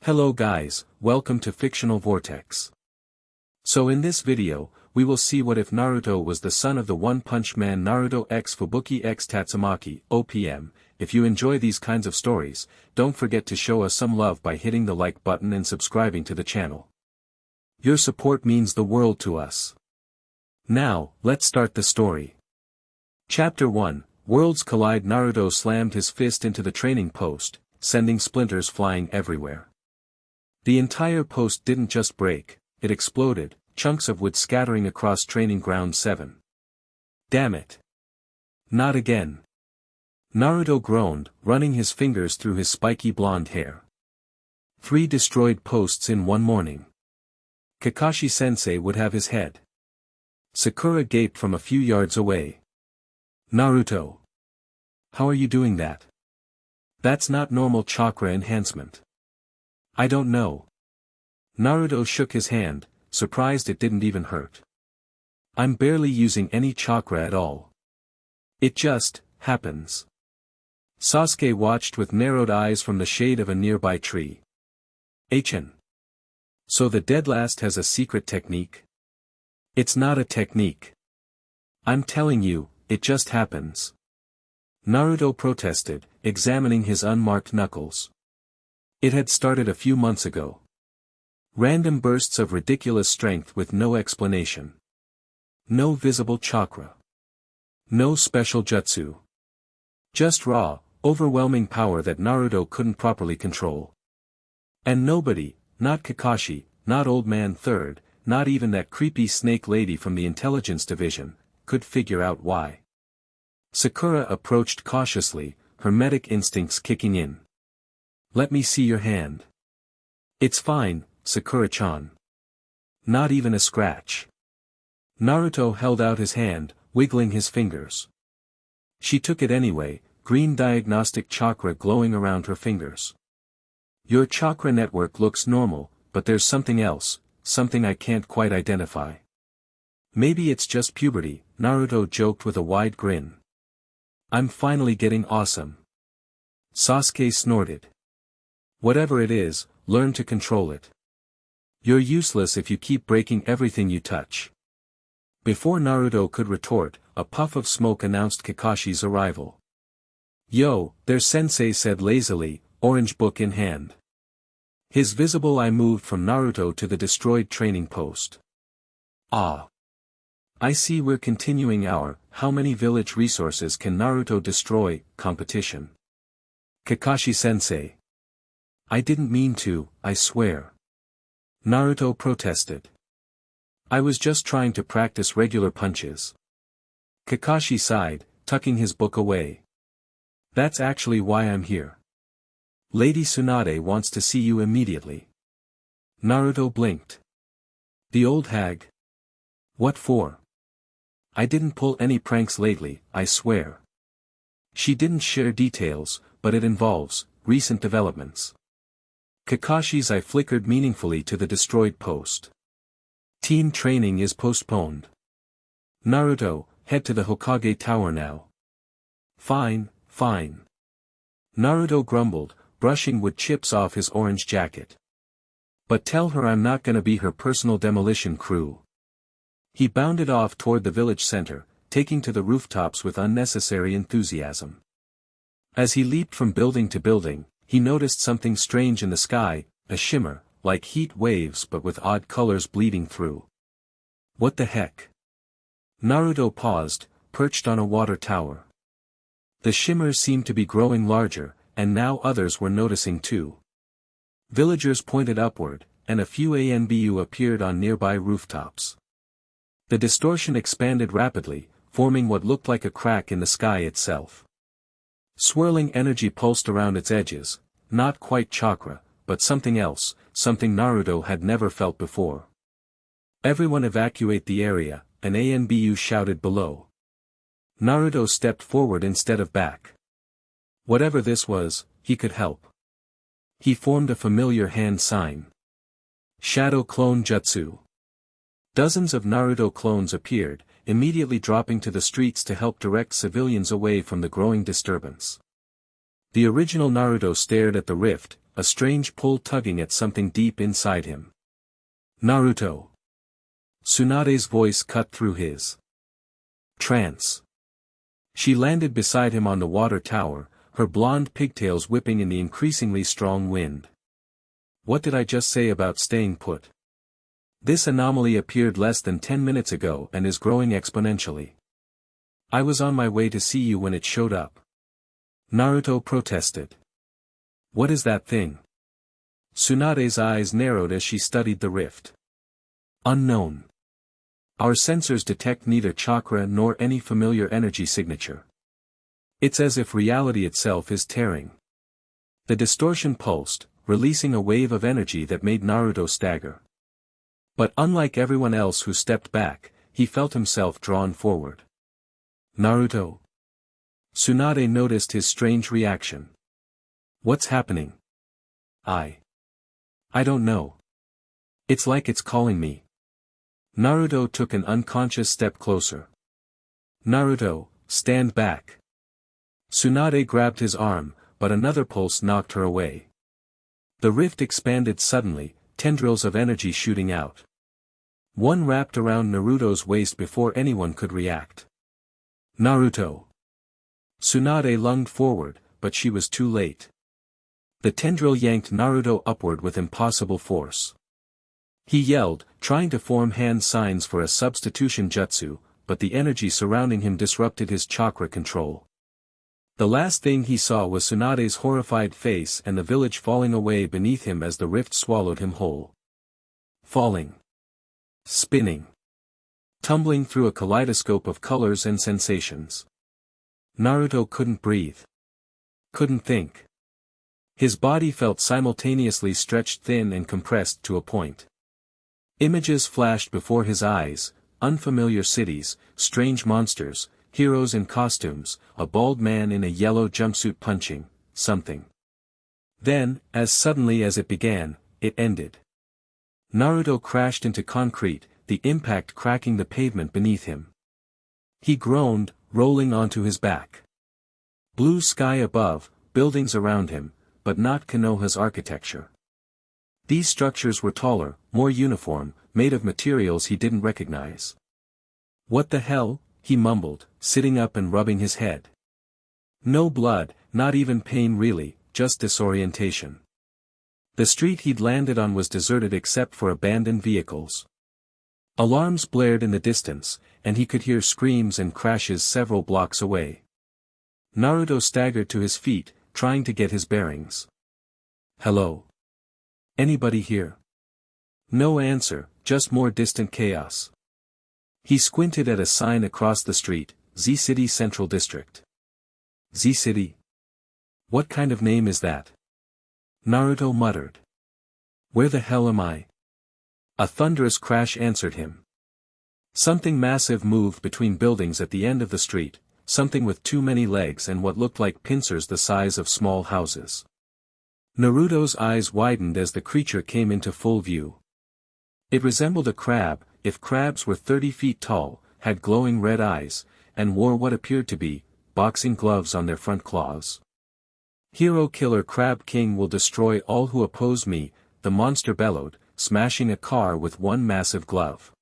Hello guys, welcome to Fictional Vortex. So in this video, we will see what if Naruto was the son of the One Punch Man Naruto x Fubuki x Tatsumaki, OPM. If you enjoy these kinds of stories, don't forget to show us some love by hitting the like button and subscribing to the channel. Your support means the world to us. Now, let's start the story. Chapter 1, Worlds Collide. Naruto slammed his fist into the training post, sending splinters flying everywhere. The entire post didn't just break, it exploded, chunks of wood scattering across Training Ground 7. Damn it. Not again. Naruto groaned, running his fingers through his spiky blonde hair. 3 destroyed posts in one morning. Kakashi-sensei would have his head. Sakura gaped from a few yards away. Naruto. How are you doing that? That's not normal chakra enhancement. I don't know. Naruto shook his hand, surprised it didn't even hurt. I'm barely using any chakra at all. It just happens. Sasuke watched with narrowed eyes from the shade of a nearby tree. HN. So the Deadlast has a secret technique? It's not a technique. I'm telling you, it just happens. Naruto protested, examining his unmarked knuckles. It had started a few months ago. Random bursts of ridiculous strength with no explanation. No visible chakra. No special jutsu. Just raw, overwhelming power that Naruto couldn't properly control. And nobody, not Kakashi, not Old Man Third, not even that creepy snake lady from the intelligence division, could figure out why. Sakura approached cautiously, her medic instincts kicking in. Let me see your hand. It's fine, Sakura-chan. Not even a scratch. Naruto held out his hand, wiggling his fingers. She took it anyway, green diagnostic chakra glowing around her fingers. Your chakra network looks normal, but there's something else, something I can't quite identify. Maybe it's just puberty, Naruto joked with a wide grin. I'm finally getting awesome. Sasuke snorted. Whatever it is, learn to control it. You're useless if you keep breaking everything you touch. Before Naruto could retort, a puff of smoke announced Kakashi's arrival. Yo, there's Sensei, said lazily, orange book in hand. His visible eye moved from Naruto to the destroyed training post. Ah. I see we're continuing our how many village resources can Naruto destroy competition. Kakashi-sensei. I didn't mean to, I swear. Naruto protested. I was just trying to practice regular punches. Kakashi sighed, tucking his book away. That's actually why I'm here. Lady Tsunade wants to see you immediately. Naruto blinked. The old hag? What for? I didn't pull any pranks lately, I swear. She didn't share details, but it involves recent developments. Kakashi's eye flickered meaningfully to the destroyed post. Team training is postponed. Naruto, head to the Hokage Tower now. Fine, fine. Naruto grumbled, brushing wood chips off his orange jacket. But tell her I'm not gonna be her personal demolition crew. He bounded off toward the village center, taking to the rooftops with unnecessary enthusiasm. As he leaped from building to building, he noticed something strange in the sky, a shimmer, like heat waves but with odd colors bleeding through. What the heck? Naruto paused, perched on a water tower. The shimmer seemed to be growing larger, and now others were noticing too. Villagers pointed upward, and a few ANBU appeared on nearby rooftops. The distortion expanded rapidly, forming what looked like a crack in the sky itself. Swirling energy pulsed around its edges, not quite chakra, but something else, something Naruto had never felt before. Everyone evacuate the area, an ANBU shouted below. Naruto stepped forward instead of back. Whatever this was, he could help. He formed a familiar hand sign. Shadow Clone Jutsu. Dozens of Naruto clones appeared, immediately dropping to the streets to help direct civilians away from the growing disturbance. The original Naruto stared at the rift, a strange pull tugging at something deep inside him. Naruto. Tsunade's voice cut through his trance. She landed beside him on the water tower, her blonde pigtails whipping in the increasingly strong wind. What did I just say about staying put? This anomaly appeared less than 10 minutes ago and is growing exponentially. I was on my way to see you when it showed up. Naruto protested. What is that thing? Tsunade's eyes narrowed as she studied the rift. Unknown. Our sensors detect neither chakra nor any familiar energy signature. It's as if reality itself is tearing. The distortion pulsed, releasing a wave of energy that made Naruto stagger. But unlike everyone else who stepped back, he felt himself drawn forward. Naruto. Tsunade noticed his strange reaction. What's happening? I don't know. It's like it's calling me. Naruto took an unconscious step closer. Naruto, stand back. Tsunade grabbed his arm, but another pulse knocked her away. The rift expanded suddenly, tendrils of energy shooting out. One wrapped around Naruto's waist before anyone could react. Naruto. Tsunade lunged forward, but she was too late. The tendril yanked Naruto upward with impossible force. He yelled, trying to form hand signs for a substitution jutsu, but the energy surrounding him disrupted his chakra control. The last thing he saw was Tsunade's horrified face and the village falling away beneath him as the rift swallowed him whole. Falling. Spinning. Tumbling through a kaleidoscope of colors and sensations. Naruto couldn't breathe. Couldn't think. His body felt simultaneously stretched thin and compressed to a point. Images flashed before his eyes, unfamiliar cities, strange monsters, heroes in costumes, a bald man in a yellow jumpsuit punching something. Then, as suddenly as it began, it ended. Naruto crashed into concrete, the impact cracking the pavement beneath him. He groaned, rolling onto his back. Blue sky above, buildings around him, but not Konoha's architecture. These structures were taller, more uniform, made of materials he didn't recognize. What the hell, he mumbled, sitting up and rubbing his head. No blood, not even pain really, just disorientation. The street he'd landed on was deserted except for abandoned vehicles. Alarms blared in the distance, and he could hear screams and crashes several blocks away. Naruto staggered to his feet, trying to get his bearings. Hello? Anybody here? No answer, just more distant chaos. He squinted at a sign across the street, Z-City Central District. Z-City? What kind of name is that? Naruto muttered. Where the hell am I? A thunderous crash answered him. Something massive moved between buildings at the end of the street, something with too many legs and what looked like pincers the size of small houses. Naruto's eyes widened as the creature came into full view. It resembled a crab, if crabs were 30 feet tall, had glowing red eyes, and wore what appeared to be boxing gloves on their front claws. Hero Killer Crab King will destroy all who oppose me, the monster bellowed, smashing a car with one massive glove.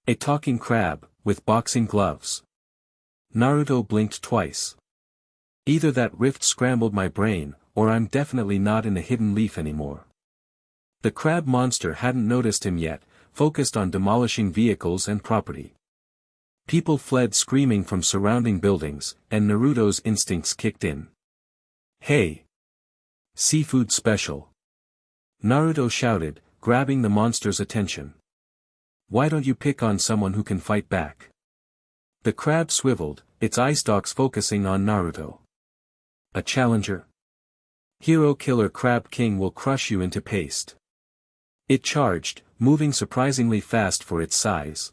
A talking crab, with boxing gloves. Naruto blinked twice. Either that rift scrambled my brain, or I'm definitely not in a hidden leaf anymore. The crab monster hadn't noticed him yet, focused on demolishing vehicles and property. People fled screaming from surrounding buildings, and Naruto's instincts kicked in. Hey! Seafood special! Naruto shouted, grabbing the monster's attention. Why don't you pick on someone who can fight back? The crab swiveled, its eye stalks focusing on Naruto. A challenger? Hero Killer Crab King will crush you into paste. It charged, moving surprisingly fast for its size.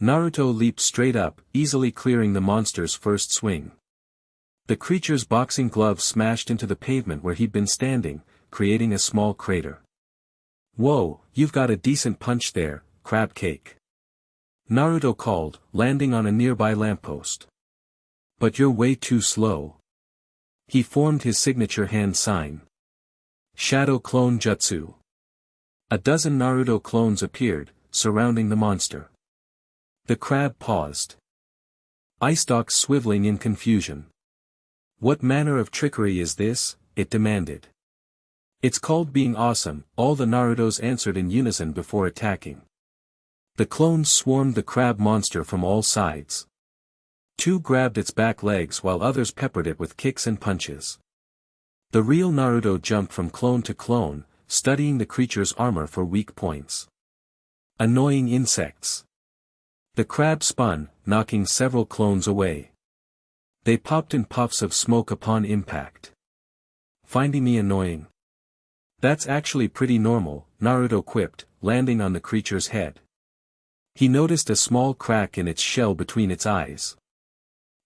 Naruto leaped straight up, easily clearing the monster's first swing. The creature's boxing glove smashed into the pavement where he'd been standing, creating a small crater. Whoa, you've got a decent punch there, Crab Cake. Naruto called, landing on a nearby lamppost. But you're way too slow. He formed his signature hand sign. Shadow Clone Jutsu. A dozen Naruto clones appeared, surrounding the monster. The crab paused. Eye stalks swiveling in confusion. What manner of trickery is this? It demanded. It's called being awesome, all the Narutos answered in unison before attacking. The clones swarmed the crab monster from all sides. Two grabbed its back legs while others peppered it with kicks and punches. The real Naruto jumped from clone to clone, studying the creature's armor for weak points. Annoying insects. The crab spun, knocking several clones away. They popped in puffs of smoke upon impact. Finding me annoying? That's actually pretty normal, Naruto quipped, landing on the creature's head. He noticed a small crack in its shell between its eyes.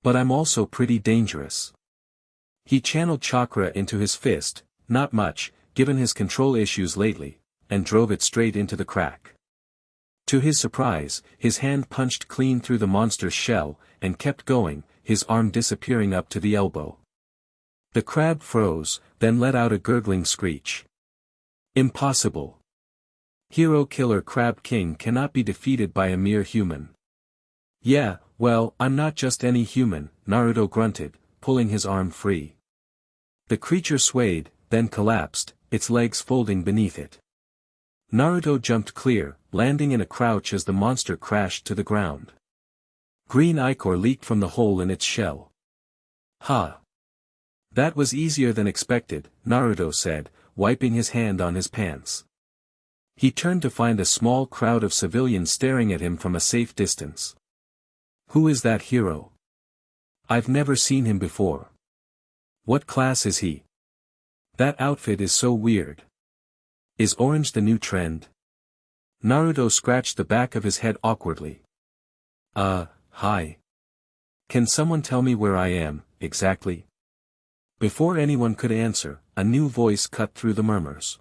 But I'm also pretty dangerous. He channeled chakra into his fist, not much, given his control issues lately, and drove it straight into the crack. To his surprise, his hand punched clean through the monster's shell, and kept going, his arm disappearing up to the elbow. The crab froze, then let out a gurgling screech. Impossible. Hero Killer Crab King cannot be defeated by a mere human. Yeah, well, I'm not just any human, Naruto grunted, pulling his arm free. The creature swayed, then collapsed, its legs folding beneath it. Naruto jumped clear, landing in a crouch as the monster crashed to the ground. Green ichor leaked from the hole in its shell. Ha! That was easier than expected, Naruto said, wiping his hand on his pants. He turned to find a small crowd of civilians staring at him from a safe distance. Who is that hero? I've never seen him before. What class is he? That outfit is so weird. Is orange the new trend? Naruto scratched the back of his head awkwardly. Hi. Can someone tell me where I am, exactly? Before anyone could answer, a new voice cut through the murmurs.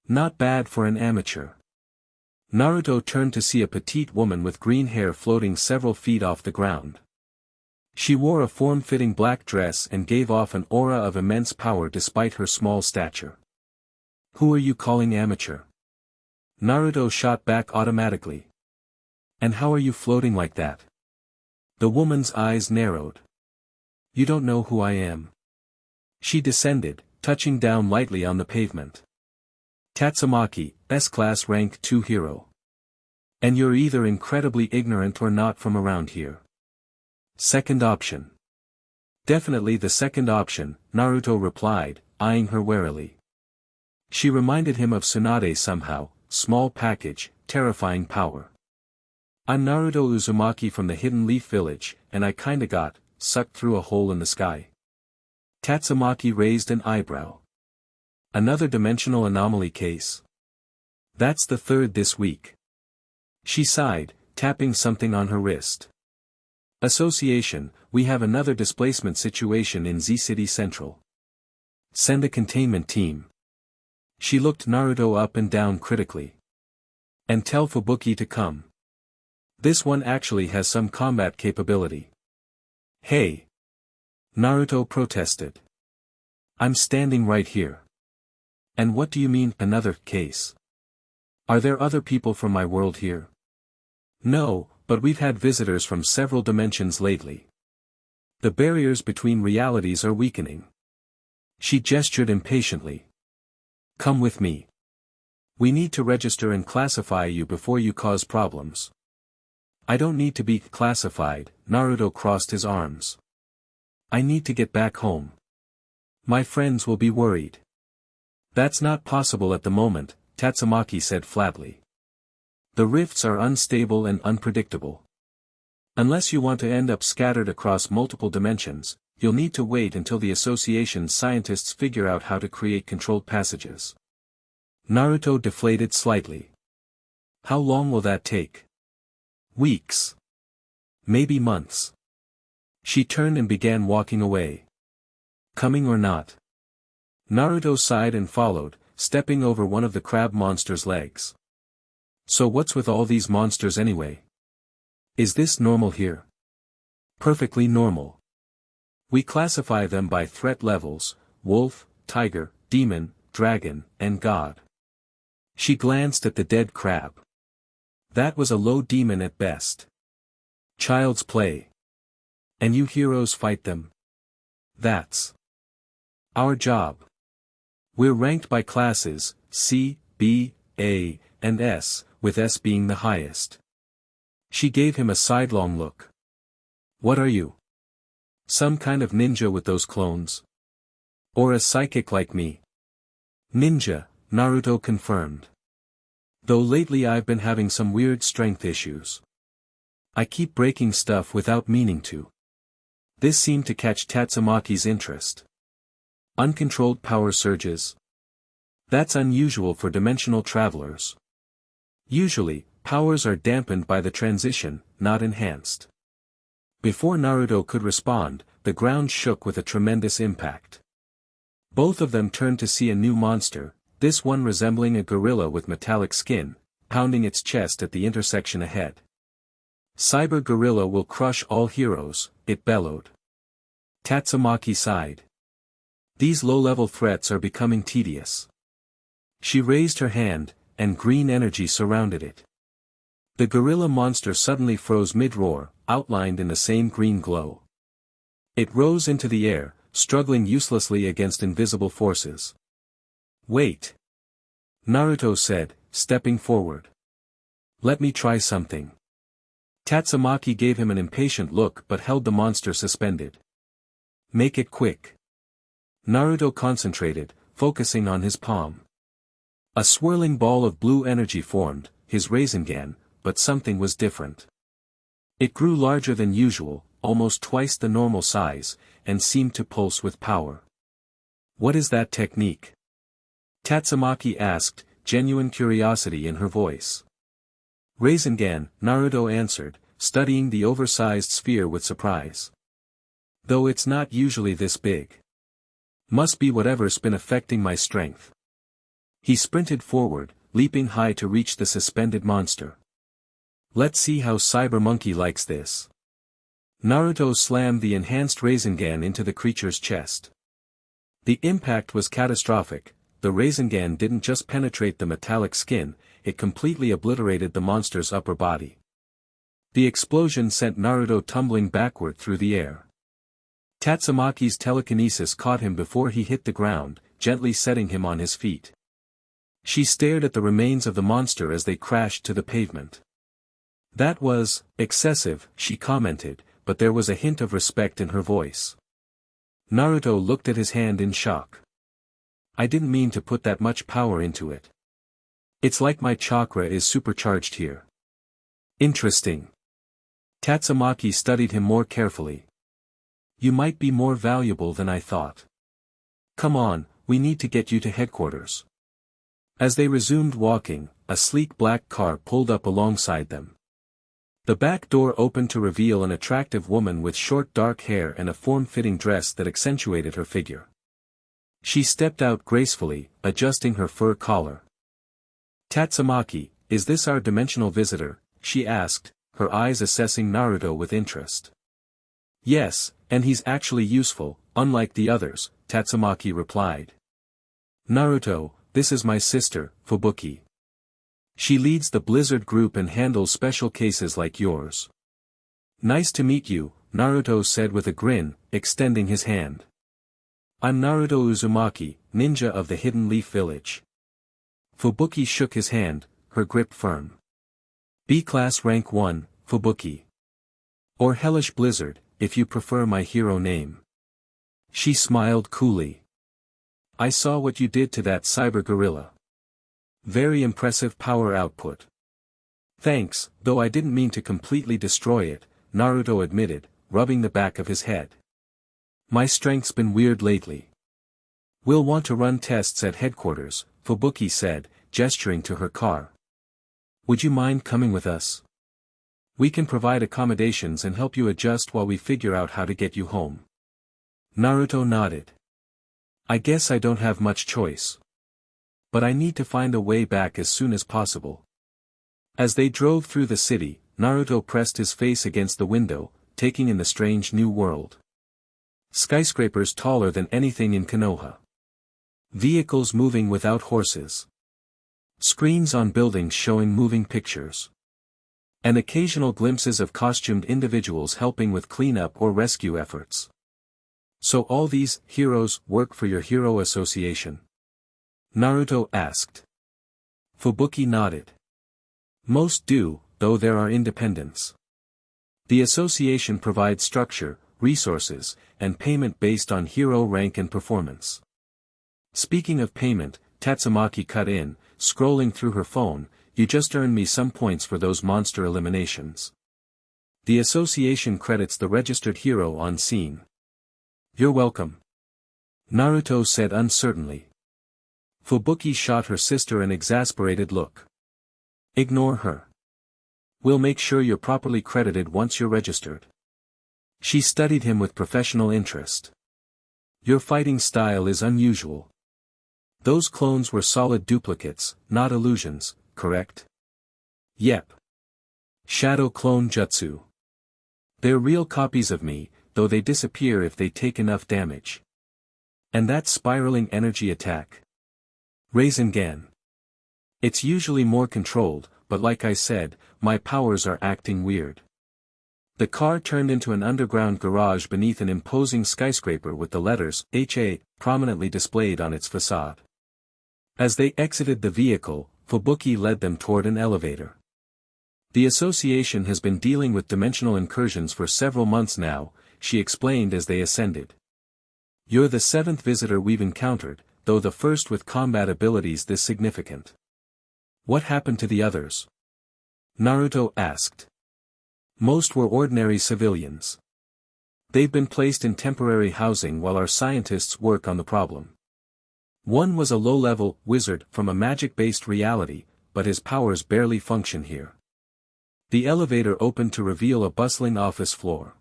Not bad for an amateur. Naruto turned to see a petite woman with green hair floating several feet off the ground. She wore a form-fitting black dress and gave off an aura of immense power despite her small stature. Who are you calling amateur? Naruto shot back automatically. And how are you floating like that? The woman's eyes narrowed. You don't know who I am. She descended, touching down lightly on the pavement. Tatsumaki, S-Class Rank 2 Hero. And you're either incredibly ignorant or not from around here. Second option. Definitely the second option, Naruto replied, eyeing her warily. She reminded him of Tsunade somehow, small package, terrifying power. I'm Naruto Uzumaki from the Hidden Leaf Village, and I kinda got sucked through a hole in the sky. Tatsumaki raised an eyebrow. Another dimensional anomaly case. That's the third this week. She sighed, tapping something on her wrist. Association, we have another displacement situation in Z City Central. Send a containment team. She looked Naruto up and down critically. And tell Fubuki to come. This one actually has some combat capability. Hey! Naruto protested. I'm standing right here. And what do you mean, another case? Are there other people from my world here? No, but we've had visitors from several dimensions lately. The barriers between realities are weakening. She gestured impatiently. Come with me. We need to register and classify you before you cause problems. I don't need to be classified, Naruto crossed his arms. I need to get back home. My friends will be worried. That's not possible at the moment, Tatsumaki said flatly. The rifts are unstable and unpredictable. Unless you want to end up scattered across multiple dimensions, you'll need to wait until the association's scientists figure out how to create controlled passages. Naruto deflated slightly. How long will that take? Weeks. Maybe months. She turned and began walking away. Coming or not? Naruto sighed and followed, stepping over one of the crab monster's legs. So what's with all these monsters anyway? Is this normal here? Perfectly normal. We classify them by threat levels: wolf, tiger, demon, dragon, and god. She glanced at the dead crab. That was a low demon at best. Child's play. And you heroes fight them? That's our job. We're ranked by classes, C, B, A, and S, with S being the highest. She gave him a sidelong look. What are you? Some kind of ninja with those clones? Or a psychic like me? Ninja, Naruto confirmed. Though lately I've been having some weird strength issues. I keep breaking stuff without meaning to. This seemed to catch Tatsumaki's interest. Uncontrolled power surges. That's unusual for dimensional travelers. Usually, powers are dampened by the transition, not enhanced. Before Naruto could respond, the ground shook with a tremendous impact. Both of them turned to see a new monster, this one resembling a gorilla with metallic skin, pounding its chest at the intersection ahead. Cyber Gorilla will crush all heroes, it bellowed. Tatsumaki sighed. These low-level threats are becoming tedious. She raised her hand, and green energy surrounded it. The gorilla monster suddenly froze mid-roar, outlined in the same green glow. It rose into the air, struggling uselessly against invisible forces. Wait. Naruto said, stepping forward. Let me try something. Tatsumaki gave him an impatient look but held the monster suspended. Make it quick. Naruto concentrated, focusing on his palm. A swirling ball of blue energy formed, his Rasengan, but something was different. It grew larger than usual, almost twice the normal size, and seemed to pulse with power. What is that technique? Tatsumaki asked, genuine curiosity in her voice. Rasengan, Naruto answered, studying the oversized sphere with surprise. Though it's not usually this big. Must be whatever's been affecting my strength. He sprinted forward, leaping high to reach the suspended monster. Let's see how Cyber Monkey likes this. Naruto slammed the enhanced Rasengan into the creature's chest. The impact was catastrophic. The Rasengan didn't just penetrate the metallic skin, it completely obliterated the monster's upper body. The explosion sent Naruto tumbling backward through the air. Tatsumaki's telekinesis caught him before he hit the ground, gently setting him on his feet. She stared at the remains of the monster as they crashed to the pavement. That was excessive, she commented, but there was a hint of respect in her voice. Naruto looked at his hand in shock. I didn't mean to put that much power into it. It's like my chakra is supercharged here. Interesting. Tatsumaki studied him more carefully. You might be more valuable than I thought. Come on, we need to get you to headquarters. As they resumed walking, a sleek black car pulled up alongside them. The back door opened to reveal an attractive woman with short dark hair and a form-fitting dress that accentuated her figure. She stepped out gracefully, adjusting her fur collar. Tatsumaki, is this our dimensional visitor? She asked, her eyes assessing Naruto with interest. Yes, and he's actually useful, unlike the others, Tatsumaki replied. Naruto, this is my sister, Fubuki. She leads the Blizzard group and handles special cases like yours. Nice to meet you, Naruto said with a grin, extending his hand. I'm Naruto Uzumaki, ninja of the Hidden Leaf Village. Fubuki shook his hand, her grip firm. B-class rank 1, Fubuki. Or Hellish Blizzard, if you prefer my hero name. She smiled coolly. I saw what you did to that cyber gorilla. Very impressive power output. Thanks, though I didn't mean to completely destroy it, Naruto admitted, rubbing the back of his head. My strength's been weird lately. We'll want to run tests at headquarters, Fubuki said, gesturing to her car. Would you mind coming with us? We can provide accommodations and help you adjust while we figure out how to get you home. Naruto nodded. I guess I don't have much choice. But I need to find a way back as soon as possible. As they drove through the city, Naruto pressed his face against the window, taking in the strange new world. Skyscrapers taller than anything in Konoha. Vehicles moving without horses. Screens on buildings showing moving pictures. And occasional glimpses of costumed individuals helping with cleanup or rescue efforts. So all these heroes work for your hero association? Naruto asked. Fubuki nodded. Most do, though there are independents. The association provides structure, resources, and payment based on hero rank and performance. Speaking of payment, Tatsumaki cut in, scrolling through her phone, you just earned me some points for those monster eliminations. The association credits the registered hero on scene. You're welcome. Naruto said uncertainly. Fubuki shot her sister an exasperated look. Ignore her. We'll make sure you're properly credited once you're registered. She studied him with professional interest. Your fighting style is unusual. Those clones were solid duplicates, not illusions, correct? Yep. Shadow clone jutsu. They're real copies of me, though they disappear if they take enough damage. And that spiraling energy attack. Rasengan. It's usually more controlled, but like I said, my powers are acting weird. The car turned into an underground garage beneath an imposing skyscraper with the letters HA prominently displayed on its facade. As they exited the vehicle, Fubuki led them toward an elevator. The association has been dealing with dimensional incursions for several months now, she explained as they ascended. You're the 7th visitor we've encountered, though the first with combat abilities this significant. What happened to the others? Naruto asked. Most were ordinary civilians. They've been placed in temporary housing while our scientists work on the problem. One was a low-level wizard from a magic-based reality, but his powers barely function here. The elevator opened to reveal a bustling office floor.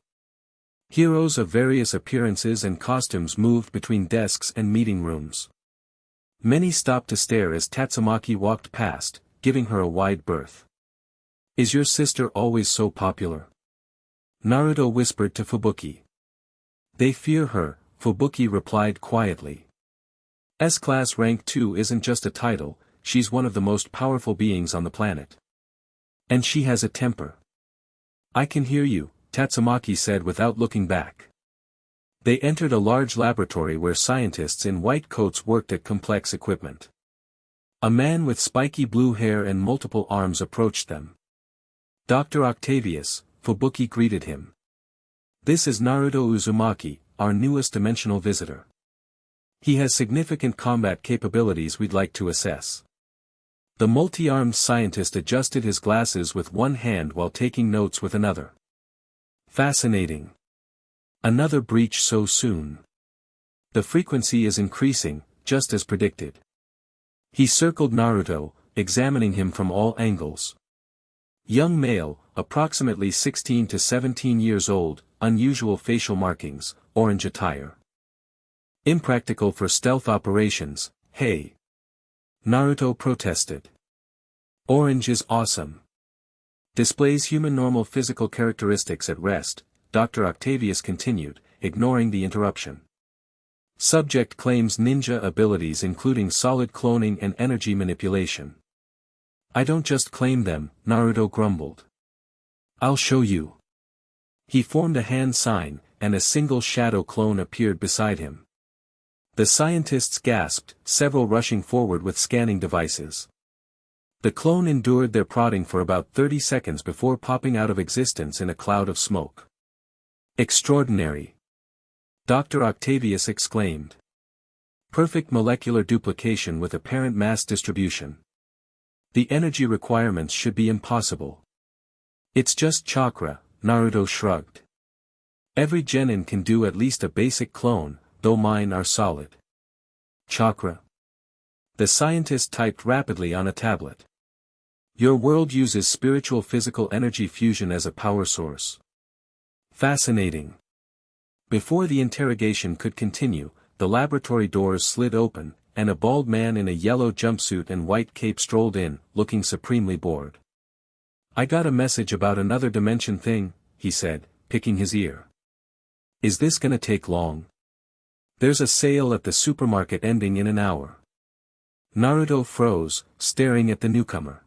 Heroes of various appearances and costumes moved between desks and meeting rooms. Many stopped to stare as Tatsumaki walked past, giving her a wide berth. Is your sister always so popular? Naruto whispered to Fubuki. They fear her, Fubuki replied quietly. S-Class Rank 2 isn't just a title, she's one of the most powerful beings on the planet. And she has a temper. I can hear you, Tatsumaki said without looking back. They entered a large laboratory where scientists in white coats worked at complex equipment. A man with spiky blue hair and multiple arms approached them. Dr. Octavius, Fubuki greeted him. This is Naruto Uzumaki, our newest dimensional visitor. He has significant combat capabilities we'd like to assess. The multi-armed scientist adjusted his glasses with one hand while taking notes with another. Fascinating. Another breach so soon. The frequency is increasing, just as predicted. He circled Naruto, examining him from all angles. Young male, approximately 16 to 17 years old, unusual facial markings, orange attire. Impractical for stealth operations, hey. Naruto protested. Orange is awesome. Displays human normal physical characteristics at rest, Dr. Octavius continued, ignoring the interruption. Subject claims ninja abilities including solid cloning and energy manipulation. I don't just claim them, Naruto grumbled. I'll show you. He formed a hand sign, and a single shadow clone appeared beside him. The scientists gasped, several rushing forward with scanning devices. The clone endured their prodding for about 30 seconds before popping out of existence in a cloud of smoke. Extraordinary! Dr. Octavius exclaimed. Perfect molecular duplication with apparent mass distribution. The energy requirements should be impossible. It's just chakra, Naruto shrugged. Every genin can do at least a basic clone, though mine are solid. Chakra. The scientist typed rapidly on a tablet. Your world uses spiritual physical energy fusion as a power source. Fascinating. Before the interrogation could continue, the laboratory doors slid open, and a bald man in a yellow jumpsuit and white cape strolled in, looking supremely bored. I got a message about another dimension thing, he said, picking his ear. Is this gonna take long? There's a sale at the supermarket ending in an hour. Naruto froze, staring at the newcomer.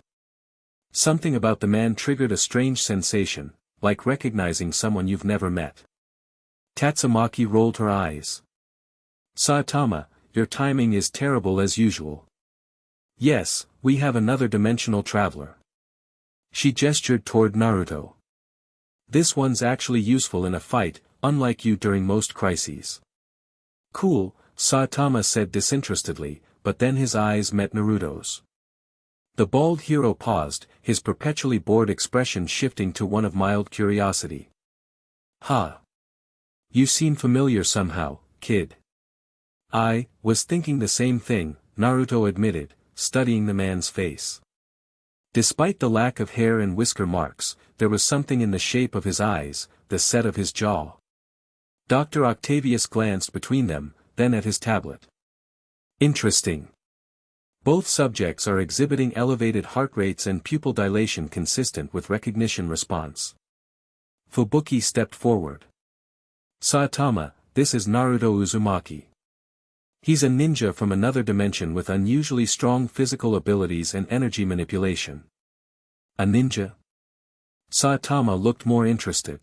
Something about the man triggered a strange sensation, like recognizing someone you've never met. Tatsumaki rolled her eyes. Saitama, your timing is terrible as usual. Yes, we have another dimensional traveler. She gestured toward Naruto. This one's actually useful in a fight, unlike you during most crises. Cool, Saitama said disinterestedly, but then his eyes met Naruto's. The bald hero paused, his perpetually bored expression shifting to one of mild curiosity. Huh. You seem familiar somehow, kid. I was thinking the same thing, Naruto admitted, studying the man's face. Despite the lack of hair and whisker marks, there was something in the shape of his eyes, the set of his jaw. Dr. Octavius glanced between them, then at his tablet. Interesting. Both subjects are exhibiting elevated heart rates and pupil dilation consistent with recognition response. Fubuki stepped forward. Saitama, this is Naruto Uzumaki. He's a ninja from another dimension with unusually strong physical abilities and energy manipulation. A ninja? Saitama looked more interested.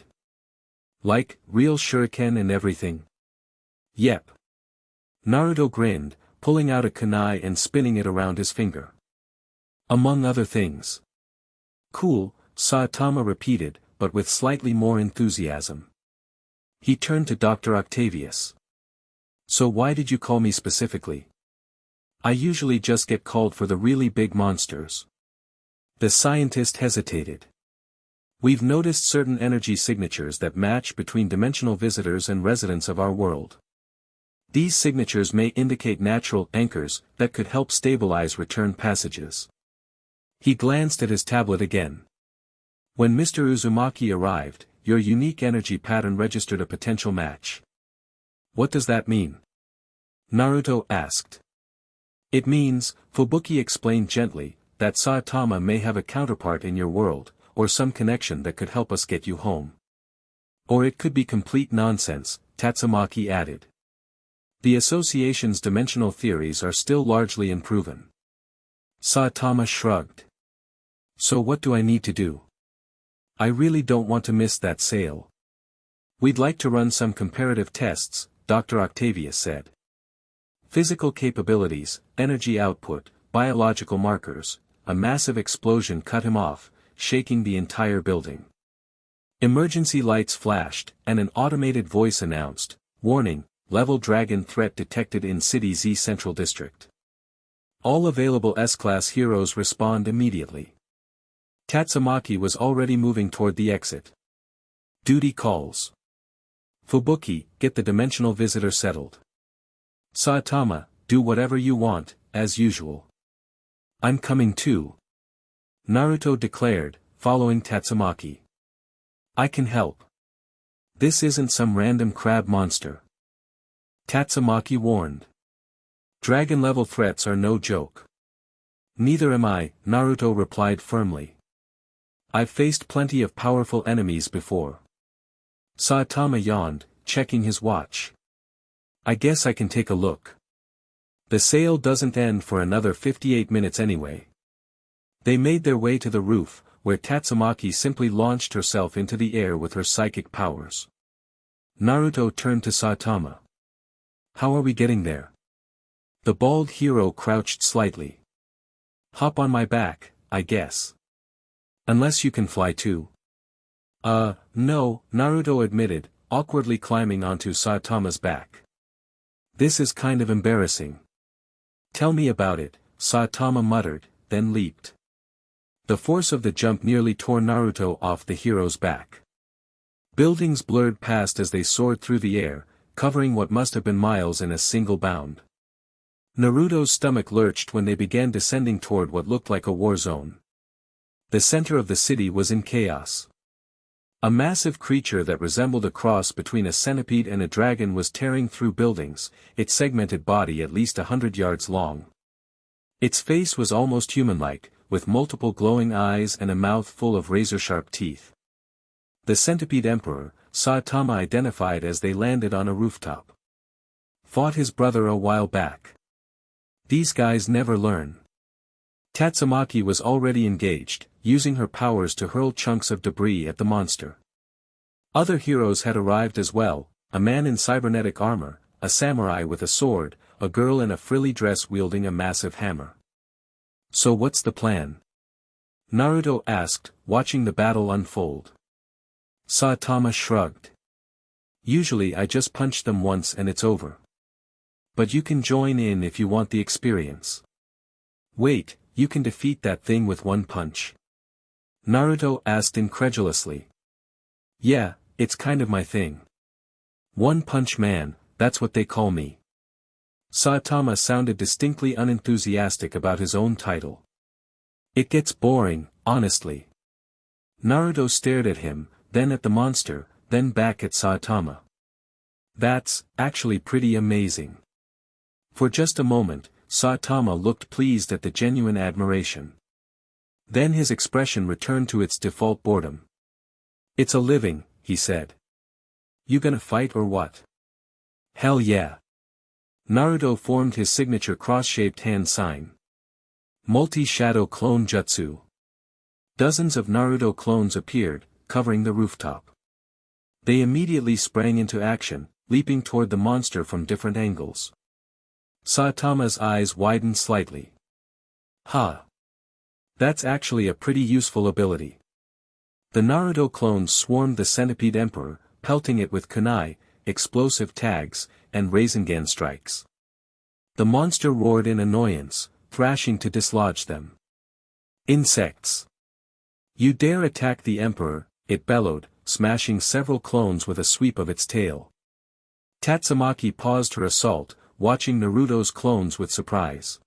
Like, real shuriken and everything? Yep. Naruto grinned, pulling out a kunai and spinning it around his finger. Among other things. Cool, Saitama repeated, but with slightly more enthusiasm. He turned to Dr. Octavius. So why did you call me specifically? I usually just get called for the really big monsters. The scientist hesitated. We've noticed certain energy signatures that match between dimensional visitors and residents of our world. These signatures may indicate natural anchors that could help stabilize return passages. He glanced at his tablet again. When Mr. Uzumaki arrived, your unique energy pattern registered a potential match. What does that mean? Naruto asked. It means, Fubuki explained gently, that Saitama may have a counterpart in your world, or some connection that could help us get you home. Or it could be complete nonsense, Tatsumaki added. The association's dimensional theories are still largely unproven. Saitama shrugged. So what do I need to do? I really don't want to miss that sale. We'd like to run some comparative tests, Dr. Octavius said. Physical capabilities, energy output, biological markers. A massive explosion cut him off, shaking the entire building. Emergency lights flashed, and an automated voice announced, "Warning, level dragon threat detected in City Z Central District. All available S-Class heroes respond immediately." Tatsumaki was already moving toward the exit. Duty calls. Fubuki, get the dimensional visitor settled. Saitama, do whatever you want, as usual. I'm coming too. Naruto declared, following Tatsumaki. I can help. This isn't some random crab monster. Tatsumaki warned. Dragon-level threats are no joke. Neither am I, Naruto replied firmly. I've faced plenty of powerful enemies before. Saitama yawned, checking his watch. I guess I can take a look. The sale doesn't end for another 58 minutes anyway. They made their way to the roof, where Tatsumaki simply launched herself into the air with her psychic powers. Naruto turned to Saitama. How are we getting there? The bald hero crouched slightly. Hop on my back, I guess. Unless you can fly too. No, Naruto admitted, awkwardly climbing onto Saitama's back. This is kind of embarrassing. Tell me about it, Saitama muttered, then leaped. The force of the jump nearly tore Naruto off the hero's back. Buildings blurred past as they soared through the air, covering what must have been miles in a single bound. Naruto's stomach lurched when they began descending toward what looked like a war zone. The center of the city was in chaos. A massive creature that resembled a cross between a centipede and a dragon was tearing through buildings, its segmented body at least 100 yards long. Its face was almost human-like, with multiple glowing eyes and a mouth full of razor-sharp teeth. The centipede emperor, Saitama identified as they landed on a rooftop. Fought his brother a while back. These guys never learn. Tatsumaki was already engaged, using her powers to hurl chunks of debris at the monster. Other heroes had arrived as well, a man in cybernetic armor, a samurai with a sword, a girl in a frilly dress wielding a massive hammer. So what's the plan? Naruto asked, watching the battle unfold. Saitama shrugged. Usually I just punch them once and it's over. But you can join in if you want the experience. Wait, you can defeat that thing with one punch? Naruto asked incredulously. Yeah, it's kind of my thing. One Punch Man, that's what they call me. Saitama sounded distinctly unenthusiastic about his own title. It gets boring, honestly. Naruto stared at him, then at the monster, then back at Saitama. That's actually pretty amazing. For just a moment, Saitama looked pleased at the genuine admiration. Then his expression returned to its default boredom. It's a living, he said. You gonna fight or what? Hell yeah. Naruto formed his signature cross-shaped hand sign. Multi-shadow clone jutsu. Dozens of Naruto clones appeared, covering the rooftop. They immediately sprang into action, leaping toward the monster from different angles. Saitama's eyes widened slightly. Ha! That's actually a pretty useful ability. The Naruto clones swarmed the Centipede Emperor, pelting it with kunai, explosive tags, and Rasengan strikes. The monster roared in annoyance, thrashing to dislodge them. Insects! You dare attack the Emperor, it bellowed, smashing several clones with a sweep of its tail. Tatsumaki paused her assault, watching Naruto's clones with surprise.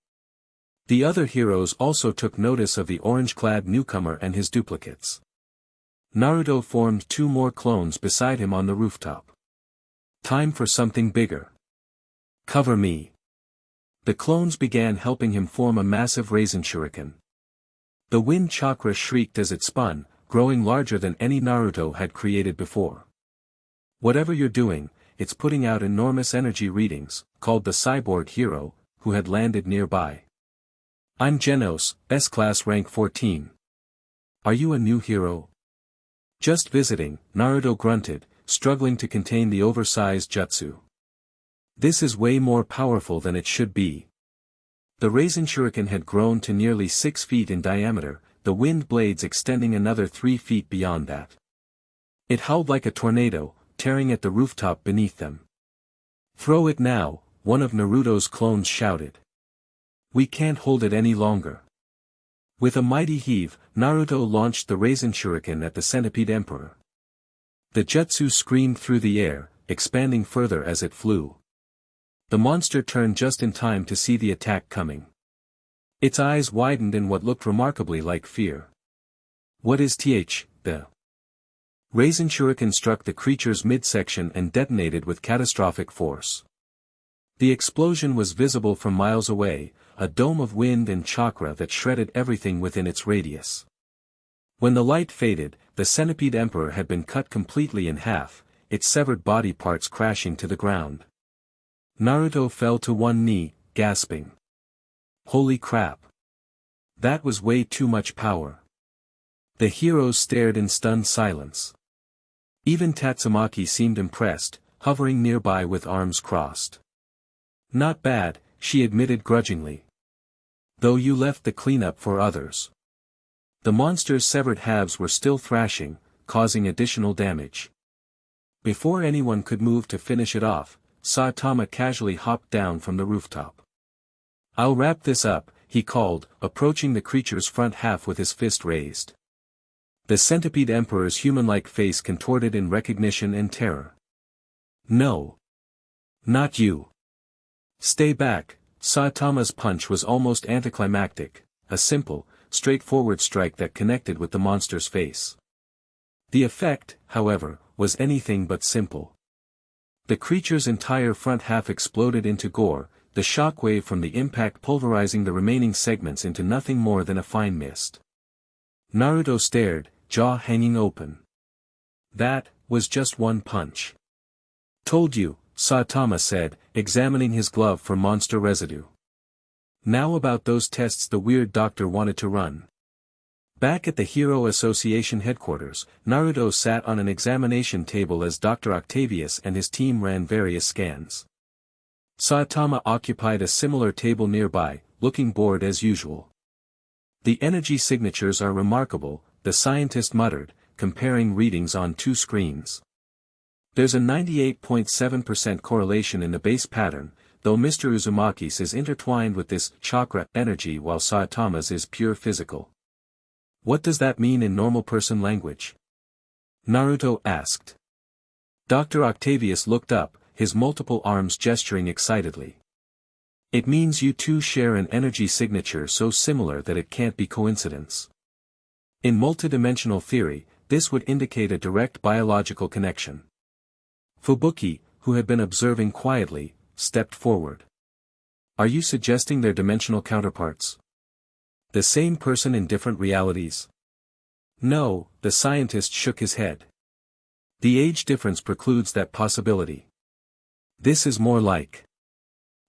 The other heroes also took notice of the orange-clad newcomer and his duplicates. Naruto formed 2 more clones beside him on the rooftop. Time for something bigger. Cover me. The clones began helping him form a massive Rasen Shuriken. The wind chakra shrieked as it spun, growing larger than any Naruto had created before. Whatever you're doing, it's putting out enormous energy readings, called the cyborg hero, who had landed nearby. I'm Genos, S-Class rank 14. Are you a new hero? Just visiting, Naruto grunted, struggling to contain the oversized jutsu. This is way more powerful than it should be. The Rasen Shuriken had grown to nearly 6 feet in diameter, the wind blades extending another 3 feet beyond that. It howled like a tornado, tearing at the rooftop beneath them. Throw it now, one of Naruto's clones shouted. We can't hold it any longer. With a mighty heave, Naruto launched the Rasen Shuriken at the Centipede Emperor. The jutsu screamed through the air, expanding further as it flew. The monster turned just in time to see the attack coming. Its eyes widened in what looked remarkably like fear. What is the Rasen Shuriken struck the creature's midsection and detonated with catastrophic force. The explosion was visible from miles away, a dome of wind and chakra that shredded everything within its radius. When the light faded, the Centipede Emperor had been cut completely in half, its severed body parts crashing to the ground. Naruto fell to one knee, gasping. Holy crap! That was way too much power. The heroes stared in stunned silence. Even Tatsumaki seemed impressed, hovering nearby with arms crossed. Not bad, she admitted grudgingly. Though you left the cleanup for others. The monster's severed halves were still thrashing, causing additional damage. Before anyone could move to finish it off, Saitama casually hopped down from the rooftop. I'll wrap this up, he called, approaching the creature's front half with his fist raised. The Centipede Emperor's human-like face contorted in recognition and terror. No. Not you. Stay back. Saitama's punch was almost anticlimactic, a simple, straightforward strike that connected with the monster's face. The effect, however, was anything but simple. The creature's entire front half exploded into gore, the shockwave from the impact pulverizing the remaining segments into nothing more than a fine mist. Naruto stared, jaw hanging open. That was just one punch. Told you, Saitama said, examining his glove for monster residue. Now about those tests the weird doctor wanted to run. Back at the Hero Association headquarters, Naruto sat on an examination table as Dr. Octavius and his team ran various scans. Saitama occupied a similar table nearby, looking bored as usual. The energy signatures are remarkable, the scientist muttered, comparing readings on two screens. There's a 98.7% correlation in the base pattern, though Mr. Uzumaki's is intertwined with this chakra energy while Saitama's is pure physical. What does that mean in normal person language? Naruto asked. Dr. Octavius looked up, his multiple arms gesturing excitedly. It means you two share an energy signature so similar that it can't be coincidence. In multidimensional theory, this would indicate a direct biological connection. Fubuki, who had been observing quietly, stepped forward. Are you suggesting they're dimensional counterparts? The same person in different realities? No, the scientist shook his head. The age difference precludes that possibility. This is more like.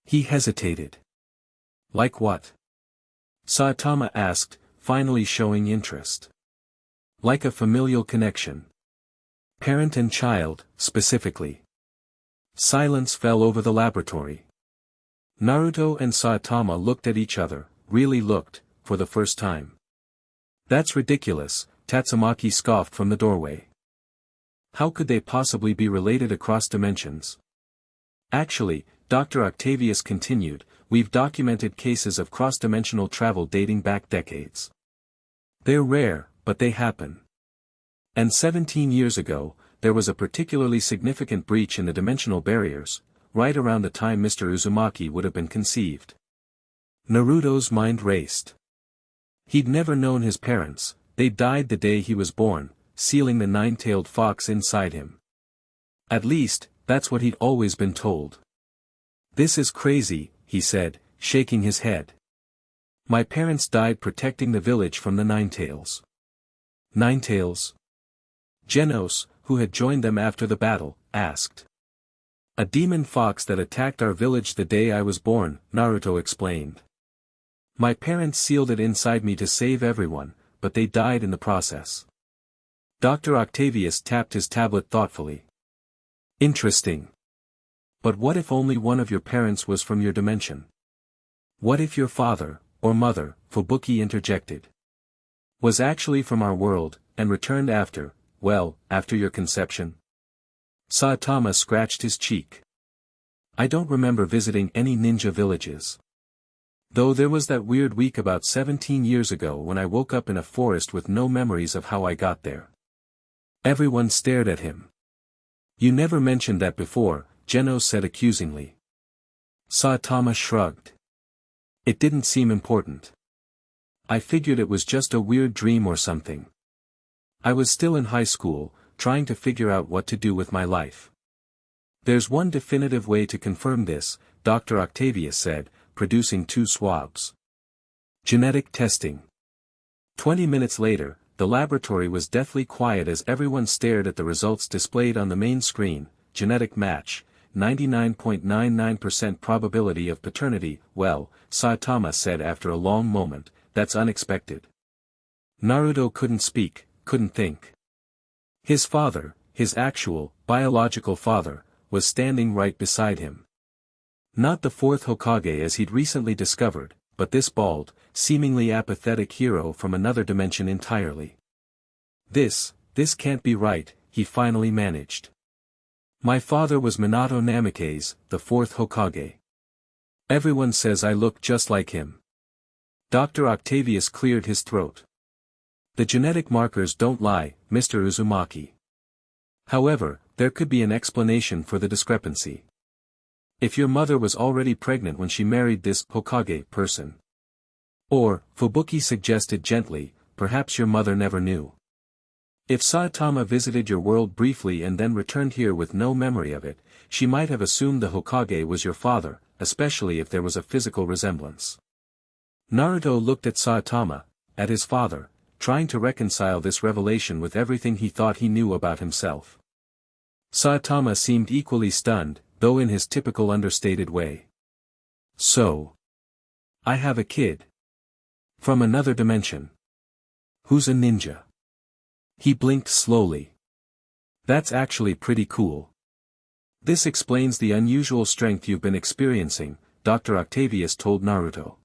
He hesitated. Like what? Saitama asked, finally showing interest. Like a familial connection. Parent and child, specifically. Silence fell over the laboratory. Naruto and Saitama looked at each other, really looked, for the first time. That's ridiculous, Tatsumaki scoffed from the doorway. How could they possibly be related across dimensions? Actually, Dr. Octavius continued, we've documented cases of cross-dimensional travel dating back decades. They're rare, but they happen. And 17 years ago, there was a particularly significant breach in the dimensional barriers, right around the time Mr. Uzumaki would have been conceived. Naruto's mind raced. He'd never known his parents, they died the day he was born, sealing the nine-tailed fox inside him. At least, that's what he'd always been told. This is crazy, he said, shaking his head. My parents died protecting the village from the Ninetails. Ninetails? Genos, who had joined them after the battle, asked. A demon fox that attacked our village the day I was born, Naruto explained. My parents sealed it inside me to save everyone, but they died in the process. Dr. Octavius tapped his tablet thoughtfully. Interesting. But what if only one of your parents was from your dimension? What if your father, or mother, Fubuki interjected, was actually from our world, and returned after your conception? Saitama scratched his cheek. I don't remember visiting any ninja villages. Though there was that weird week about 17 years ago when I woke up in a forest with no memories of how I got there. Everyone stared at him. You never mentioned that before, Genos said accusingly. Saitama shrugged. It didn't seem important. I figured it was just a weird dream or something. I was still in high school, trying to figure out what to do with my life. There's one definitive way to confirm this, Dr. Octavius said, producing 2 swabs. Genetic testing. 20 minutes later, the laboratory was deathly quiet as everyone stared at the results displayed on the main screen. Genetic match, 99.99% probability of paternity. Well, Saitama said after a long moment, that's unexpected. Naruto couldn't speak, couldn't think. His father, his actual, biological father, was standing right beside him. Not the 4th Hokage as he'd recently discovered, but this bald, seemingly apathetic hero from another dimension entirely. This can't be right, he finally managed. My father was Minato Namikaze, the 4th Hokage. Everyone says I look just like him. Dr. Octavius cleared his throat. The genetic markers don't lie, Mr. Uzumaki. However, there could be an explanation for the discrepancy. If your mother was already pregnant when she married this Hokage person. Or, Fubuki suggested gently, perhaps your mother never knew. If Saitama visited your world briefly and then returned here with no memory of it, she might have assumed the Hokage was your father, especially if there was a physical resemblance. Naruto looked at Saitama, at his father, trying to reconcile this revelation with everything he thought he knew about himself. Saitama seemed equally stunned, though in his typical understated way. So. I have a kid. From another dimension. Who's a ninja? He blinked slowly. That's actually pretty cool. This explains the unusual strength you've been experiencing, Dr. Octavius told Naruto.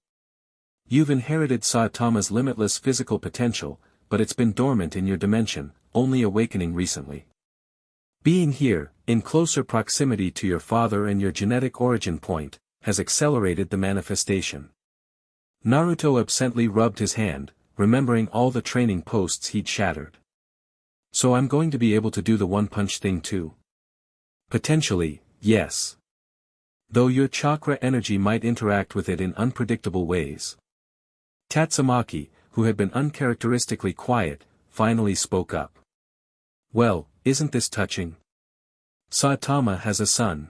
You've inherited Saitama's limitless physical potential, but it's been dormant in your dimension, only awakening recently. Being here, in closer proximity to your father and your genetic origin point, has accelerated the manifestation. Naruto absently rubbed his hand, remembering all the training posts he'd shattered. So I'm going to be able to do the one-punch thing too? Potentially, yes. Though your chakra energy might interact with it in unpredictable ways. Tatsumaki, who had been uncharacteristically quiet, finally spoke up. Well, isn't this touching? Saitama has a son.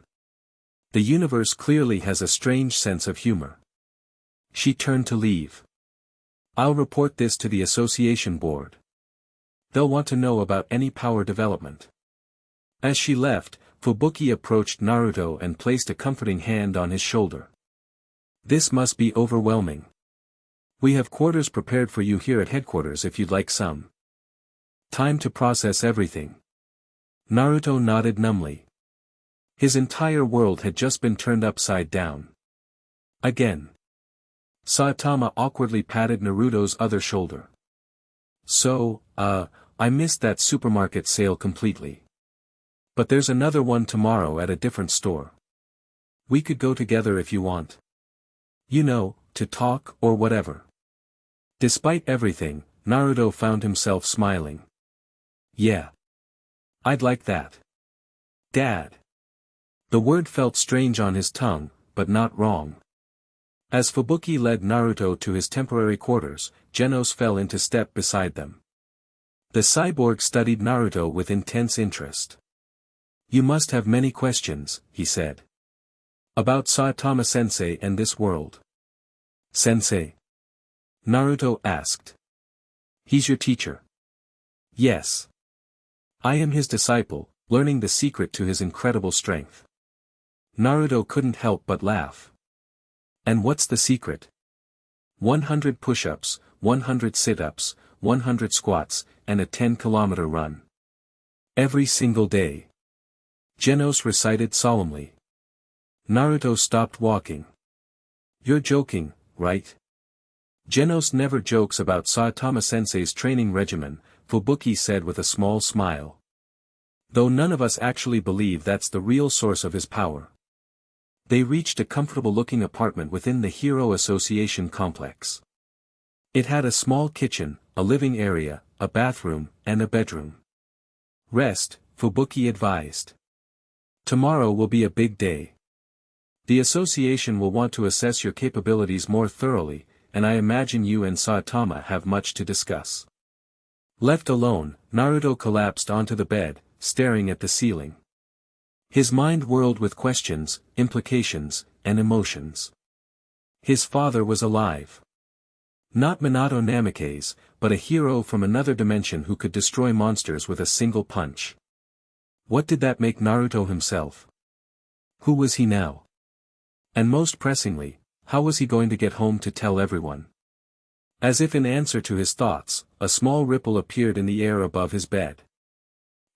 The universe clearly has a strange sense of humor. She turned to leave. I'll report this to the association board. They'll want to know about any power development. As she left, Fubuki approached Naruto and placed a comforting hand on his shoulder. This must be overwhelming. We have quarters prepared for you here at headquarters if you'd like some. Time to process everything. Naruto nodded numbly. His entire world had just been turned upside down. Again. Saitama awkwardly patted Naruto's other shoulder. So, I missed that supermarket sale completely. But there's another one tomorrow at a different store. We could go together if you want. You know, to talk or whatever. Despite everything, Naruto found himself smiling. Yeah. I'd like that. Dad. The word felt strange on his tongue, but not wrong. As Fubuki led Naruto to his temporary quarters, Genos fell into step beside them. The cyborg studied Naruto with intense interest. You must have many questions, he said. About Saitama-sensei and this world. Sensei? Naruto asked. He's your teacher. Yes. I am his disciple, learning the secret to his incredible strength. Naruto couldn't help but laugh. And what's the secret? 100 push-ups, 100 sit-ups, 100 squats, and a 10-kilometer run. Every single day. Genos recited solemnly. Naruto stopped walking. You're joking, right? Genos never jokes about Saitama-sensei's training regimen, Fubuki said with a small smile. Though none of us actually believe that's the real source of his power. They reached a comfortable-looking apartment within the Hero Association complex. It had a small kitchen, a living area, a bathroom, and a bedroom. Rest, Fubuki advised. Tomorrow will be a big day. The association will want to assess your capabilities more thoroughly, and I imagine you and Saitama have much to discuss. Left alone, Naruto collapsed onto the bed, staring at the ceiling. His mind whirled with questions, implications, and emotions. His father was alive. Not Minato Namikaze, but a hero from another dimension who could destroy monsters with a single punch. What did that make Naruto himself? Who was he now? And most pressingly, how was he going to get home to tell everyone? As if in answer to his thoughts, a small ripple appeared in the air above his bed.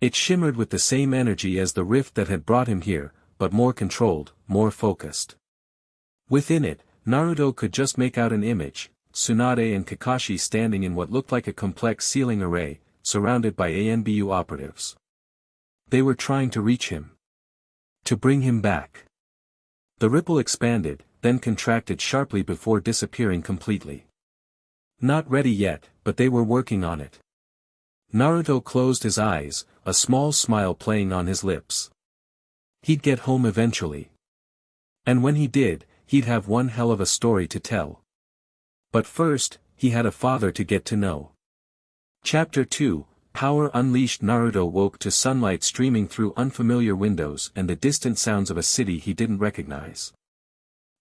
It shimmered with the same energy as the rift that had brought him here, but more controlled, more focused. Within it, Naruto could just make out an image, Tsunade and Kakashi standing in what looked like a complex ceiling array, surrounded by ANBU operatives. They were trying to reach him. To bring him back. The ripple expanded, then contracted sharply before disappearing completely. Not ready yet, but they were working on it. Naruto closed his eyes, a small smile playing on his lips. He'd get home eventually. And when he did, he'd have one hell of a story to tell. But first, he had a father to get to know. Chapter 2, Power Unleashed. Naruto woke to sunlight streaming through unfamiliar windows and the distant sounds of a city he didn't recognize.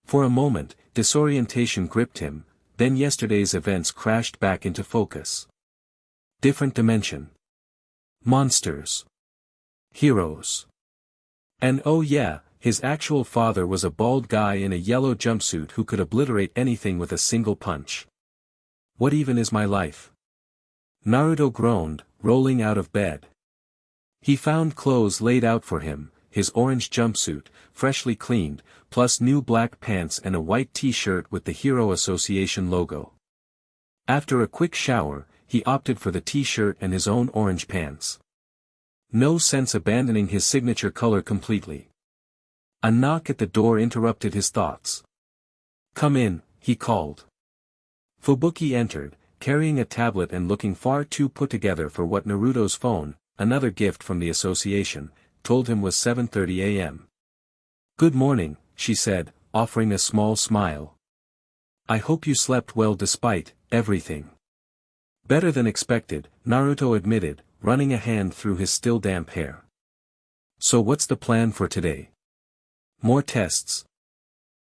For a moment, disorientation gripped him, then yesterday's events crashed back into focus. Different dimension. Monsters. Heroes. And oh yeah, His actual father was a bald guy in a yellow jumpsuit who could obliterate anything with a single punch. What even is my life? Naruto groaned, rolling out of bed. He found clothes laid out for him, his orange jumpsuit, freshly cleaned, plus new black pants and a white t-shirt with the Hero Association logo. After a quick shower, he opted for the t-shirt and his own orange pants. No sense abandoning his signature color completely. A knock at the door interrupted his thoughts. "Come in," he called. Fubuki entered, carrying a tablet and looking far too put together for what Naruto's phone, another gift from the association, told him was 7:30 a.m. "Good morning," she said, offering a small smile. "I hope you slept well despite everything." "Better than expected," Naruto admitted, running a hand through his still damp hair. "So what's the plan for today? More tests?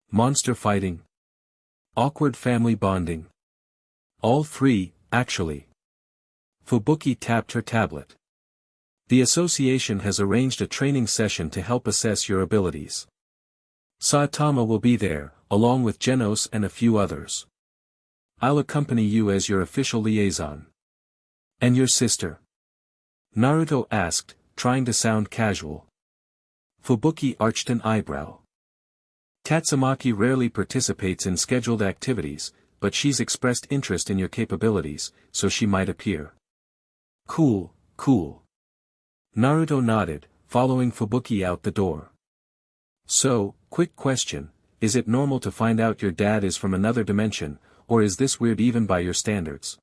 Monster fighting? Awkward family bonding?" "All three, actually." Fubuki tapped her tablet. "The association has arranged a training session to help assess your abilities. Saitama will be there, along with Genos and a few others. I'll accompany you as your official liaison." "And your sister?" Naruto asked, trying to sound casual. Fubuki arched an eyebrow. "Tatsumaki rarely participates in scheduled activities, but she's expressed interest in your capabilities, so she might appear." "Cool, cool." Naruto nodded, following Fubuki out the door. "So, quick question, is it normal to find out your dad is from another dimension, or is this weird even by your standards?"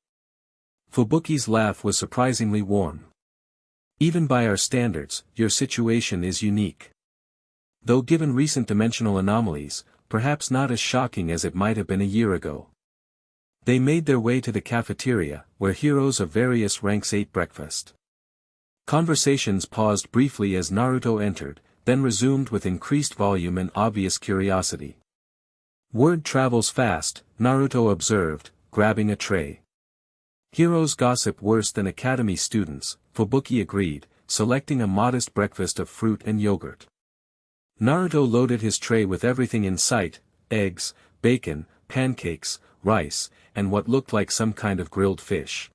Fubuki's laugh was surprisingly warm. "Even by our standards, your situation is unique. Though given recent dimensional anomalies, perhaps not as shocking as it might have been a year ago." They made their way to the cafeteria, where heroes of various ranks ate breakfast. Conversations paused briefly as Naruto entered, then resumed with increased volume and obvious curiosity. "Word travels fast," Naruto observed, grabbing a tray. "Heroes gossip worse than academy students," Fubuki agreed, selecting a modest breakfast of fruit and yogurt. Naruto loaded his tray with everything in sight: eggs, bacon, pancakes, rice, and what looked like some kind of grilled fish.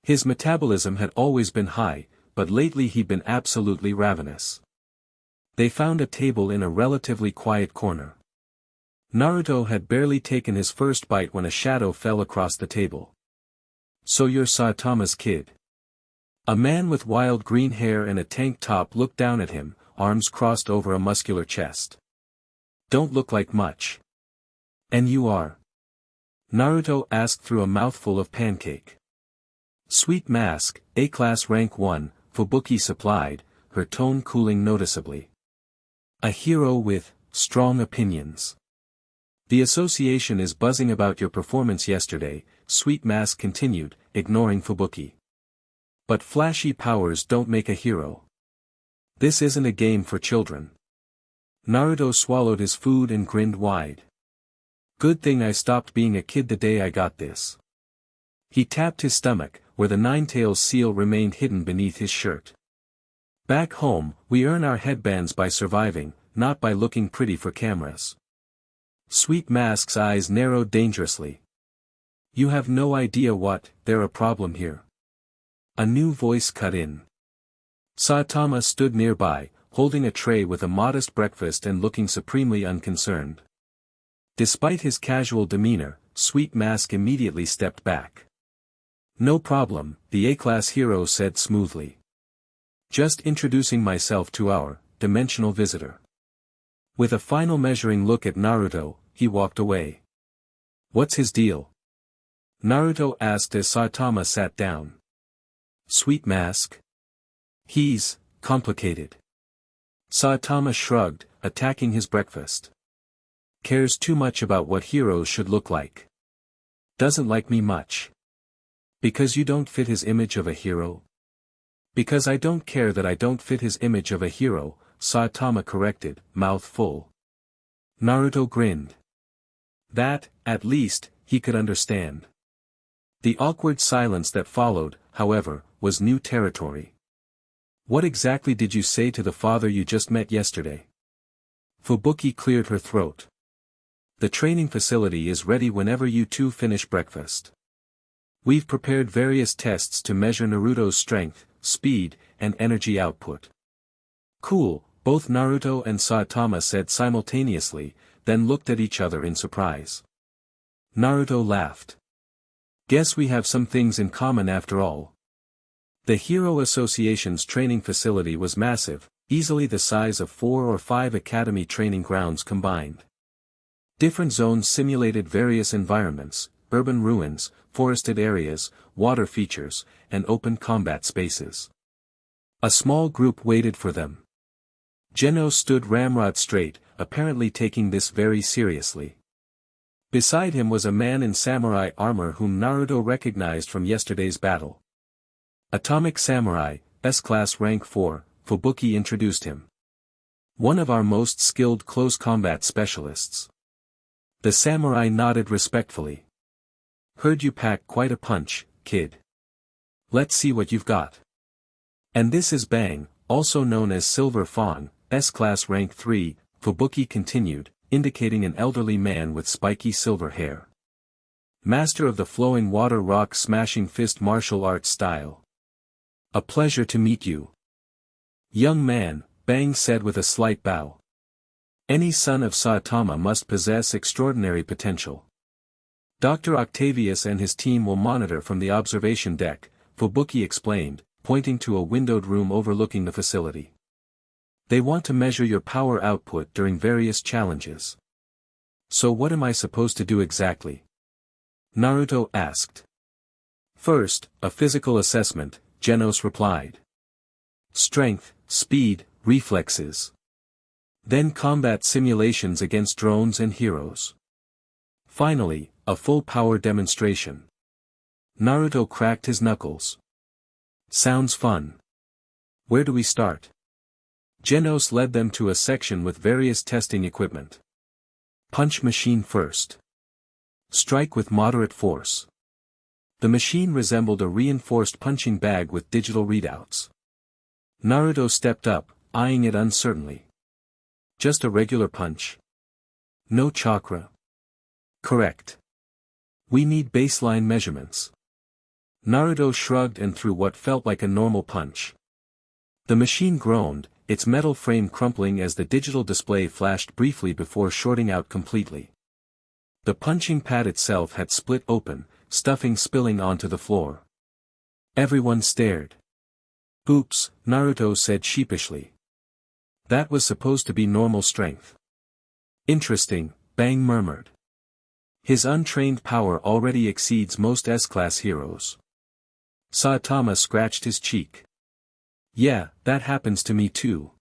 His metabolism had always been high, but lately he'd been absolutely ravenous. They found a table in a relatively quiet corner. Naruto had barely taken his first bite when a shadow fell across the table. "So you're Saitama's kid?" A man with wild green hair and a tank top looked down at him, arms crossed over a muscular chest. "Don't look like much." "And you are?" Naruto asked through a mouthful of pancake. "Sweet Mask, A-class rank 1, Fubuki supplied, her tone cooling noticeably. "A hero with strong opinions. The association is buzzing about your performance yesterday," Sweet Mask continued, ignoring Fubuki. "But flashy powers don't make a hero. This isn't a game for children." Naruto swallowed his food and grinned wide. "Good thing I stopped being a kid the day I got this." He tapped his stomach, where the nine-tails seal remained hidden beneath his shirt. "Back home, we earn our headbands by surviving, not by looking pretty for cameras." Sweet Mask's eyes narrowed dangerously. "You have no idea they're a problem here." A new voice cut in. Saitama stood nearby, holding a tray with a modest breakfast and looking supremely unconcerned. Despite his casual demeanor, Sweet Mask immediately stepped back. "No problem," the A-class hero said smoothly. "Just introducing myself to our dimensional visitor." With a final measuring look at Naruto, he walked away. "What's his deal?" Naruto asked as Saitama sat down. "Sweet Mask? He's complicated." Saitama shrugged, attacking his breakfast. "Cares too much about what heroes should look like. Doesn't like me much." "Because you don't fit his image of a hero?" "Because I don't care that I don't fit his image of a hero," Saitama corrected, mouth full. Naruto grinned. That, at least, he could understand. The awkward silence that followed, however, was new territory. "What exactly did you say to the father you just met yesterday?" Fubuki cleared her throat. The training facility is ready whenever you two finish breakfast. We've prepared various tests to measure Naruto's strength, speed, and energy output. Cool, both Naruto and Saitama said simultaneously, then looked at each other in surprise. Naruto laughed. Guess we have some things in common after all. The Hero Association's training facility was massive, easily the size of 4 or 5 academy training grounds combined. Different zones simulated various environments, urban ruins, forested areas, water features, and open combat spaces. A small group waited for them. Genos stood ramrod straight, apparently taking this very seriously. Beside him was a man in samurai armor whom Naruto recognized from yesterday's battle. Atomic Samurai, S-Class Rank 4, Fubuki introduced him. One of our most skilled close combat specialists. The samurai nodded respectfully. Heard you pack quite a punch, kid. Let's see what you've got. And this is Bang, also known as Silver Fawn, S-Class Rank 3, Fubuki continued, indicating an elderly man with spiky silver hair. Master of the flowing water rock smashing fist martial arts style. A pleasure to meet you. Young man, Bang said with a slight bow. Any son of Saitama must possess extraordinary potential. Dr. Octavius and his team will monitor from the observation deck, Fubuki explained, pointing to a windowed room overlooking the facility. They want to measure your power output during various challenges. So what am I supposed to do exactly? Naruto asked. First, a physical assessment, Genos replied. Strength, speed, reflexes. Then combat simulations against drones and heroes. Finally, a full power demonstration. Naruto cracked his knuckles. Sounds fun. Where do we start? Genos led them to a section with various testing equipment. Punch machine first. Strike with moderate force. The machine resembled a reinforced punching bag with digital readouts. Naruto stepped up, eyeing it uncertainly. Just a regular punch. No chakra. Correct. We need baseline measurements. Naruto shrugged and threw what felt like a normal punch. The machine groaned, its metal frame crumpling as the digital display flashed briefly before shorting out completely. The punching pad itself had split open, stuffing spilling onto the floor. Everyone stared. Oops, Naruto said sheepishly. That was supposed to be normal strength. Interesting, Bang murmured. His untrained power already exceeds most S-Class heroes. Saitama scratched his cheek. Yeah, that happens to me too.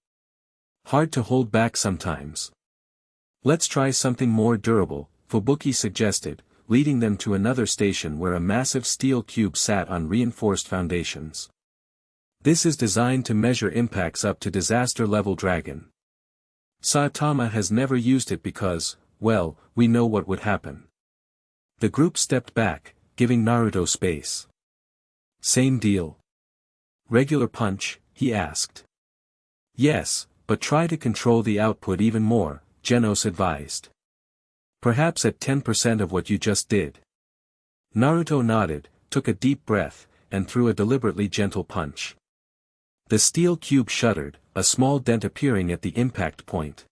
Hard to hold back sometimes. Let's try something more durable, Fubuki suggested, leading them to another station where a massive steel cube sat on reinforced foundations. This is designed to measure impacts up to disaster-level dragon. Saitama has never used it because, well, we know what would happen. The group stepped back, giving Naruto space. Same deal. Regular punch, he asked. Yes, but try to control the output even more, Genos advised. Perhaps at 10% of what you just did. Naruto nodded, took a deep breath, and threw a deliberately gentle punch. The steel cube shuddered, a small dent appearing at the impact point.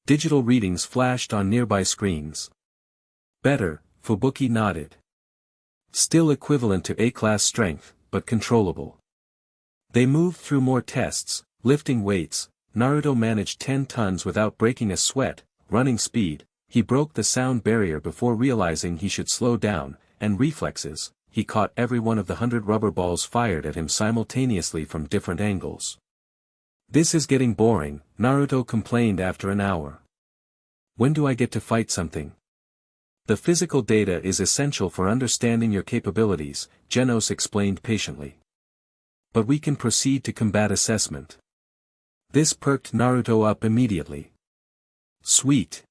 Digital readings flashed on nearby screens. Better, Fubuki nodded. Still equivalent to A-class strength, but controllable. They moved through more tests, lifting weights. Naruto managed 10 tons without breaking a sweat. Running speed, he broke the sound barrier before realizing he should slow down, and reflexes, he caught every one of the 100 rubber balls fired at him simultaneously from different angles. This is getting boring, Naruto complained after an hour. When do I get to fight something? The physical data is essential for understanding your capabilities, Genos explained patiently. But we can proceed to combat assessment. This perked Naruto up immediately. Sweet.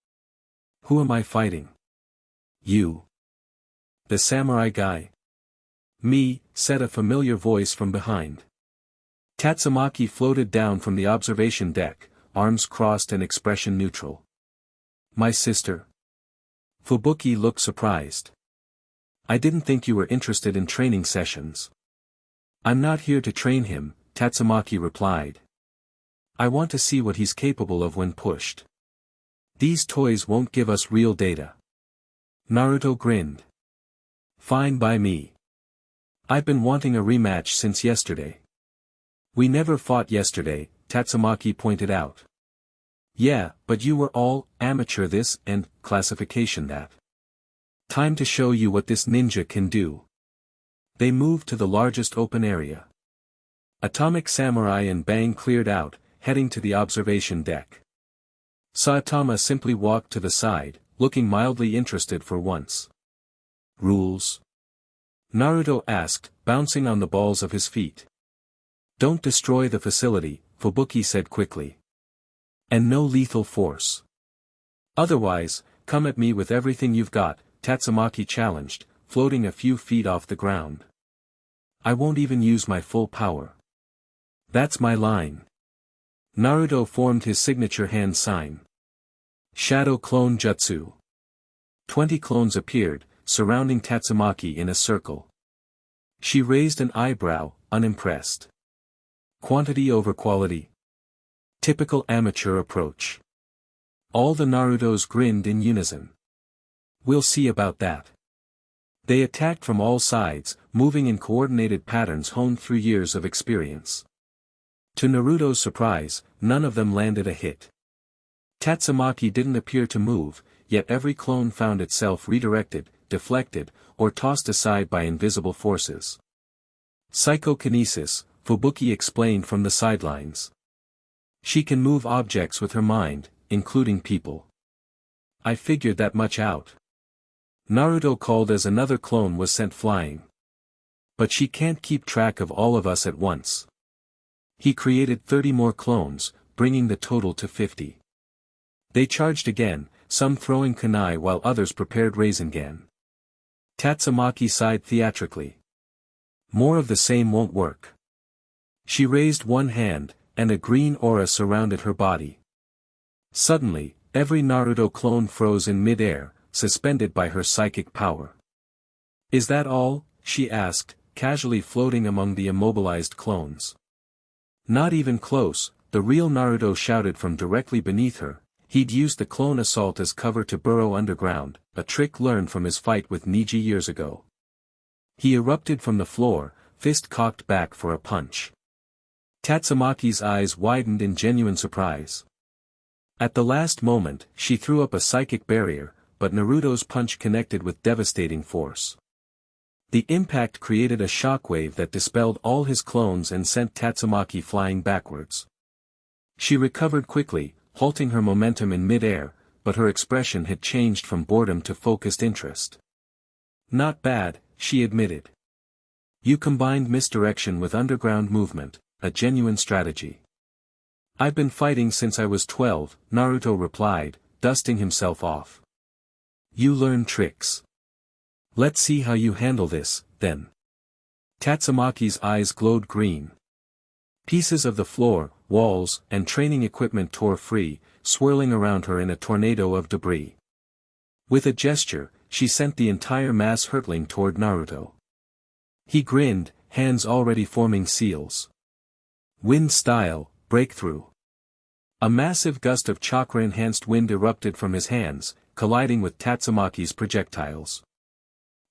Who am I fighting? You. The samurai guy. Me, said a familiar voice from behind. Tatsumaki floated down from the observation deck, arms crossed and expression neutral. My sister? Fubuki looked surprised. I didn't think you were interested in training sessions. I'm not here to train him, Tatsumaki replied. I want to see what he's capable of when pushed. These toys won't give us real data. Naruto grinned. Fine by me. I've been wanting a rematch since yesterday. We never fought yesterday, Tatsumaki pointed out. Yeah, but you were all amateur this and classification that. Time to show you what this ninja can do. They moved to the largest open area. Atomic Samurai and Bang cleared out, heading to the observation deck. Saitama simply walked to the side, looking mildly interested for once. Rules? Naruto asked, bouncing on the balls of his feet. Don't destroy the facility, Fubuki said quickly. And no lethal force. Otherwise, come at me with everything you've got, Tatsumaki challenged, floating a few feet off the ground. I won't even use my full power. That's my line. Naruto formed his signature hand sign. Shadow Clone Jutsu. 20 clones appeared, surrounding Tatsumaki in a circle. She raised an eyebrow, unimpressed. Quantity over quality. Typical amateur approach. All the Narutos grinned in unison. We'll see about that. They attacked from all sides, moving in coordinated patterns honed through years of experience. To Naruto's surprise, none of them landed a hit. Tatsumaki didn't appear to move, yet every clone found itself redirected, deflected, or tossed aside by invisible forces. Psychokinesis, Fubuki explained from the sidelines. She can move objects with her mind, including people. I figured that much out. Naruto called as another clone was sent flying. But she can't keep track of all of us at once. He created 30 more clones, bringing the total to 50. They charged again, some throwing kunai while others prepared Rasengan. Tatsumaki sighed theatrically. More of the same won't work. She raised one hand, and a green aura surrounded her body. Suddenly, every Naruto clone froze in mid-air, suspended by her psychic power. Is that all? She asked, casually floating among the immobilized clones. Not even close, the real Naruto shouted from directly beneath her. He'd used the clone assault as cover to burrow underground, a trick learned from his fight with Niji years ago. He erupted from the floor, fist cocked back for a punch. Tatsumaki's eyes widened in genuine surprise. At the last moment, she threw up a psychic barrier, but Naruto's punch connected with devastating force. The impact created a shockwave that dispelled all his clones and sent Tatsumaki flying backwards. She recovered quickly, halting her momentum in mid-air, but her expression had changed from boredom to focused interest. Not bad, she admitted. You combined misdirection with underground movement, a genuine strategy. I've been fighting since I was 12, Naruto replied, dusting himself off. You learn tricks. Let's see how you handle this, then. Tatsumaki's eyes glowed green. Pieces of the floor, walls, and training equipment tore free, swirling around her in a tornado of debris. With a gesture, she sent the entire mass hurtling toward Naruto. He grinned, hands already forming seals. Wind style, breakthrough. A massive gust of chakra-enhanced wind erupted from his hands, colliding with Tatsumaki's projectiles.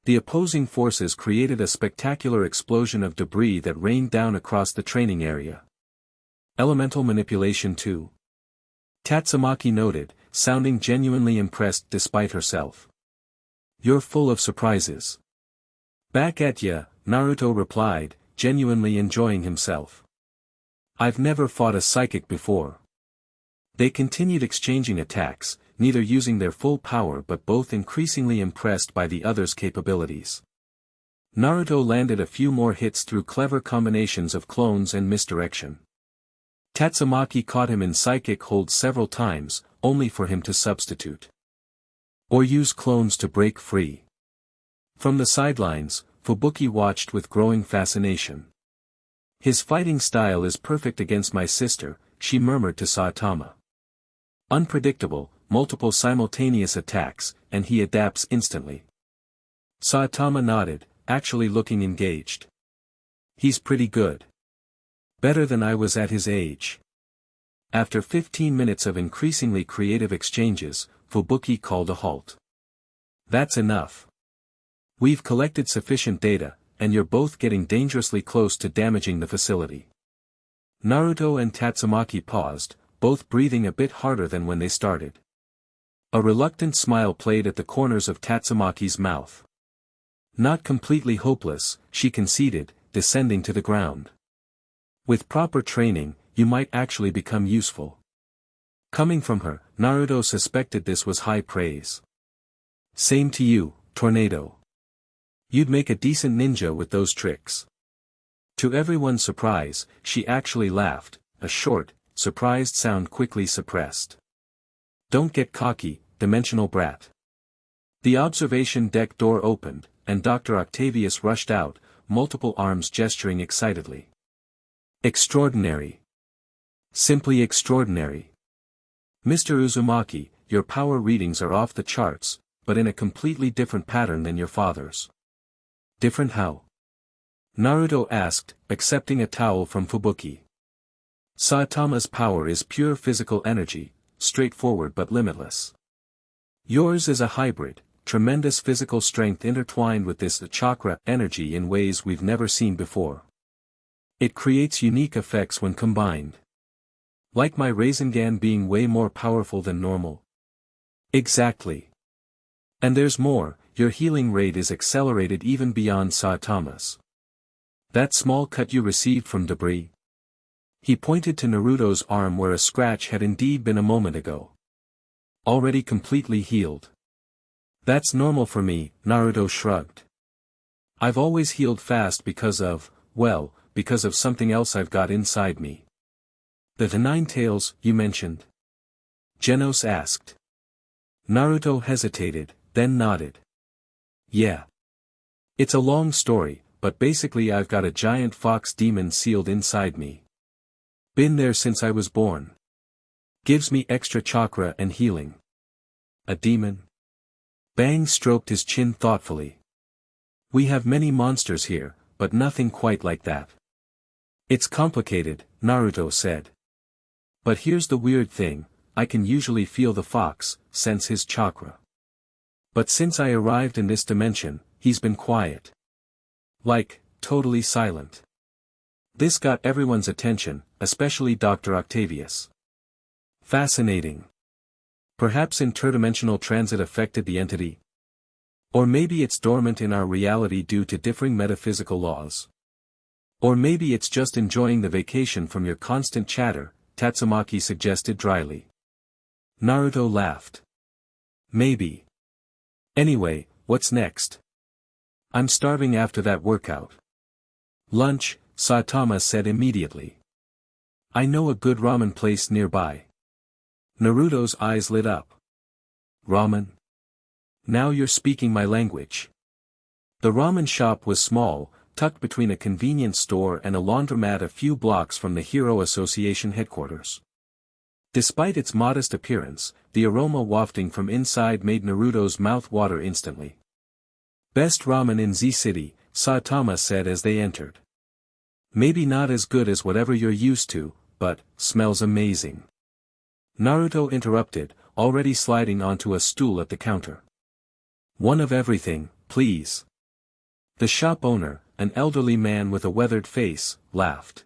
The opposing forces created a spectacular explosion of debris that rained down across the training area. Elemental manipulation too. Tatsumaki noted, sounding genuinely impressed despite herself. You're full of surprises. Back at ya, Naruto replied, genuinely enjoying himself. I've never fought a psychic before. They continued exchanging attacks, neither using their full power but both increasingly impressed by the other's capabilities. Naruto landed a few more hits through clever combinations of clones and misdirection. Tatsumaki caught him in psychic hold several times, only for him to substitute. Or use clones to break free. From the sidelines, Fubuki watched with growing fascination. His fighting style is perfect against my sister, she murmured to Saitama. Unpredictable, multiple simultaneous attacks, and he adapts instantly. Saitama nodded, actually looking engaged. He's pretty good. Better than I was at his age. After 15 minutes of increasingly creative exchanges, Fubuki called a halt. That's enough. We've collected sufficient data, and you're both getting dangerously close to damaging the facility. Naruto and Tatsumaki paused, both breathing a bit harder than when they started. A reluctant smile played at the corners of Tatsumaki's mouth. Not completely hopeless, she conceded, descending to the ground. With proper training, you might actually become useful. Coming from her, Naruto suspected this was high praise. Same to you, Tornado. You'd make a decent ninja with those tricks. To everyone's surprise, she actually laughed, a short, surprised sound quickly suppressed. Don't get cocky, dimensional brat. The observation deck door opened, and Dr. Octavius rushed out, multiple arms gesturing excitedly. Extraordinary. Simply extraordinary. Mr. Uzumaki, your power readings are off the charts, but in a completely different pattern than your father's. Different how? Naruto asked, accepting a towel from Fubuki. Saitama's power is pure physical energy, straightforward but limitless. Yours is a hybrid, tremendous physical strength intertwined with this chakra energy in ways we've never seen before. It creates unique effects when combined. Like my Rasengan being way more powerful than normal. Exactly. And there's more, your healing rate is accelerated even beyond Saitama's. That small cut you received from debris? He pointed to Naruto's arm where a scratch had indeed been a moment ago. Already completely healed. That's normal for me, Naruto shrugged. I've always healed fast because of something else I've got inside me. The nine tails, you mentioned? Genos asked. Naruto hesitated, then nodded. Yeah. It's a long story, but basically I've got a giant fox demon sealed inside me. Been there since I was born. Gives me extra chakra and healing. A demon? Bang stroked his chin thoughtfully. We have many monsters here, but nothing quite like that. It's complicated, Naruto said. But here's the weird thing, I can usually feel the fox, sense his chakra. But since I arrived in this dimension, he's been quiet. Like, totally silent. This got everyone's attention, especially Dr. Octavius. Fascinating. Perhaps interdimensional transit affected the entity? Or maybe it's dormant in our reality due to differing metaphysical laws. Or maybe it's just enjoying the vacation from your constant chatter, Tatsumaki suggested dryly. Naruto laughed. Maybe. Anyway, what's next? I'm starving after that workout. Lunch, Saitama said immediately. I know a good ramen place nearby. Naruto's eyes lit up. Ramen? Now you're speaking my language. The ramen shop was small, tucked between a convenience store and a laundromat a few blocks from the Hero Association headquarters. Despite its modest appearance, the aroma wafting from inside made Naruto's mouth water instantly. Best ramen in Z City, Saitama said as they entered. Maybe not as good as whatever you're used to, but smells amazing. Naruto interrupted, already sliding onto a stool at the counter. One of everything, please. The shop owner, an elderly man with a weathered face, laughed.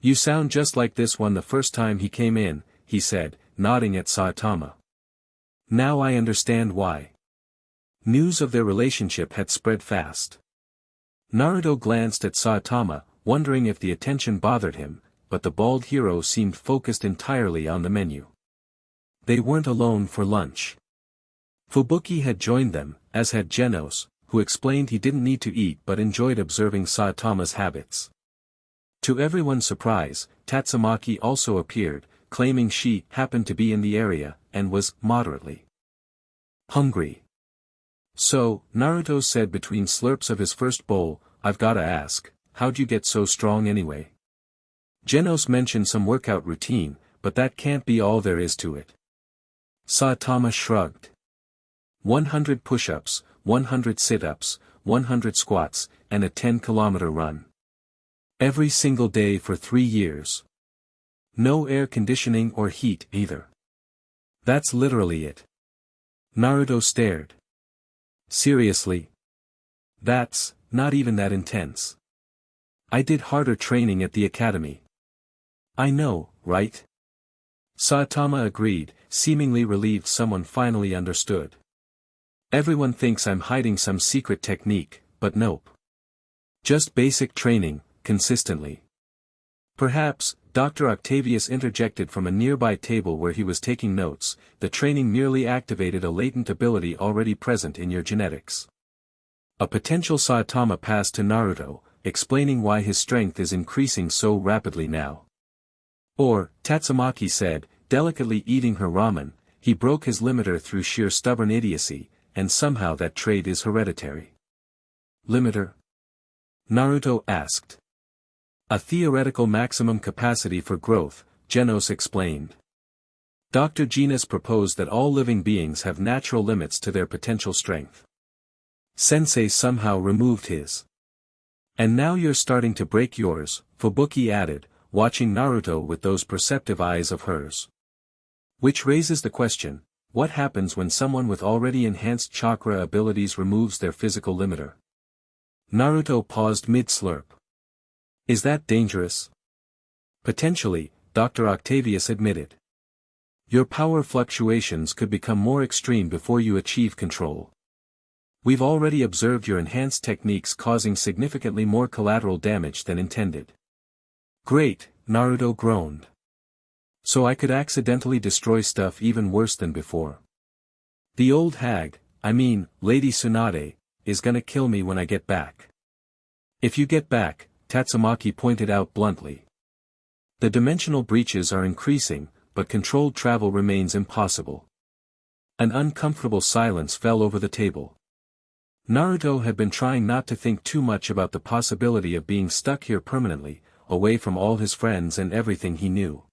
You sound just like this one the first time he came in, he said, nodding at Saitama. Now I understand why. News of their relationship had spread fast. Naruto glanced at Saitama, wondering if the attention bothered him, but the bald hero seemed focused entirely on the menu. They weren't alone for lunch. Fubuki had joined them, as had Genos, who explained he didn't need to eat but enjoyed observing Saitama's habits. To everyone's surprise, Tatsumaki also appeared, claiming she happened to be in the area, and was moderately hungry. So, Naruto said between slurps of his first bowl, I've gotta ask, how'd you get so strong anyway? Genos mentioned some workout routine, but that can't be all there is to it. Saitama shrugged. 100 push-ups, 100 sit-ups, 100 squats, and a 10-kilometer run. Every single day for 3 years. No air conditioning or heat either. That's literally it. Naruto stared. Seriously? That's not even that intense. I did harder training at the academy. I know, right? Saitama agreed, seemingly relieved someone finally understood. Everyone thinks I'm hiding some secret technique, but nope. Just basic training, consistently. Perhaps, Dr. Octavius interjected from a nearby table where he was taking notes, the training merely activated a latent ability already present in your genetics. A potential Saitama passed to Naruto, explaining why his strength is increasing so rapidly now. Or, Tatsumaki said, delicately eating her ramen, he broke his limiter through sheer stubborn idiocy, and somehow that trait is hereditary. Limiter? Naruto asked. A theoretical maximum capacity for growth, Genos explained. Dr. Genos proposed that all living beings have natural limits to their potential strength. Sensei somehow removed his. And now you're starting to break yours, Fubuki added, watching Naruto with those perceptive eyes of hers. Which raises the question, what happens when someone with already enhanced chakra abilities removes their physical limiter? Naruto paused mid-slurp. Is that dangerous? Potentially, Dr. Octavius admitted. Your power fluctuations could become more extreme before you achieve control. We've already observed your enhanced techniques causing significantly more collateral damage than intended. Great, Naruto groaned. So I could accidentally destroy stuff even worse than before. The old hag, Lady Tsunade, is gonna kill me when I get back. If you get back, Tatsumaki pointed out bluntly. The dimensional breaches are increasing, but controlled travel remains impossible. An uncomfortable silence fell over the table. Naruto had been trying not to think too much about the possibility of being stuck here permanently, away from all his friends and everything he knew.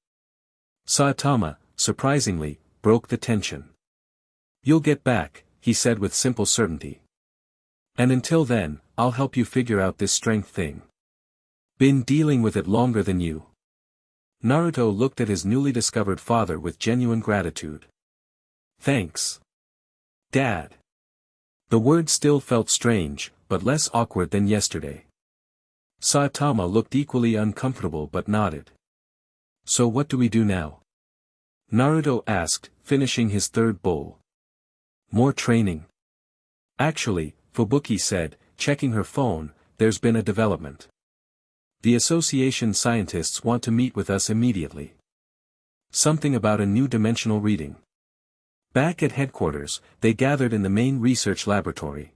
Saitama, surprisingly, broke the tension. You'll get back, he said with simple certainty. And until then, I'll help you figure out this strength thing. Been dealing with it longer than you. Naruto looked at his newly discovered father with genuine gratitude. Thanks. Dad. The word still felt strange, but less awkward than yesterday. Saitama looked equally uncomfortable but nodded. So what do we do now? Naruto asked, finishing his third bowl. More training. Actually, Fubuki said, checking her phone, there's been a development. The association scientists want to meet with us immediately. Something about a new dimensional reading. Back at headquarters, they gathered in the main research laboratory.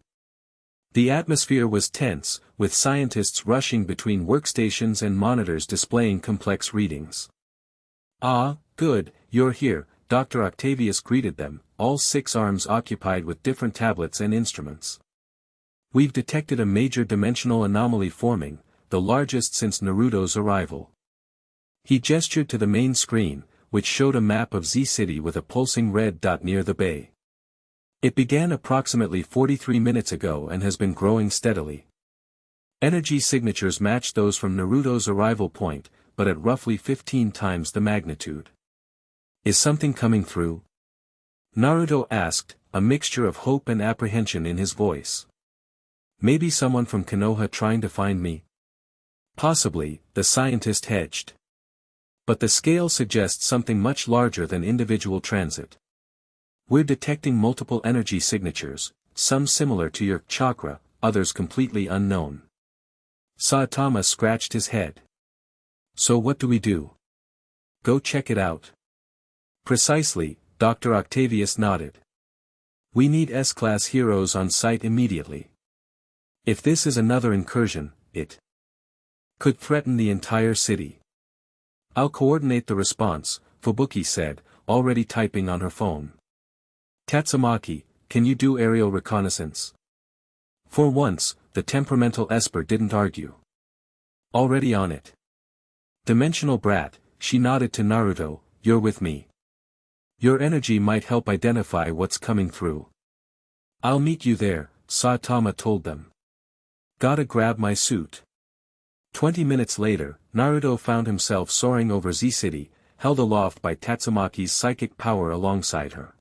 The atmosphere was tense, with scientists rushing between workstations and monitors displaying complex readings. Ah, good, you're here, Dr. Octavius greeted them, all 6 arms occupied with different tablets and instruments. We've detected a major dimensional anomaly forming, the largest since Naruto's arrival. He gestured to the main screen, which showed a map of Z-City with a pulsing red dot near the bay. It began approximately 43 minutes ago and has been growing steadily. Energy signatures match those from Naruto's arrival point, but at roughly 15 times the magnitude. Is something coming through? Naruto asked, a mixture of hope and apprehension in his voice. Maybe someone from Konoha trying to find me? Possibly, the scientist hedged. But the scale suggests something much larger than individual transit. We're detecting multiple energy signatures, some similar to your chakra, others completely unknown. Saitama scratched his head. So what do we do? Go check it out. Precisely, Dr. Octavius nodded. We need S-class heroes on site immediately. If this is another incursion, it could threaten the entire city. I'll coordinate the response, Fubuki said, already typing on her phone. Tatsumaki, can you do aerial reconnaissance? For once, the temperamental Esper didn't argue. Already on it. Dimensional brat, she nodded to Naruto, you're with me. Your energy might help identify what's coming through. I'll meet you there, Saitama told them. Gotta grab my suit. 20 minutes later, Naruto found himself soaring over Z-City, held aloft by Tatsumaki's psychic power alongside her.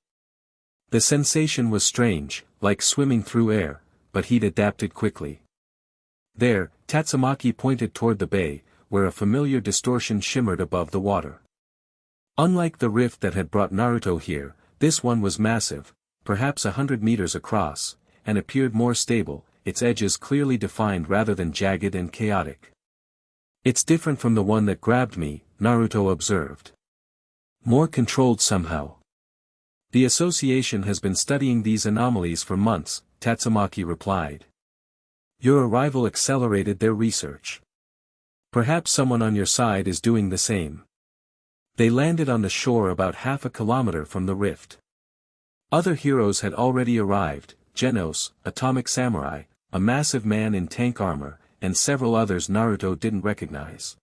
The sensation was strange, like swimming through air, but he'd adapted quickly. There, Tatsumaki pointed toward the bay, where a familiar distortion shimmered above the water. Unlike the rift that had brought Naruto here, this one was massive, perhaps 100 meters across, and appeared more stable, its edges clearly defined rather than jagged and chaotic. It's different from the one that grabbed me, Naruto observed. More controlled somehow. The association has been studying these anomalies for months, Tatsumaki replied. Your arrival accelerated their research. Perhaps someone on your side is doing the same. They landed on the shore about half a kilometer from the rift. Other heroes had already arrived, Genos, Atomic Samurai, a massive man in tank armor, and several others Naruto didn't recognize.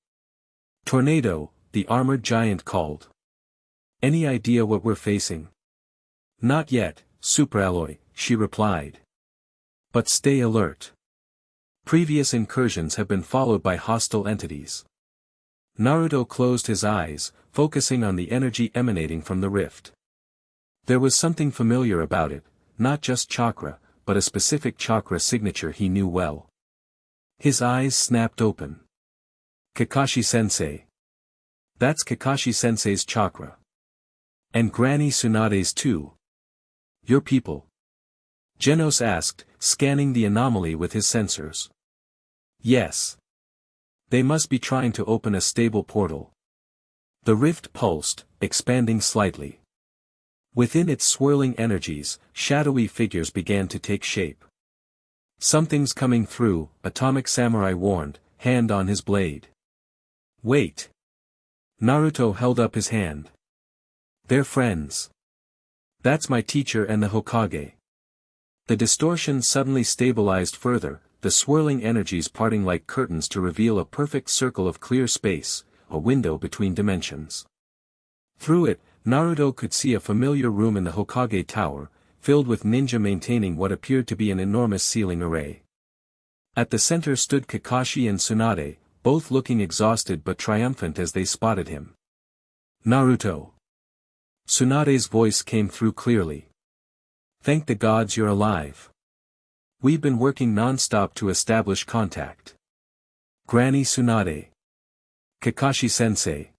Tornado, the armored giant called. Any idea what we're facing? Not yet, Superalloy, she replied. But stay alert. Previous incursions have been followed by hostile entities. Naruto closed his eyes, focusing on the energy emanating from the rift. There was something familiar about it, not just chakra, but a specific chakra signature he knew well. His eyes snapped open. Kakashi-sensei. That's Kakashi-sensei's chakra. And Granny Tsunade's too. Your people? Genos asked, scanning the anomaly with his sensors. Yes. They must be trying to open a stable portal. The rift pulsed, expanding slightly. Within its swirling energies, shadowy figures began to take shape. Something's coming through, Atomic Samurai warned, hand on his blade. Wait. Naruto held up his hand. They're friends. That's my teacher and the Hokage. The distortion suddenly stabilized further, the swirling energies parting like curtains to reveal a perfect circle of clear space, a window between dimensions. Through it, Naruto could see a familiar room in the Hokage Tower, filled with ninja maintaining what appeared to be an enormous ceiling array. At the center stood Kakashi and Tsunade, both looking exhausted but triumphant as they spotted him. Naruto. Tsunade's voice came through clearly. Thank the gods you're alive. We've been working non-stop to establish contact. Granny Tsunade. Kakashi-sensei.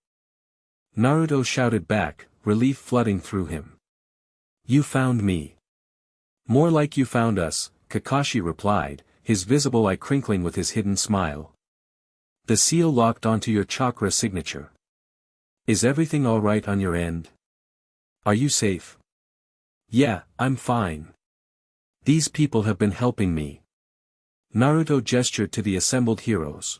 Naruto shouted back, relief flooding through him. You found me. More like you found us, Kakashi replied, his visible eye crinkling with his hidden smile. The seal locked onto your chakra signature. Is everything alright on your end? Are you safe? Yeah, I'm fine. These people have been helping me. Naruto gestured to the assembled heroes.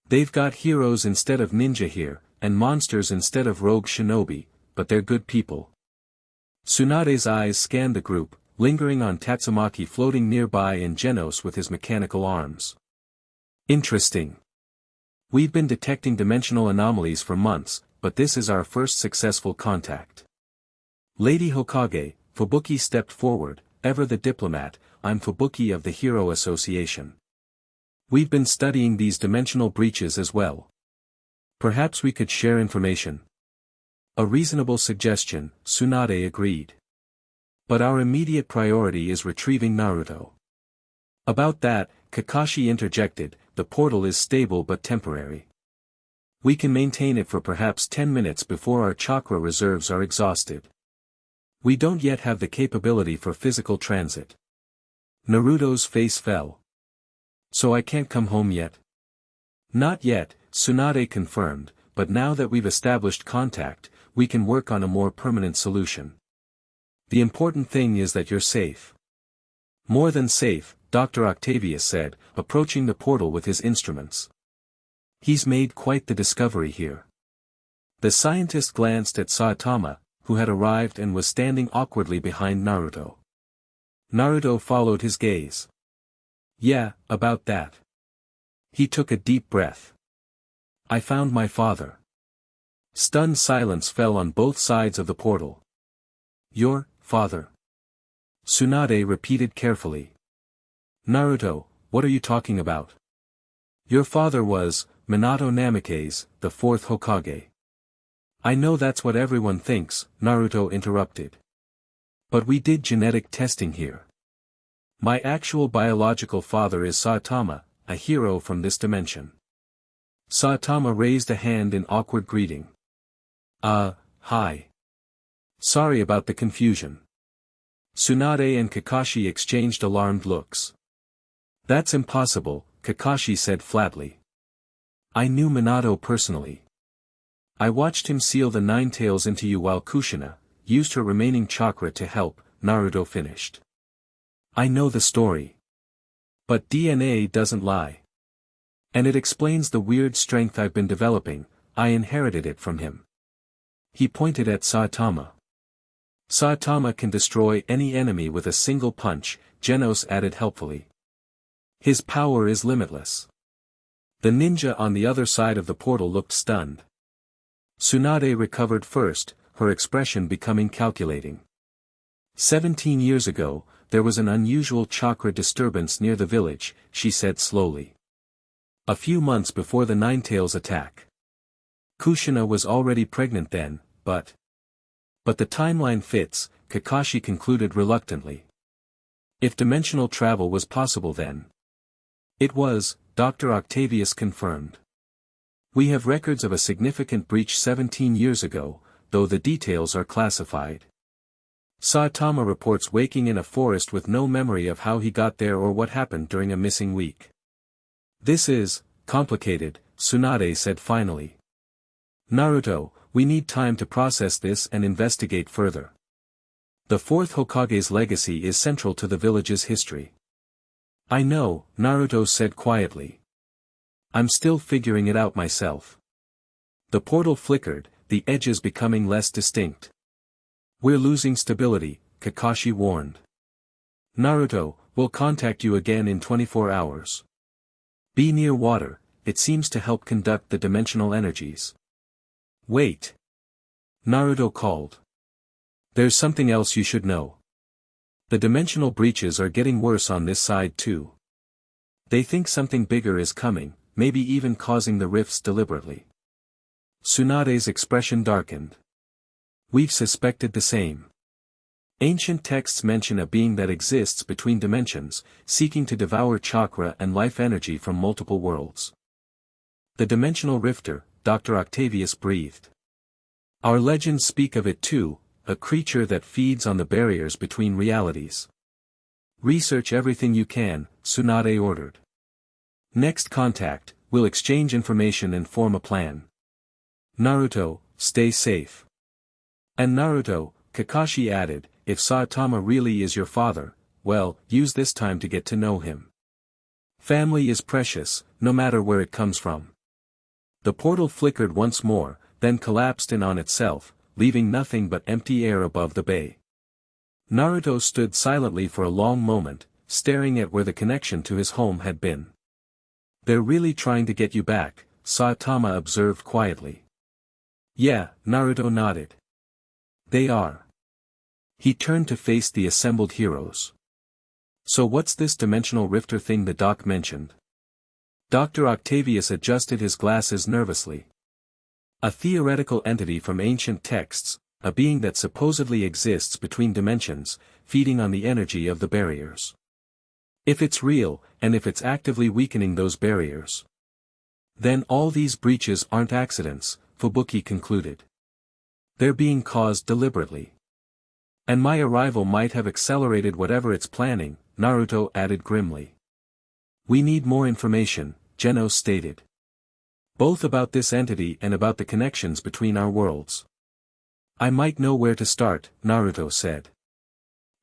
They've got heroes instead of ninja here, and monsters instead of rogue shinobi, but they're good people. Tsunade's eyes scanned the group, lingering on Tatsumaki floating nearby and Genos with his mechanical arms. Interesting. We've been detecting dimensional anomalies for months, but this is our first successful contact. Lady Hokage, Fubuki stepped forward, ever the diplomat, I'm Fubuki of the Hero Association. We've been studying these dimensional breaches as well. Perhaps we could share information. A reasonable suggestion, Tsunade agreed. But our immediate priority is retrieving Naruto. About that, Kakashi interjected, the portal is stable but temporary. We can maintain it for perhaps 10 minutes before our chakra reserves are exhausted. We don't yet have the capability for physical transit. Naruto's face fell. So I can't come home yet? Not yet, Tsunade confirmed, but now that we've established contact, we can work on a more permanent solution. The important thing is that you're safe. More than safe, Dr. Octavius said, approaching the portal with his instruments. He's made quite the discovery here. The scientist glanced at Saitama, who had arrived and was standing awkwardly behind Naruto. Naruto followed his gaze. Yeah, about that. He took a deep breath. I found my father. Stunned silence fell on both sides of the portal. Your father? Tsunade repeated carefully. Naruto, what are you talking about? Your father was, Minato Namikaze, the fourth Hokage. I know that's what everyone thinks, Naruto interrupted. But we did genetic testing here. My actual biological father is Saitama, a hero from this dimension. Saitama raised a hand in awkward greeting. Hi. Sorry about the confusion. Tsunade and Kakashi exchanged alarmed looks. That's impossible, Kakashi said flatly. I knew Minato personally. I watched him seal the Nine Tails into you while Kushina used her remaining chakra to help, Naruto finished. I know the story. But DNA doesn't lie. And it explains the weird strength I've been developing, I inherited it from him. He pointed at Saitama. Saitama can destroy any enemy with a single punch, Genos added helpfully. His power is limitless. The ninja on the other side of the portal looked stunned. Tsunade recovered first, her expression becoming calculating. 17 years ago, there was an unusual chakra disturbance near the village, she said slowly. A few months before the Ninetails attack. Kushina was already pregnant then, but the timeline fits, Kakashi concluded reluctantly. If dimensional travel was possible then. It was, Dr. Octavius confirmed. We have records of a significant breach 17 years ago, though the details are classified. Saitama reports waking in a forest with no memory of how he got there or what happened during a missing week. This is complicated, Tsunade said finally. Naruto, we need time to process this and investigate further. The fourth Hokage's legacy is central to the village's history. I know, Naruto said quietly. I'm still figuring it out myself. The portal flickered, the edges becoming less distinct. We're losing stability, Kakashi warned. Naruto, we'll contact you again in 24 hours. Be near water, it seems to help conduct the dimensional energies. Wait. Naruto called. There's something else you should know. The dimensional breaches are getting worse on this side too. They think something bigger is coming, maybe even causing the rifts deliberately. Tsunade's expression darkened. We've suspected the same. Ancient texts mention a being that exists between dimensions, seeking to devour chakra and life energy from multiple worlds. The dimensional rifter, Dr. Octavius breathed. Our legends speak of it too, a creature that feeds on the barriers between realities. Research everything you can, Tsunade ordered. Next contact, we'll exchange information and form a plan. Naruto, stay safe. And Naruto, Kakashi added, if Saitama really is your father, well, use this time to get to know him. Family is precious, no matter where it comes from. The portal flickered once more, then collapsed in on itself, leaving nothing but empty air above the bay. Naruto stood silently for a long moment, staring at where the connection to his home had been. They're really trying to get you back, Saitama observed quietly. Yeah, Naruto nodded. They are. He turned to face the assembled heroes. So what's this dimensional rifter thing the doc mentioned? Dr. Octavius adjusted his glasses nervously. A theoretical entity from ancient texts, a being that supposedly exists between dimensions, feeding on the energy of the barriers. If it's real, and if it's actively weakening those barriers, then all these breaches aren't accidents, Fubuki concluded. They're being caused deliberately. And my arrival might have accelerated whatever it's planning, Naruto added grimly. We need more information, Genos stated. Both about this entity and about the connections between our worlds. I might know where to start, Naruto said.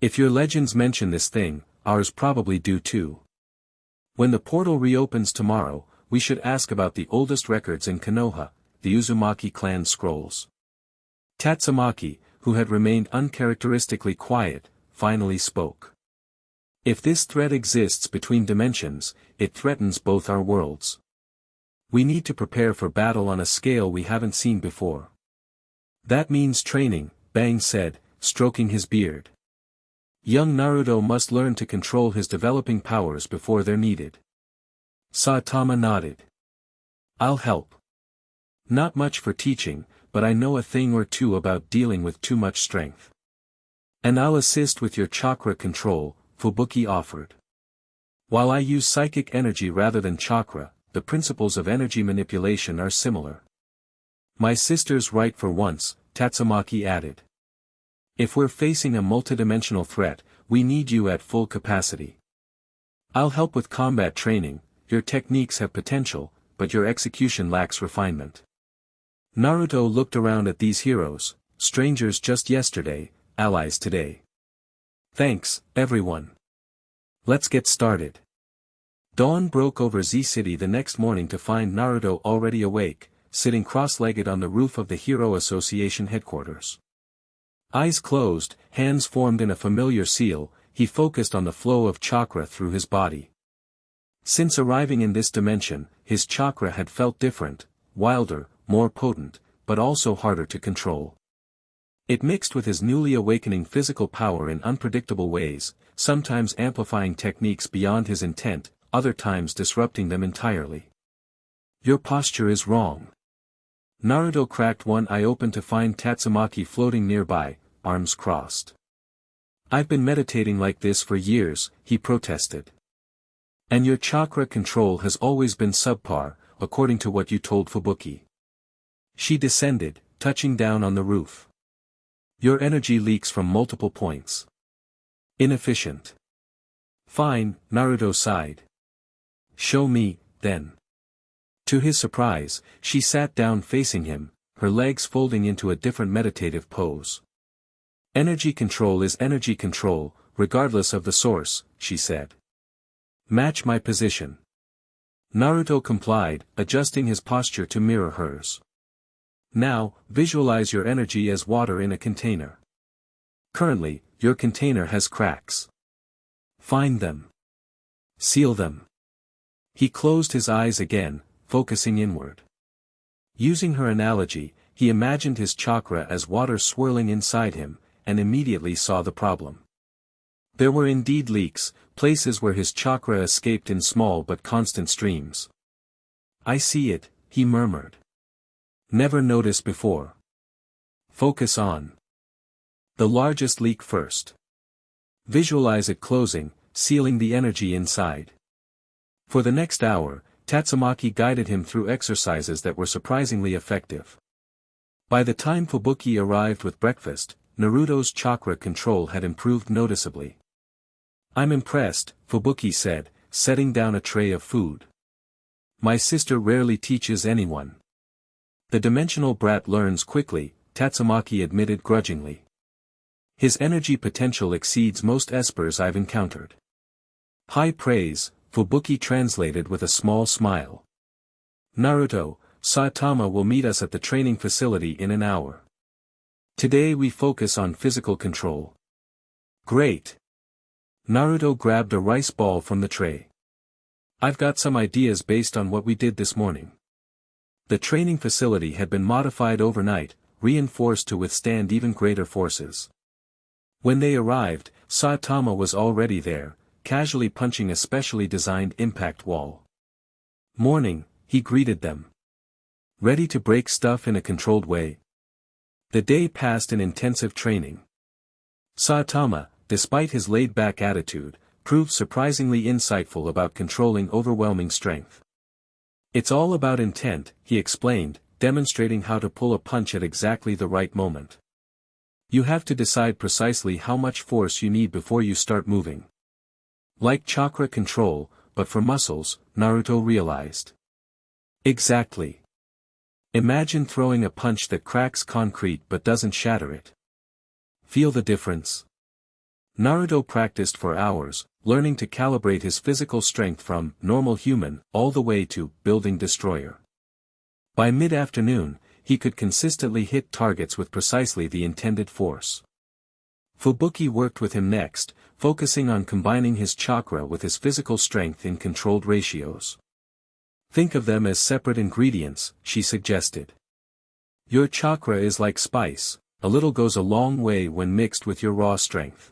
If your legends mention this thing, ours probably do too. When the portal reopens tomorrow, we should ask about the oldest records in Konoha, the Uzumaki clan scrolls. Tatsumaki, who had remained uncharacteristically quiet, finally spoke. If this thread exists between dimensions, it threatens both our worlds. We need to prepare for battle on a scale we haven't seen before. That means training, Bang said, stroking his beard. Young Naruto must learn to control his developing powers before they're needed. Saitama nodded. I'll help. Not much for teaching, but I know a thing or two about dealing with too much strength. And I'll assist with your chakra control, Fubuki offered. While I use psychic energy rather than chakra, the principles of energy manipulation are similar. My sister's right for once, Tatsumaki added. If we're facing a multidimensional threat, we need you at full capacity. I'll help with combat training, your techniques have potential, but your execution lacks refinement. Naruto looked around at these heroes, strangers just yesterday, allies today. Thanks, everyone. Let's get started. Dawn broke over Z City the next morning to find Naruto already awake, sitting cross-legged on the roof of the Hero Association headquarters. Eyes closed, hands formed in a familiar seal, he focused on the flow of chakra through his body. Since arriving in this dimension, his chakra had felt different, wilder, more potent, but also harder to control. It mixed with his newly awakening physical power in unpredictable ways, sometimes amplifying techniques beyond his intent, other times disrupting them entirely. Your posture is wrong. Naruto cracked one eye open to find Tatsumaki floating nearby, arms crossed. I've been meditating like this for years, he protested. And your chakra control has always been subpar, according to what you told Fubuki. She descended, touching down on the roof. Your energy leaks from multiple points. Inefficient. Fine, Naruto sighed. Show me, then. To his surprise, she sat down facing him, her legs folding into a different meditative pose. Energy control is energy control, regardless of the source, she said. Match my position. Naruto complied, adjusting his posture to mirror hers. Now, visualize your energy as water in a container. Currently, your container has cracks. Find them. Seal them. He closed his eyes again, focusing inward. Using her analogy, he imagined his chakra as water swirling inside him, and immediately saw the problem. There were indeed leaks, places where his chakra escaped in small but constant streams. I see it, he murmured. Never noticed before. Focus on the largest leak first. Visualize it closing, sealing the energy inside. For the next hour, Tatsumaki guided him through exercises that were surprisingly effective. By the time Fubuki arrived with breakfast, Naruto's chakra control had improved noticeably. I'm impressed, Fubuki said, setting down a tray of food. My sister rarely teaches anyone. The dimensional brat learns quickly, Tatsumaki admitted grudgingly. His energy potential exceeds most espers I've encountered. High praise, Fubuki translated with a small smile. Naruto, Saitama will meet us at the training facility in an hour. Today we focus on physical control. Great. Naruto grabbed a rice ball from the tray. I've got some ideas based on what we did this morning. The training facility had been modified overnight, reinforced to withstand even greater forces. When they arrived, Saitama was already there, casually punching a specially designed impact wall. Morning, he greeted them. Ready to break stuff in a controlled way? The day passed in intensive training. Saitama, despite his laid-back attitude, proved surprisingly insightful about controlling overwhelming strength. It's all about intent, he explained, demonstrating how to pull a punch at exactly the right moment. You have to decide precisely how much force you need before you start moving. Like chakra control, but for muscles, Naruto realized. Exactly. Imagine throwing a punch that cracks concrete but doesn't shatter it. Feel the difference? Naruto practiced for hours, learning to calibrate his physical strength from normal human all the way to building destroyer. By mid-afternoon, he could consistently hit targets with precisely the intended force. Fubuki worked with him next, focusing on combining his chakra with his physical strength in controlled ratios. Think of them as separate ingredients, she suggested. Your chakra is like spice, a little goes a long way when mixed with your raw strength.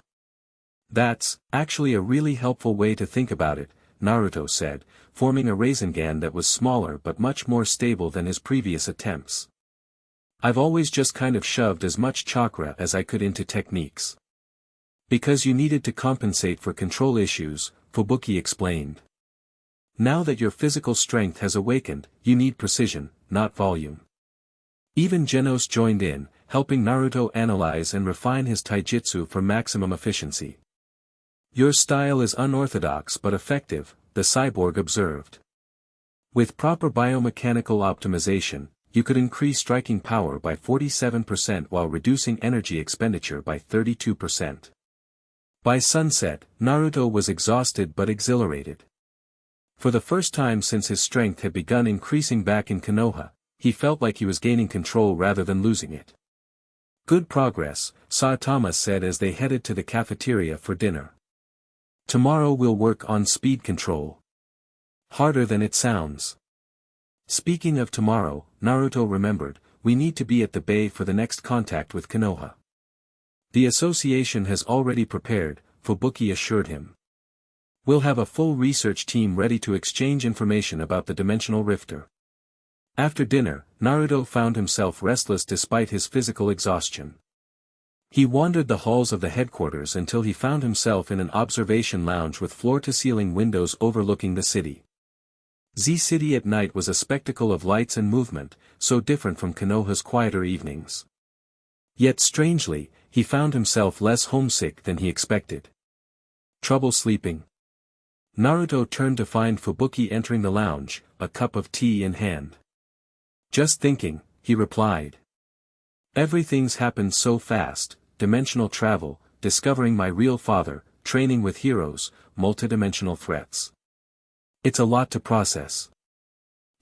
That's actually a really helpful way to think about it, Naruto said, forming a Rasengan that was smaller but much more stable than his previous attempts. I've always just kind of shoved as much chakra as I could into techniques. Because you needed to compensate for control issues, Fubuki explained. Now that your physical strength has awakened, you need precision, not volume. Even Genos joined in, helping Naruto analyze and refine his taijutsu for maximum efficiency. Your style is unorthodox but effective, the cyborg observed. With proper biomechanical optimization, you could increase striking power by 47% while reducing energy expenditure by 32%. By sunset, Naruto was exhausted but exhilarated. For the first time since his strength had begun increasing back in Konoha, he felt like he was gaining control rather than losing it. Good progress, Saitama said as they headed to the cafeteria for dinner. Tomorrow we'll work on speed control. Harder than it sounds. Speaking of tomorrow, Naruto remembered, we need to be at the bay for the next contact with Konoha. The association has already prepared, Fubuki assured him. We'll have a full research team ready to exchange information about the dimensional rifter. After dinner, Naruto found himself restless despite his physical exhaustion. He wandered the halls of the headquarters until he found himself in an observation lounge with floor-to-ceiling windows overlooking the city. Z-City at night was a spectacle of lights and movement, so different from Konoha's quieter evenings. Yet strangely, he found himself less homesick than he expected. Trouble sleeping? Naruto turned to find Fubuki entering the lounge, a cup of tea in hand. Just thinking, he replied. Everything's happened so fast, dimensional travel, discovering my real father, training with heroes, multidimensional threats. It's a lot to process.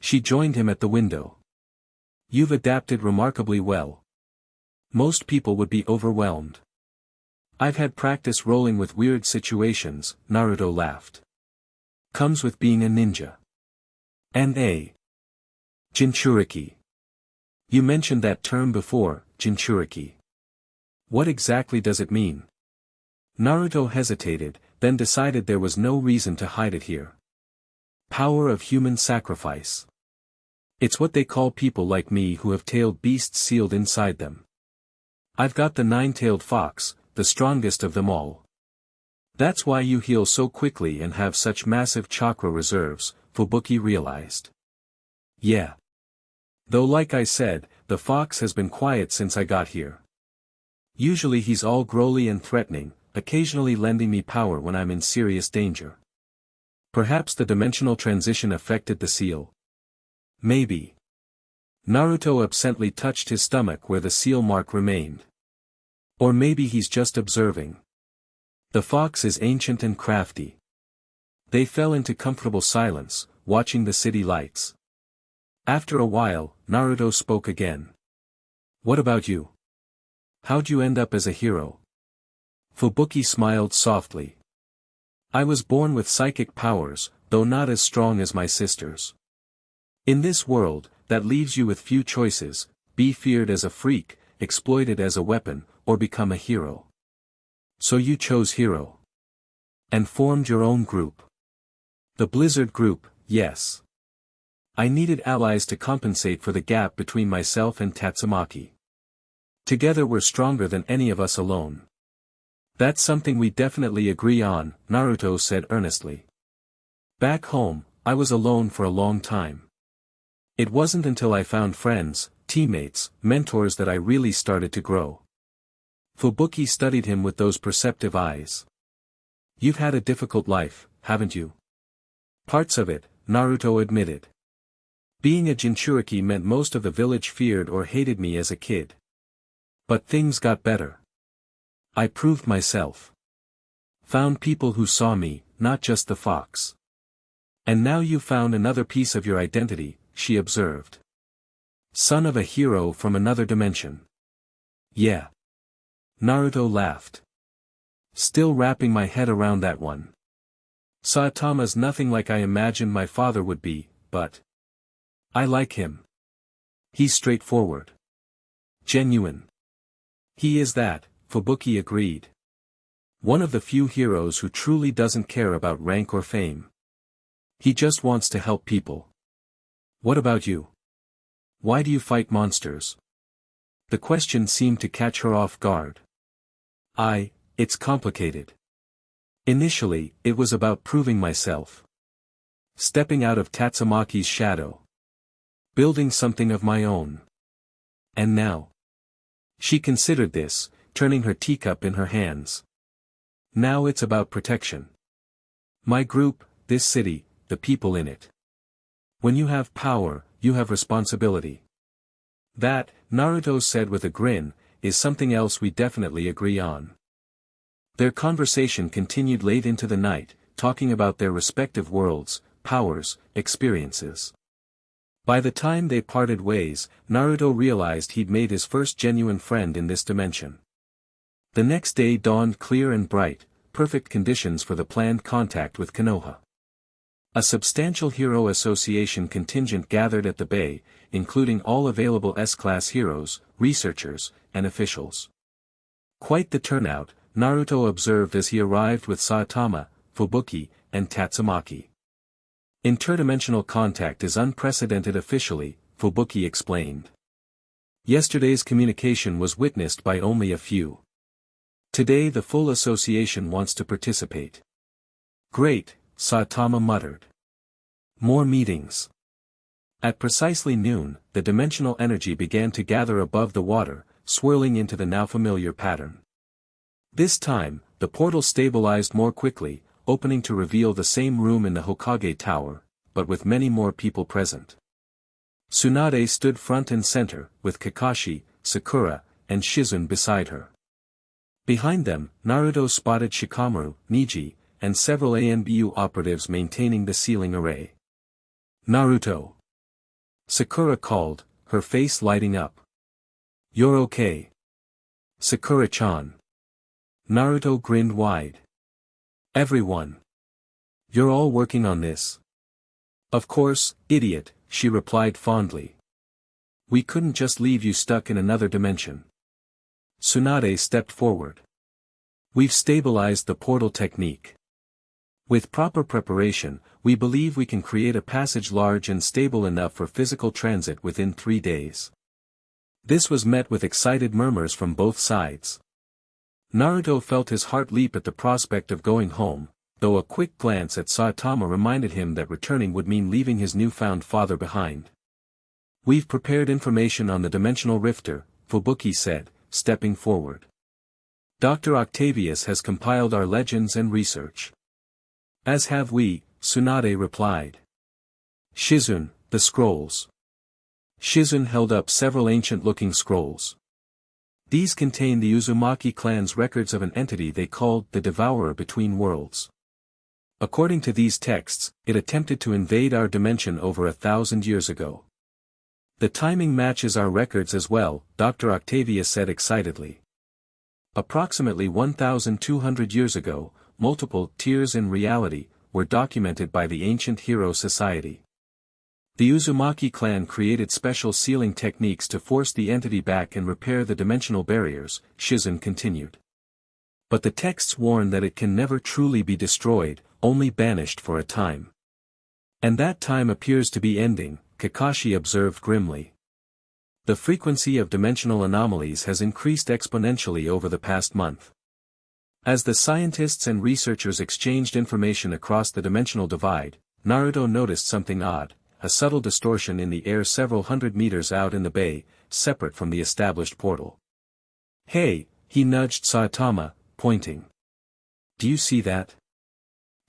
She joined him at the window. You've adapted remarkably well. Most people would be overwhelmed. I've had practice rolling with weird situations, Naruto laughed. Comes with being a ninja. And a Jinchuriki. You mentioned that term before, Jinchuriki. What exactly does it mean? Naruto hesitated, then decided there was no reason to hide it here. Power of human sacrifice. It's what they call people like me who have tailed beasts sealed inside them. I've got the nine-tailed fox, the strongest of them all. That's why you heal so quickly and have such massive chakra reserves, Fubuki realized. Yeah. Though like I said, the fox has been quiet since I got here. Usually he's all growly and threatening, occasionally lending me power when I'm in serious danger. Perhaps the dimensional transition affected the seal. Maybe. Naruto absently touched his stomach where the seal mark remained. Or maybe he's just observing. The fox is ancient and crafty. They fell into comfortable silence, watching the city lights. After a while, Naruto spoke again. What about you? How'd you end up as a hero? Fubuki smiled softly. I was born with psychic powers, though not as strong as my sisters. In this world, that leaves you with few choices: be feared as a freak, exploited as a weapon, or become a hero. So you chose hero. And formed your own group. The Blizzard Group, yes. I needed allies to compensate for the gap between myself and Tatsumaki. Together we're stronger than any of us alone. That's something we definitely agree on, Naruto said earnestly. Back home, I was alone for a long time. It wasn't until I found friends, teammates, mentors that I really started to grow. Fubuki studied him with those perceptive eyes. You've had a difficult life, haven't you? Parts of it, Naruto admitted. Being a Jinchuriki meant most of the village feared or hated me as a kid. But things got better. I proved myself. Found people who saw me, not just the fox. And now you've found another piece of your identity, she observed. Son of a hero from another dimension. Yeah. Naruto laughed. Still wrapping my head around that one. Saitama's nothing like I imagined my father would be, but I like him. He's straightforward. Genuine. He is that, Fubuki agreed. One of the few heroes who truly doesn't care about rank or fame. He just wants to help people. What about you? Why do you fight monsters? The question seemed to catch her off guard. It's complicated. Initially, it was about proving myself. Stepping out of Tatsumaki's shadow. Building something of my own. And now. She considered this, turning her teacup in her hands. Now it's about protection. My group, this city, the people in it. When you have power, you have responsibility. That, Naruto said with a grin, is something else we definitely agree on. Their conversation continued late into the night, talking about their respective worlds, powers, experiences. By the time they parted ways, Naruto realized he'd made his first genuine friend in this dimension. The next day dawned clear and bright, perfect conditions for the planned contact with Konoha. A substantial Hero Association contingent gathered at the bay, including all available S-class heroes, researchers, and officials. Quite the turnout, Naruto observed as he arrived with Saitama, Fubuki, and Tatsumaki. Interdimensional contact is unprecedented officially, Fubuki explained. Yesterday's communication was witnessed by only a few. Today the full association wants to participate. Great, Saitama muttered. More meetings. At precisely noon, the dimensional energy began to gather above the water, swirling into the now familiar pattern. This time, the portal stabilized more quickly, opening to reveal the same room in the Hokage Tower, but with many more people present. Tsunade stood front and center, with Kakashi, Sakura, and Shizune beside her. Behind them, Naruto spotted Shikamaru, Niji, and several ANBU operatives maintaining the sealing array. Naruto. Sakura called, her face lighting up. You're okay. Sakura-chan. Naruto grinned wide. Everyone. You're all working on this. Of course, idiot, she replied fondly. We couldn't just leave you stuck in another dimension. Tsunade stepped forward. We've stabilized the portal technique. With proper preparation, we believe we can create a passage large and stable enough for physical transit within 3 days. This was met with excited murmurs from both sides. Naruto felt his heart leap at the prospect of going home, though a quick glance at Saitama reminded him that returning would mean leaving his newfound father behind. We've prepared information on the dimensional rifter, Fubuki said, stepping forward. Dr. Octavius has compiled our legends and research. As have we, Tsunade replied. Shizune, the scrolls. Shizune held up several ancient-looking scrolls. These contain the Uzumaki clan's records of an entity they called the Devourer Between Worlds. According to these texts, it attempted to invade our dimension over 1,000 years ago. The timing matches our records as well, Dr. Octavius said excitedly. Approximately 1,200 years ago, multiple tears in reality were documented by the Ancient Hero Society. The Uzumaki clan created special sealing techniques to force the entity back and repair the dimensional barriers, Shizune continued. But the texts warn that it can never truly be destroyed, only banished for a time. And that time appears to be ending, Kakashi observed grimly. The frequency of dimensional anomalies has increased exponentially over the past month. As the scientists and researchers exchanged information across the dimensional divide, Naruto noticed something odd, a subtle distortion in the air several hundred meters out in the bay, separate from the established portal. Hey, he nudged Saitama, pointing. Do you see that?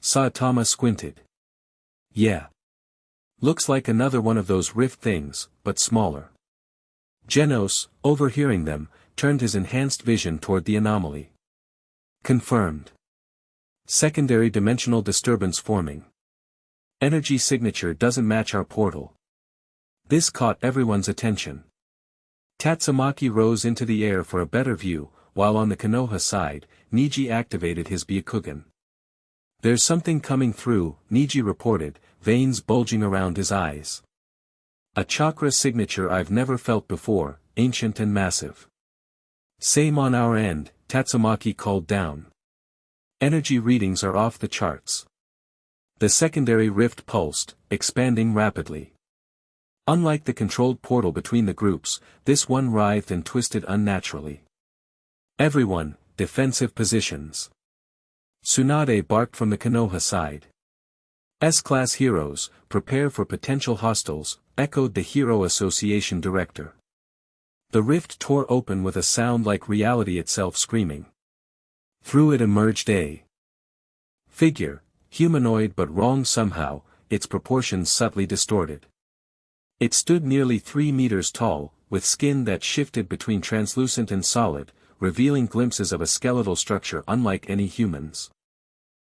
Saitama squinted. Yeah. Looks like another one of those rift things, but smaller. Genos, overhearing them, turned his enhanced vision toward the anomaly. Confirmed. Secondary dimensional disturbance forming. Energy signature doesn't match our portal. This caught everyone's attention. Tatsumaki rose into the air for a better view, while on the Konoha side, Niji activated his Byakugan. There's something coming through, Niji reported, veins bulging around his eyes. A chakra signature I've never felt before, ancient and massive. Same on our end, Tatsumaki called down. Energy readings are off the charts. The secondary rift pulsed, expanding rapidly. Unlike the controlled portal between the groups, this one writhed and twisted unnaturally. Everyone, defensive positions. Tsunade barked from the Konoha side. S-class heroes, prepare for potential hostiles, echoed the Hero Association director. The rift tore open with a sound like reality itself screaming. Through it emerged a figure, humanoid but wrong somehow, its proportions subtly distorted. It stood nearly 3 meters tall, with skin that shifted between translucent and solid, revealing glimpses of a skeletal structure unlike any human's.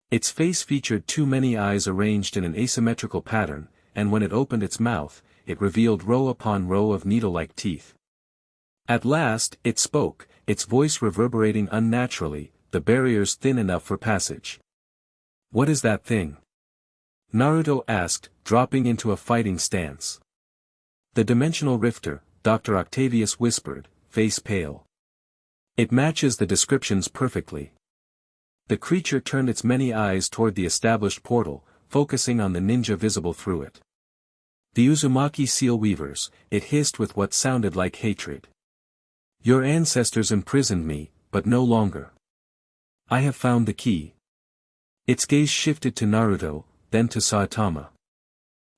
Its face featured too many eyes arranged in an asymmetrical pattern, and when it opened its mouth, it revealed row upon row of needle-like teeth. At last, it spoke, its voice reverberating unnaturally, the barriers thin enough for passage. "What is that thing?" Naruto asked, dropping into a fighting stance. "The dimensional rifter," Dr. Octavius whispered, face pale. "It matches the descriptions perfectly." The creature turned its many eyes toward the established portal, focusing on the ninja visible through it. "The Uzumaki seal weavers," it hissed with what sounded like hatred. "Your ancestors imprisoned me, but no longer. I have found the key." Its gaze shifted to Naruto, then to Saitama.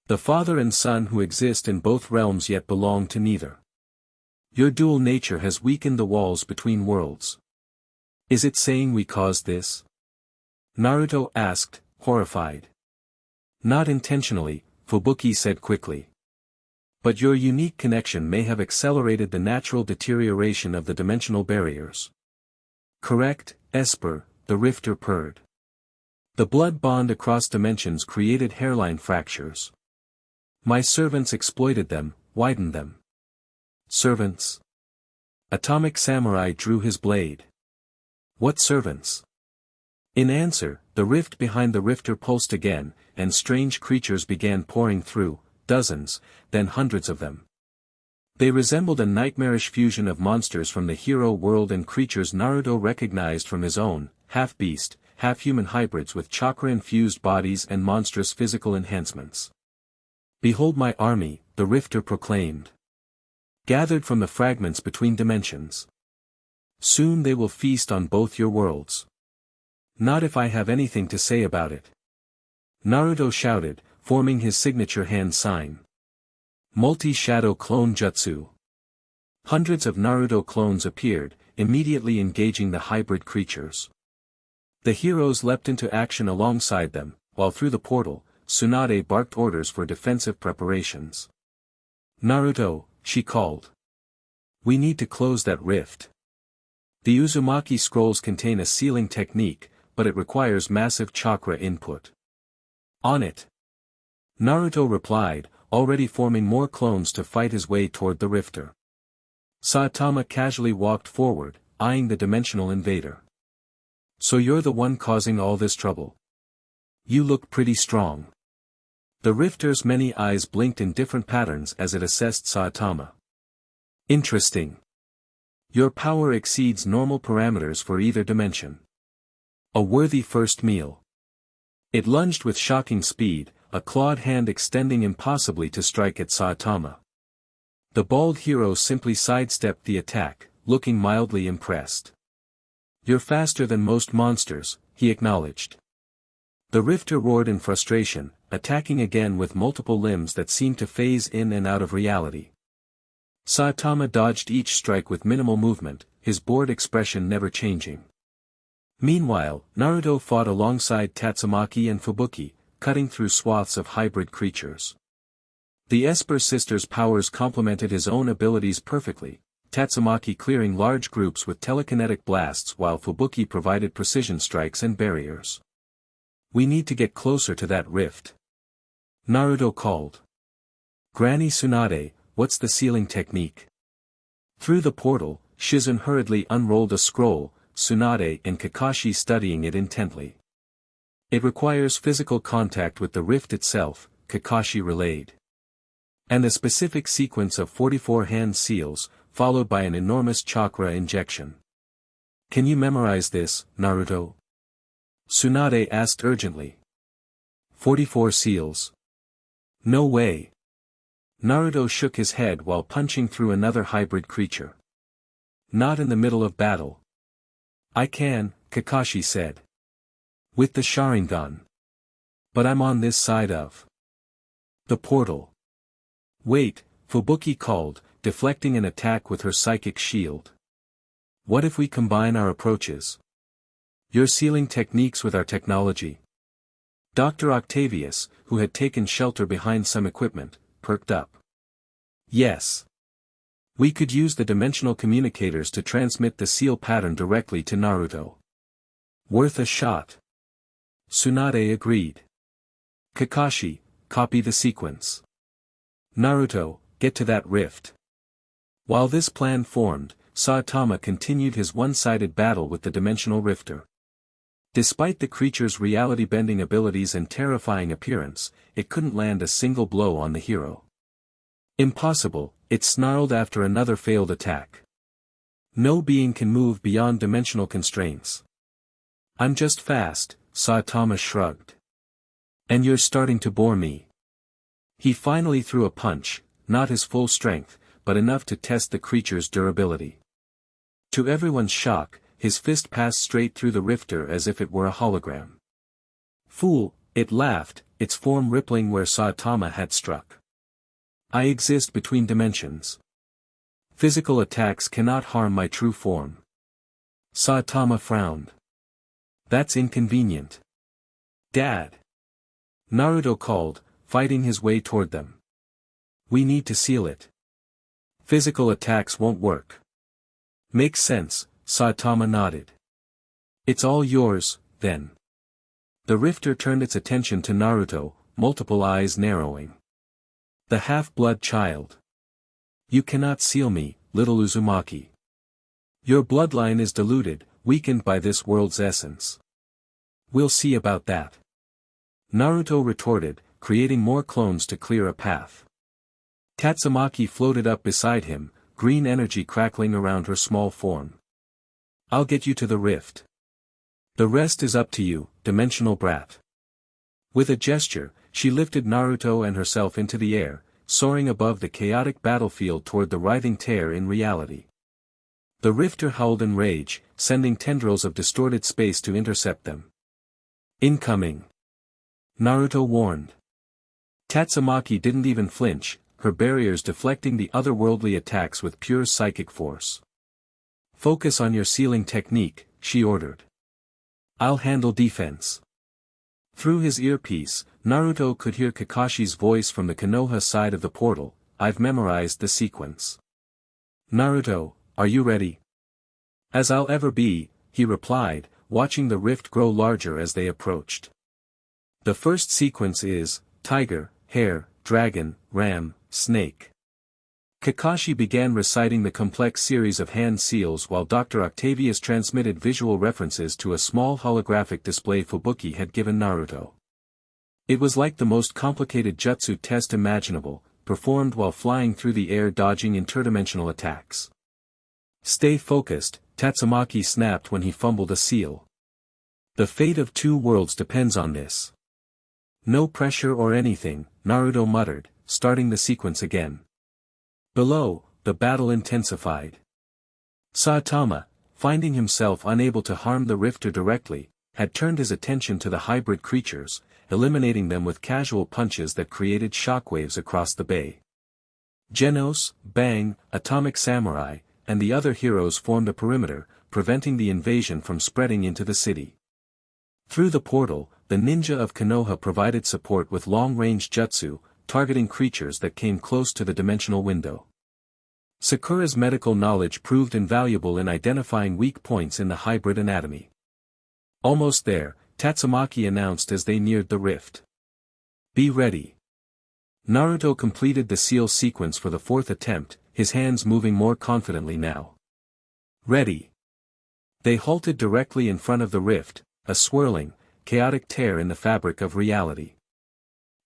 "The father and son who exist in both realms yet belong to neither. Your dual nature has weakened the walls between worlds. Is it saying we caused this?" Naruto asked, horrified. "Not intentionally," Fubuki said quickly. "But your unique connection may have accelerated the natural deterioration of the dimensional barriers." "Correct, Esper," the rifter purred. "The blood bond across dimensions created hairline fractures. My servants exploited them, widened them." "Servants?" Atomic Samurai drew his blade. "What servants?" In answer, the rift behind the rifter pulsed again, and strange creatures began pouring through, dozens, then hundreds of them. They resembled a nightmarish fusion of monsters from the hero world and creatures Naruto recognized from his own, half-beast, half-human hybrids with chakra-infused bodies and monstrous physical enhancements. "Behold my army," the rifter proclaimed. "Gathered from the fragments between dimensions. Soon they will feast on both your worlds." "Not if I have anything to say about it," Naruto shouted, forming his signature hand sign. Multi-shadow clone jutsu. Hundreds of Naruto clones appeared, immediately engaging the hybrid creatures. The heroes leapt into action alongside them, while through the portal, Tsunade barked orders for defensive preparations. "Naruto," she called. "We need to close that rift. The Uzumaki scrolls contain a sealing technique, but it requires massive chakra input." "On it," Naruto replied, already forming more clones to fight his way toward the rifter. Saitama casually walked forward, eyeing the dimensional invader. "So you're the one causing all this trouble? You look pretty strong." The rifter's many eyes blinked in different patterns as it assessed Saitama. "Interesting. Your power exceeds normal parameters for either dimension. A worthy first meal." It lunged with shocking speed, a clawed hand extending impossibly to strike at Saitama. The bald hero simply sidestepped the attack, looking mildly impressed. "You're faster than most monsters," he acknowledged. The rifter roared in frustration, attacking again with multiple limbs that seemed to phase in and out of reality. Saitama dodged each strike with minimal movement, his bored expression never changing. Meanwhile, Naruto fought alongside Tatsumaki and Fubuki, cutting through swaths of hybrid creatures. The Esper sisters' powers complemented his own abilities perfectly, Tatsumaki clearing large groups with telekinetic blasts while Fubuki provided precision strikes and barriers. "We need to get closer to that rift," Naruto called. "Granny Tsunade, what's the sealing technique?" Through the portal, Shizun hurriedly unrolled a scroll, Tsunade and Kakashi studying it intently. "It requires physical contact with the rift itself," Kakashi relayed. And a specific sequence of 44 hand seals, followed by an enormous chakra injection. Can you memorize this, Naruto? Tsunade asked urgently. 44 seals. No way. Naruto shook his head while punching through another hybrid creature. Not in the middle of battle. I can, Kakashi said. With the Sharingan. But I'm on this side of the portal. Wait, Fubuki called, deflecting an attack with her psychic shield. What if we combine our approaches? Your sealing techniques with our technology. Dr. Octavius, who had taken shelter behind some equipment, perked up. Yes. We could use the dimensional communicators to transmit the seal pattern directly to Naruto. Worth a shot. Tsunade agreed. Kakashi, copy the sequence. Naruto, get to that rift. While this plan formed, Saitama continued his one-sided battle with the dimensional rifter. Despite the creature's reality-bending abilities and terrifying appearance, it couldn't land a single blow on the hero. Impossible, it snarled after another failed attack. No being can move beyond dimensional constraints. I'm just fast, Saitama shrugged. And you're starting to bore me. He finally threw a punch, not his full strength, but enough to test the creature's durability. To everyone's shock, his fist passed straight through the rifter as if it were a hologram. Fool, it laughed, its form rippling where Saitama had struck. I exist between dimensions. Physical attacks cannot harm my true form. Saitama frowned. That's inconvenient. Dad. Naruto called, fighting his way toward them. We need to seal it. Physical attacks won't work. Makes sense, Saitama nodded. It's all yours, then. The rifter turned its attention to Naruto, multiple eyes narrowing. The half-blood child. You cannot seal me, little Uzumaki. Your bloodline is diluted, weakened by this world's essence. We'll see about that. Naruto retorted, creating more clones to clear a path. Tatsumaki floated up beside him, green energy crackling around her small form. I'll get you to the rift. The rest is up to you, dimensional brat. With a gesture, she lifted Naruto and herself into the air, soaring above the chaotic battlefield toward the writhing tear in reality. The rifter howled in rage, sending tendrils of distorted space to intercept them. Incoming! Naruto warned. Tatsumaki didn't even flinch, her barriers deflecting the otherworldly attacks with pure psychic force. Focus on your sealing technique, she ordered. I'll handle defense. Through his earpiece, Naruto could hear Kakashi's voice from the Konoha side of the portal. I've memorized the sequence. Naruto, are you ready? As I'll ever be, he replied, watching the rift grow larger as they approached. The first sequence is, tiger, hare, dragon, ram, snake. Kakashi began reciting the complex series of hand seals while Dr. Octavius transmitted visual references to a small holographic display Fubuki had given Naruto. It was like the most complicated jutsu test imaginable, performed while flying through the air dodging interdimensional attacks. Stay focused, Tatsumaki snapped when he fumbled a seal. The fate of two worlds depends on this. No pressure or anything, Naruto muttered, starting the sequence again. Below, the battle intensified. Saitama, finding himself unable to harm the rifter directly, had turned his attention to the hybrid creatures, eliminating them with casual punches that created shockwaves across the bay. Genos, Bang, Atomic Samurai, and the other heroes formed a perimeter, preventing the invasion from spreading into the city. Through the portal, the ninja of Konoha provided support with long-range jutsu, targeting creatures that came close to the dimensional window. Sakura's medical knowledge proved invaluable in identifying weak points in the hybrid anatomy. Almost there, Tatsumaki announced as they neared the rift. Be ready. Naruto completed the seal sequence for the fourth attempt, his hands moving more confidently now. Ready. They halted directly in front of the rift, a swirling, chaotic tear in the fabric of reality.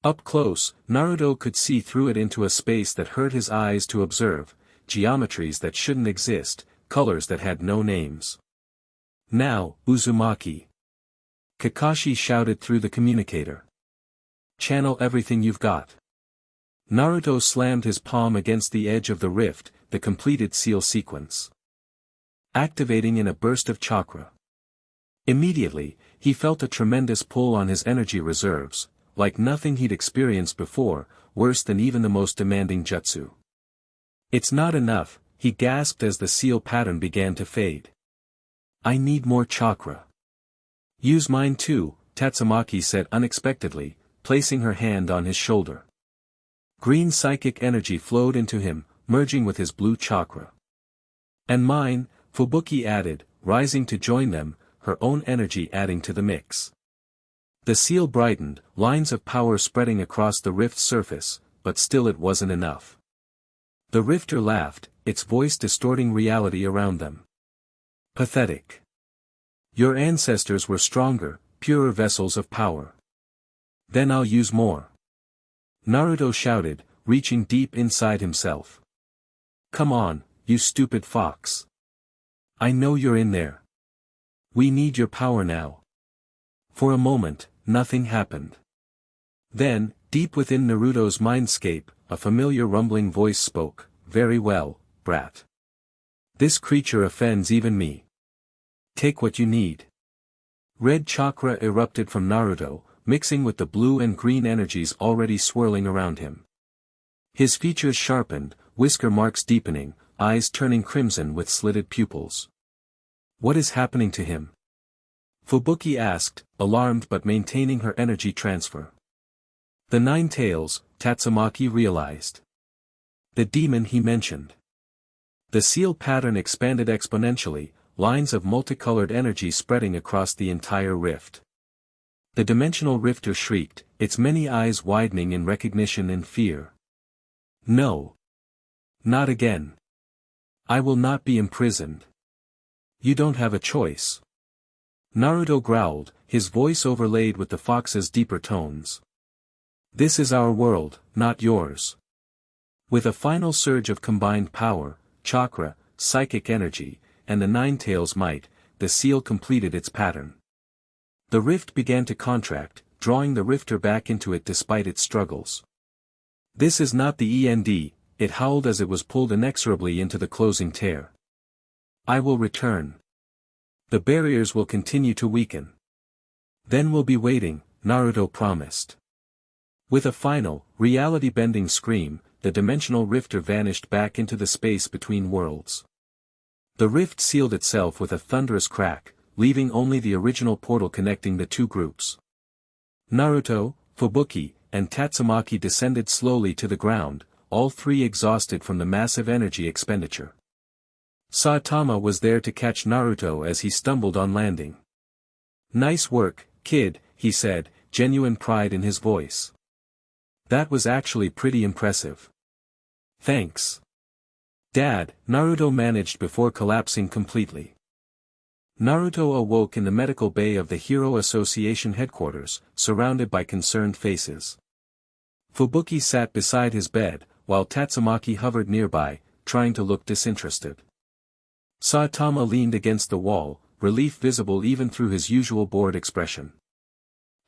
Up close, Naruto could see through it into a space that hurt his eyes to observe, geometries that shouldn't exist, colors that had no names. Now, Uzumaki. Kakashi shouted through the communicator. Channel everything you've got. Naruto slammed his palm against the edge of the rift, the completed seal sequence. Activating in a burst of chakra. Immediately, he felt a tremendous pull on his energy reserves, like nothing he'd experienced before, worse than even the most demanding jutsu. It's not enough, he gasped as the seal pattern began to fade. I need more chakra. Use mine too, Tatsumaki said unexpectedly, placing her hand on his shoulder. Green psychic energy flowed into him, merging with his blue chakra. And mine, Fubuki added, rising to join them, her own energy adding to the mix. The seal brightened, lines of power spreading across the rift's surface, but still it wasn't enough. The rifter laughed, its voice distorting reality around them. Pathetic. Your ancestors were stronger, purer vessels of power. Then I'll use more. Naruto shouted, reaching deep inside himself. Come on, you stupid fox. I know you're in there. We need your power now. For a moment, nothing happened. Then, deep within Naruto's mindscape, a familiar rumbling voice spoke, very well, brat. This creature offends even me. Take what you need. Red chakra erupted from Naruto, mixing with the blue and green energies already swirling around him. His features sharpened, whisker marks deepening, eyes turning crimson with slitted pupils. What is happening to him? Fubuki asked, alarmed but maintaining her energy transfer. The Nine Tails, Tatsumaki realized. The demon he mentioned. The seal pattern expanded exponentially, lines of multicolored energy spreading across the entire rift. The dimensional rifter shrieked, its many eyes widening in recognition and fear. No. Not again. I will not be imprisoned. You don't have a choice. Naruto growled, his voice overlaid with the fox's deeper tones. This is our world, not yours. With a final surge of combined power, chakra, psychic energy, and the Nine Tails' might, the seal completed its pattern. The rift began to contract, drawing the rifter back into it despite its struggles. This is not the end, it howled as it was pulled inexorably into the closing tear. I will return. The barriers will continue to weaken. Then we'll be waiting, Naruto promised. With a final, reality-bending scream, the dimensional rifter vanished back into the space between worlds. The rift sealed itself with a thunderous crack, leaving only the original portal connecting the two groups. Naruto, Fubuki, and Tatsumaki descended slowly to the ground, all three exhausted from the massive energy expenditure. Saitama was there to catch Naruto as he stumbled on landing. Nice work, kid, he said, genuine pride in his voice. That was actually pretty impressive. Thanks. Dad, Naruto managed before collapsing completely. Naruto awoke in the medical bay of the Hero Association headquarters, surrounded by concerned faces. Fubuki sat beside his bed, while Tatsumaki hovered nearby, trying to look disinterested. Saitama leaned against the wall, relief visible even through his usual bored expression.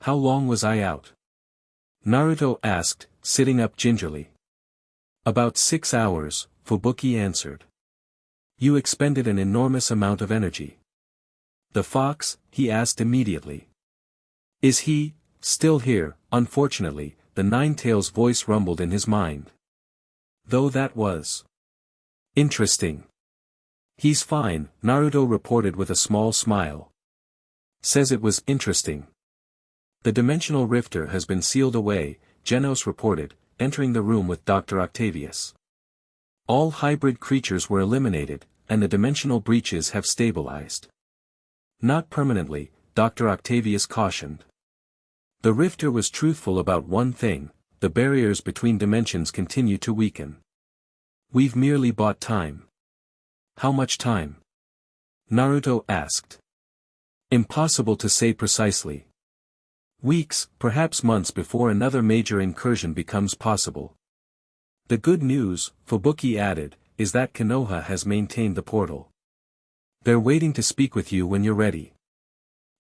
How long was I out? Naruto asked, sitting up gingerly. About 6 hours, Fubuki answered. You expended an enormous amount of energy. The fox, he asked immediately. Is he, still here? Unfortunately, the Nine Tails' voice rumbled in his mind. Though that was interesting. He's fine, Naruto reported with a small smile. Says it was interesting. The dimensional rifter has been sealed away, Genos reported, entering the room with Dr. Octavius. All hybrid creatures were eliminated, and the dimensional breaches have stabilized. Not permanently, Dr. Octavius cautioned. The rifter was truthful about one thing, the barriers between dimensions continue to weaken. We've merely bought time. How much time? Naruto asked. Impossible to say precisely. Weeks, perhaps months before another major incursion becomes possible. The good news, Fubuki added, is that Konoha has maintained the portal. They're waiting to speak with you when you're ready.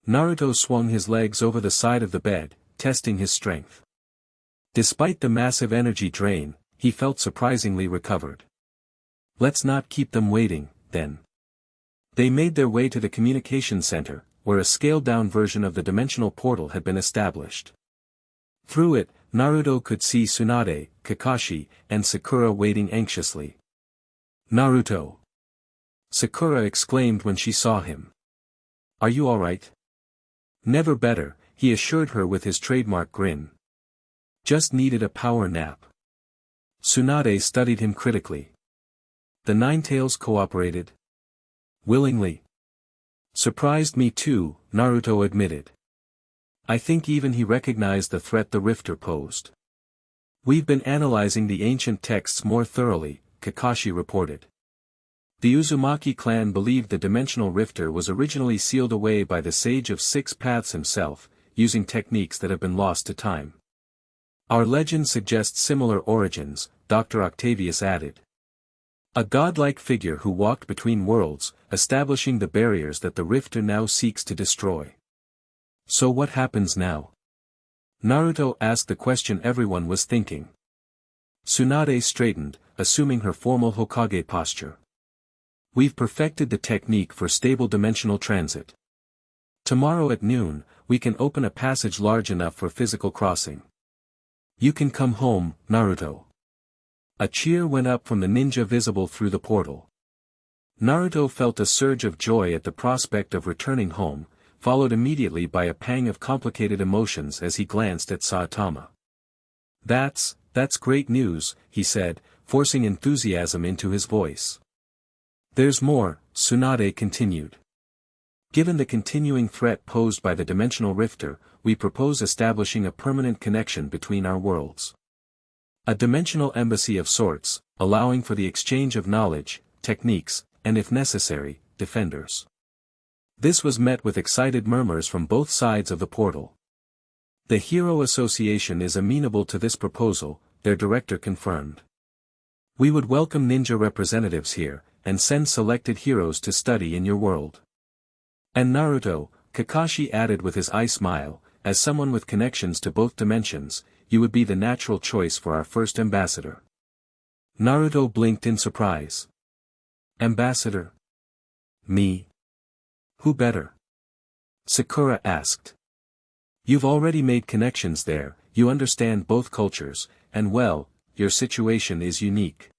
Naruto swung his legs over the side of the bed, testing his strength. Despite the massive energy drain, he felt surprisingly recovered. Let's not keep them waiting, then. They made their way to the communication center, where a scaled-down version of the dimensional portal had been established. Through it, Naruto could see Tsunade, Kakashi, and Sakura waiting anxiously. Naruto! Sakura exclaimed when she saw him. Are you alright? Never better, he assured her with his trademark grin. Just needed a power nap. Tsunade studied him critically. The Ninetales cooperated. Willingly. Surprised me too, Naruto admitted. I think even he recognized the threat the Rifter posed. We've been analyzing the ancient texts more thoroughly, Kakashi reported. The Uzumaki clan believed the dimensional rifter was originally sealed away by the Sage of Six Paths himself, using techniques that have been lost to time. Our legend suggests similar origins, Dr. Octavius added. A godlike figure who walked between worlds, establishing the barriers that the rifter now seeks to destroy. So what happens now? Naruto asked the question everyone was thinking. Tsunade straightened, assuming her formal Hokage posture. We've perfected the technique for stable dimensional transit. Tomorrow at noon, we can open a passage large enough for physical crossing. You can come home, Naruto. A cheer went up from the ninja visible through the portal. Naruto felt a surge of joy at the prospect of returning home, followed immediately by a pang of complicated emotions as he glanced at Saitama. That's great news, he said, forcing enthusiasm into his voice. There's more, Tsunade continued. Given the continuing threat posed by the dimensional rifter, we propose establishing a permanent connection between our worlds. A dimensional embassy of sorts, allowing for the exchange of knowledge, techniques, and if necessary, defenders. This was met with excited murmurs from both sides of the portal. The Hero Association is amenable to this proposal, their director confirmed. We would welcome ninja representatives here, and send selected heroes to study in your world. And Naruto, Kakashi added with his eye smile, as someone with connections to both dimensions, you would be the natural choice for our first ambassador. Naruto blinked in surprise. Ambassador? Me? Who better? Sakura asked. You've already made connections there, you understand both cultures, and well, your situation is unique.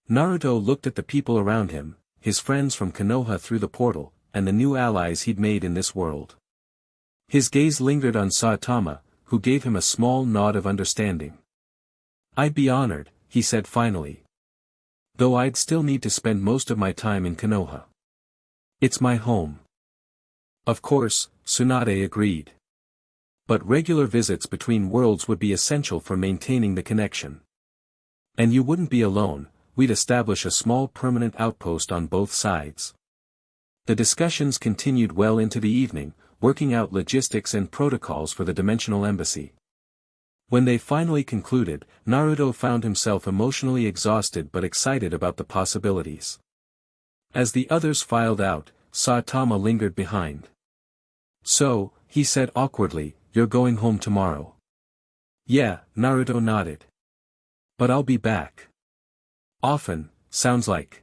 Naruto looked at the people around him, his friends from Konoha through the portal, and the new allies he'd made in this world. His gaze lingered on Saitama, who gave him a small nod of understanding. I'd be honored, he said finally. Though I'd still need to spend most of my time in Konoha. It's my home. Of course, Tsunade agreed. But regular visits between worlds would be essential for maintaining the connection. And you wouldn't be alone, we'd establish a small permanent outpost on both sides. The discussions continued well into the evening, working out logistics and protocols for the dimensional embassy. When they finally concluded, Naruto found himself emotionally exhausted but excited about the possibilities. As the others filed out, Saitama lingered behind. So, he said awkwardly, you're going home tomorrow. Yeah, Naruto nodded. But I'll be back. Often, sounds like.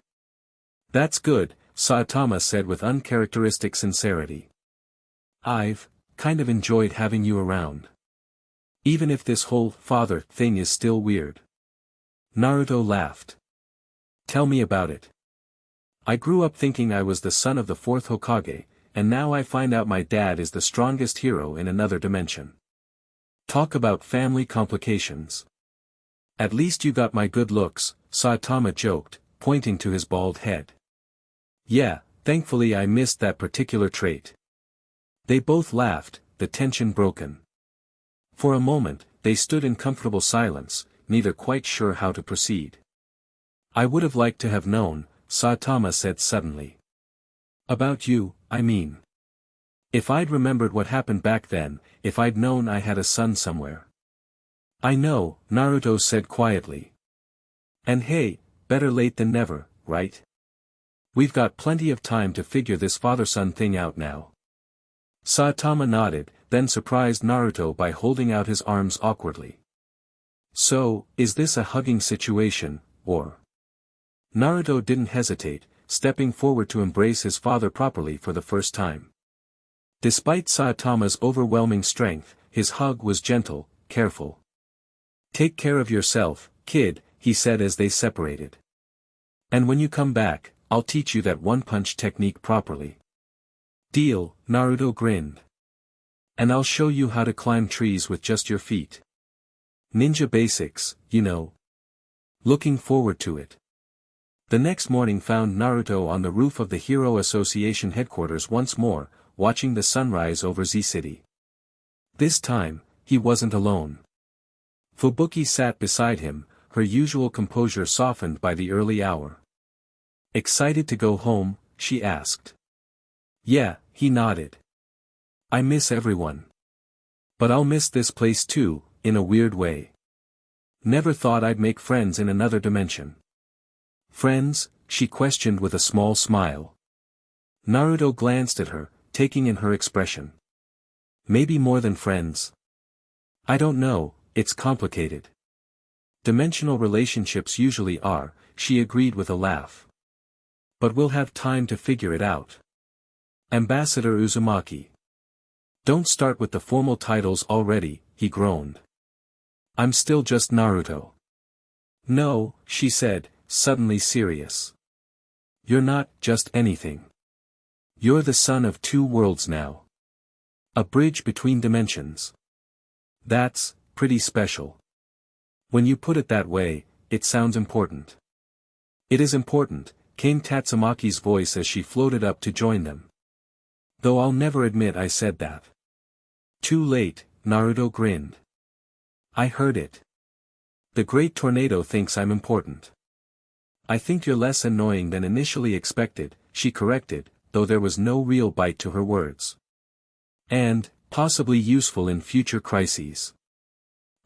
That's good, Saitama said with uncharacteristic sincerity. I've kind of enjoyed having you around. Even if this whole father thing is still weird. Naruto laughed. Tell me about it. I grew up thinking I was the son of the fourth Hokage, and now I find out my dad is the strongest hero in another dimension. Talk about family complications. At least you got my good looks, Saitama joked, pointing to his bald head. Yeah, thankfully I missed that particular trait. They both laughed, the tension broken. For a moment, they stood in comfortable silence, neither quite sure how to proceed. I would have liked to have known, Saitama said suddenly. About you, I mean. If I'd remembered what happened back then, if I'd known I had a son somewhere. I know, Naruto said quietly. And hey, better late than never, right? We've got plenty of time to figure this father-son thing out now. Saitama nodded, then surprised Naruto by holding out his arms awkwardly. So, is this a hugging situation, or? Naruto didn't hesitate, stepping forward to embrace his father properly for the first time. Despite Saitama's overwhelming strength, his hug was gentle, careful. Take care of yourself, kid, he said as they separated. And when you come back, I'll teach you that one-punch technique properly. Deal, Naruto grinned. And I'll show you how to climb trees with just your feet. Ninja basics, you know. Looking forward to it. The next morning found Naruto on the roof of the Hero Association headquarters once more, watching the sunrise over Z City. This time, he wasn't alone. Fubuki sat beside him, her usual composure softened by the early hour. Excited to go home, she asked. Yeah, he nodded. I miss everyone. But I'll miss this place too, in a weird way. Never thought I'd make friends in another dimension. Friends? She questioned with a small smile. Naruto glanced at her, taking in her expression. Maybe more than friends. I don't know, it's complicated. Dimensional relationships usually are, she agreed with a laugh. But we'll have time to figure it out. Ambassador Uzumaki. Don't start with the formal titles already, he groaned. I'm still just Naruto. No, she said, suddenly serious. You're not just anything. You're the son of two worlds now. A bridge between dimensions. That's pretty special. When you put it that way, it sounds important. It is important, came Tatsumaki's voice as she floated up to join them. Though I'll never admit I said that. Too late, Naruto grinned. I heard it. The Great Tornado thinks I'm important. I think you're less annoying than initially expected, she corrected, though there was no real bite to her words. And, possibly useful in future crises.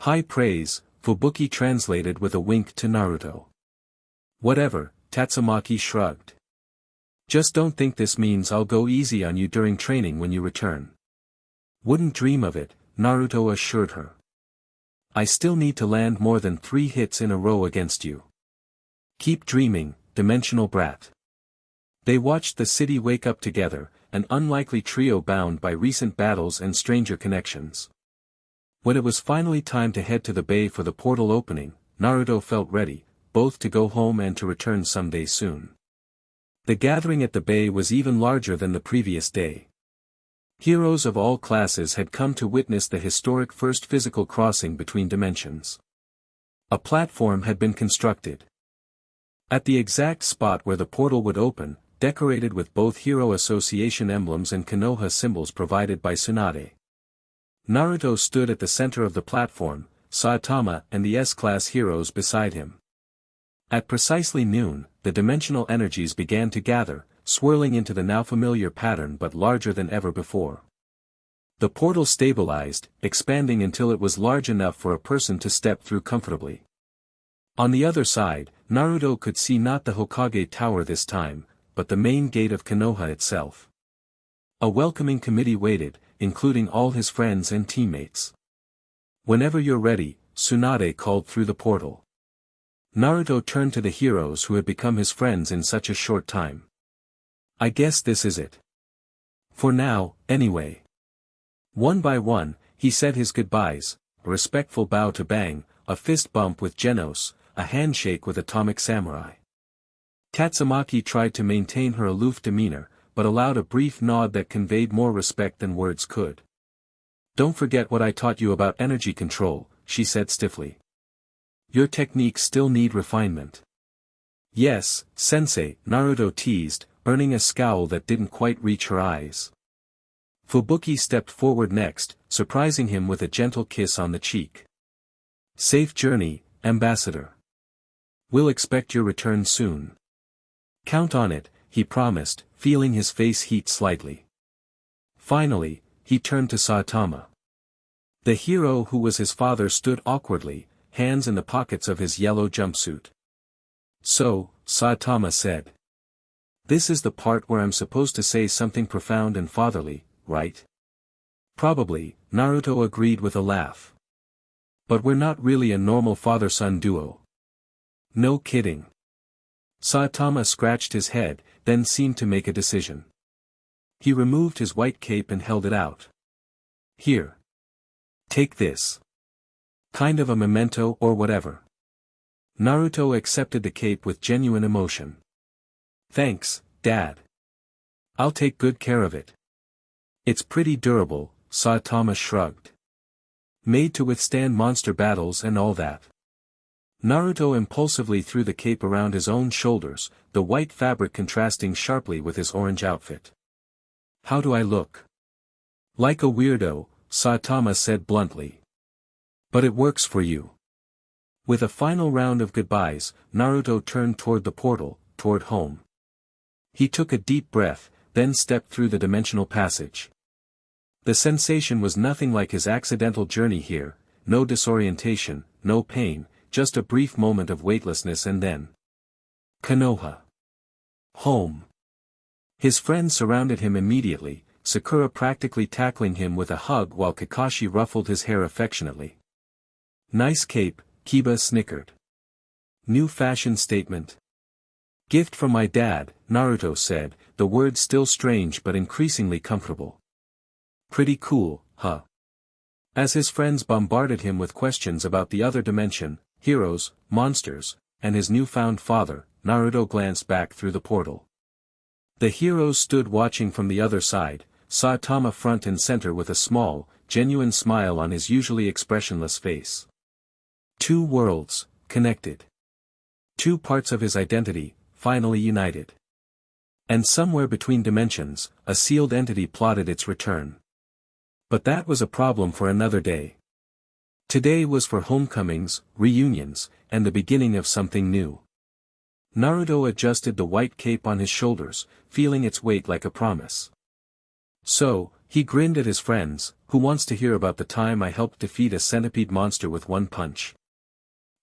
High praise, Fubuki translated with a wink to Naruto. Whatever, Tatsumaki shrugged. Just don't think this means I'll go easy on you during training when you return. Wouldn't dream of it, Naruto assured her. I still need to land more than 3 hits in a row against you. Keep dreaming, dimensional brat. They watched the city wake up together, an unlikely trio bound by recent battles and stranger connections. When it was finally time to head to the bay for the portal opening, Naruto felt ready, both to go home and to return someday soon. The gathering at the bay was even larger than the previous day. Heroes of all classes had come to witness the historic first physical crossing between dimensions. A platform had been constructed. At the exact spot where the portal would open, decorated with both Hero Association emblems and Konoha symbols provided by Tsunade. Naruto stood at the center of the platform, Saitama and the S-class heroes beside him. At precisely noon, the dimensional energies began to gather, swirling into the now familiar pattern but larger than ever before. The portal stabilized, expanding until it was large enough for a person to step through comfortably. On the other side, Naruto could see not the Hokage Tower this time, but the main gate of Konoha itself. A welcoming committee waited, including all his friends and teammates. Whenever you're ready, Tsunade called through the portal. Naruto turned to the heroes who had become his friends in such a short time. I guess this is it. For now, anyway. One by one, he said his goodbyes, a respectful bow to Bang, a fist bump with Genos, a handshake with Atomic Samurai. Tatsumaki tried to maintain her aloof demeanor, but allowed a brief nod that conveyed more respect than words could. Don't forget what I taught you about energy control, she said stiffly. Your techniques still need refinement. Yes, sensei, Naruto teased, earning a scowl that didn't quite reach her eyes. Fubuki stepped forward next, surprising him with a gentle kiss on the cheek. Safe journey, Ambassador. We'll expect your return soon. Count on it, he promised, feeling his face heat slightly. Finally, he turned to Saitama. The hero who was his father stood awkwardly, hands in the pockets of his yellow jumpsuit. "So," Saitama said. "This is the part where I'm supposed to say something profound and fatherly, right?" "Probably," Naruto agreed with a laugh. "But we're not really a normal father-son duo." "No kidding." Saitama scratched his head, then seemed to make a decision. He removed his white cape and held it out. "Here. Take this. Kind of a memento or whatever." Naruto accepted the cape with genuine emotion. "Thanks, Dad. I'll take good care of it." "It's pretty durable," Saitama shrugged. "Made to withstand monster battles and all that." Naruto impulsively threw the cape around his own shoulders, the white fabric contrasting sharply with his orange outfit. "How do I look?" "Like a weirdo," Saitama said bluntly. "But it works for you." With a final round of goodbyes, Naruto turned toward the portal, toward home. He took a deep breath, then stepped through the dimensional passage. The sensation was nothing like his accidental journey here, no disorientation, no pain, just a brief moment of weightlessness and then Konoha. Home. His friends surrounded him immediately, Sakura practically tackling him with a hug while Kakashi ruffled his hair affectionately. "Nice cape," Kiba snickered. "New fashion statement." "Gift from my dad," Naruto said, the words still strange but increasingly comfortable. "Pretty cool, huh?" As his friends bombarded him with questions about the other dimension, heroes, monsters, and his newfound father, Naruto glanced back through the portal. The heroes stood watching from the other side, Saitama front and center with a small, genuine smile on his usually expressionless face. Two worlds, connected. Two parts of his identity, finally united. And somewhere between dimensions, a sealed entity plotted its return. But that was a problem for another day. Today was for homecomings, reunions, and the beginning of something new. Naruto adjusted the white cape on his shoulders, feeling its weight like a promise. "So," he grinned at his friends, "who wants to hear about the time I helped defeat a centipede monster with one punch?"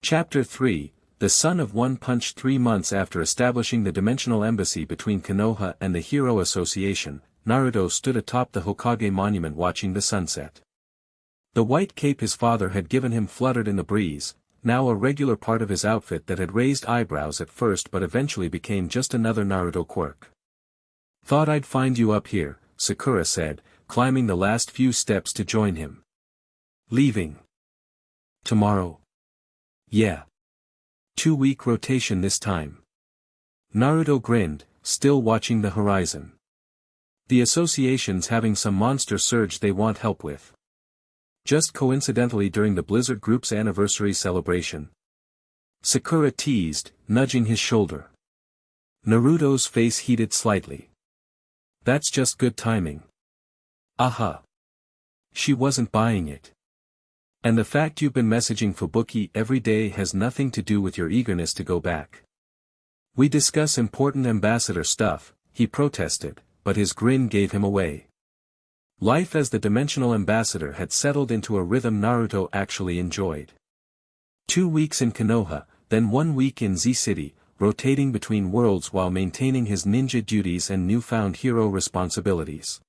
Chapter 3, The Son of One Punch. 3 months after establishing the dimensional embassy between Konoha and the Hero Association, Naruto stood atop the Hokage monument watching the sunset. The white cape his father had given him fluttered in the breeze, now a regular part of his outfit that had raised eyebrows at first but eventually became just another Naruto quirk. "Thought I'd find you up here," Sakura said, climbing the last few steps to join him. "Leaving tomorrow?" "Yeah. 2-week rotation this time." Naruto grinned, still watching the horizon. "The association's having some monster surge they want help with." "Just coincidentally during the Blizzard Group's anniversary celebration?" Sakura teased, nudging his shoulder. Naruto's face heated slightly. "That's just good timing." "Aha. She wasn't buying it. And the fact you've been messaging Fubuki every day has nothing to do with your eagerness to go back." "We discuss important ambassador stuff," he protested, but his grin gave him away. Life as the dimensional ambassador had settled into a rhythm Naruto actually enjoyed. 2 weeks in Konoha, then 1 week in Z-City, rotating between worlds while maintaining his ninja duties and newfound hero responsibilities.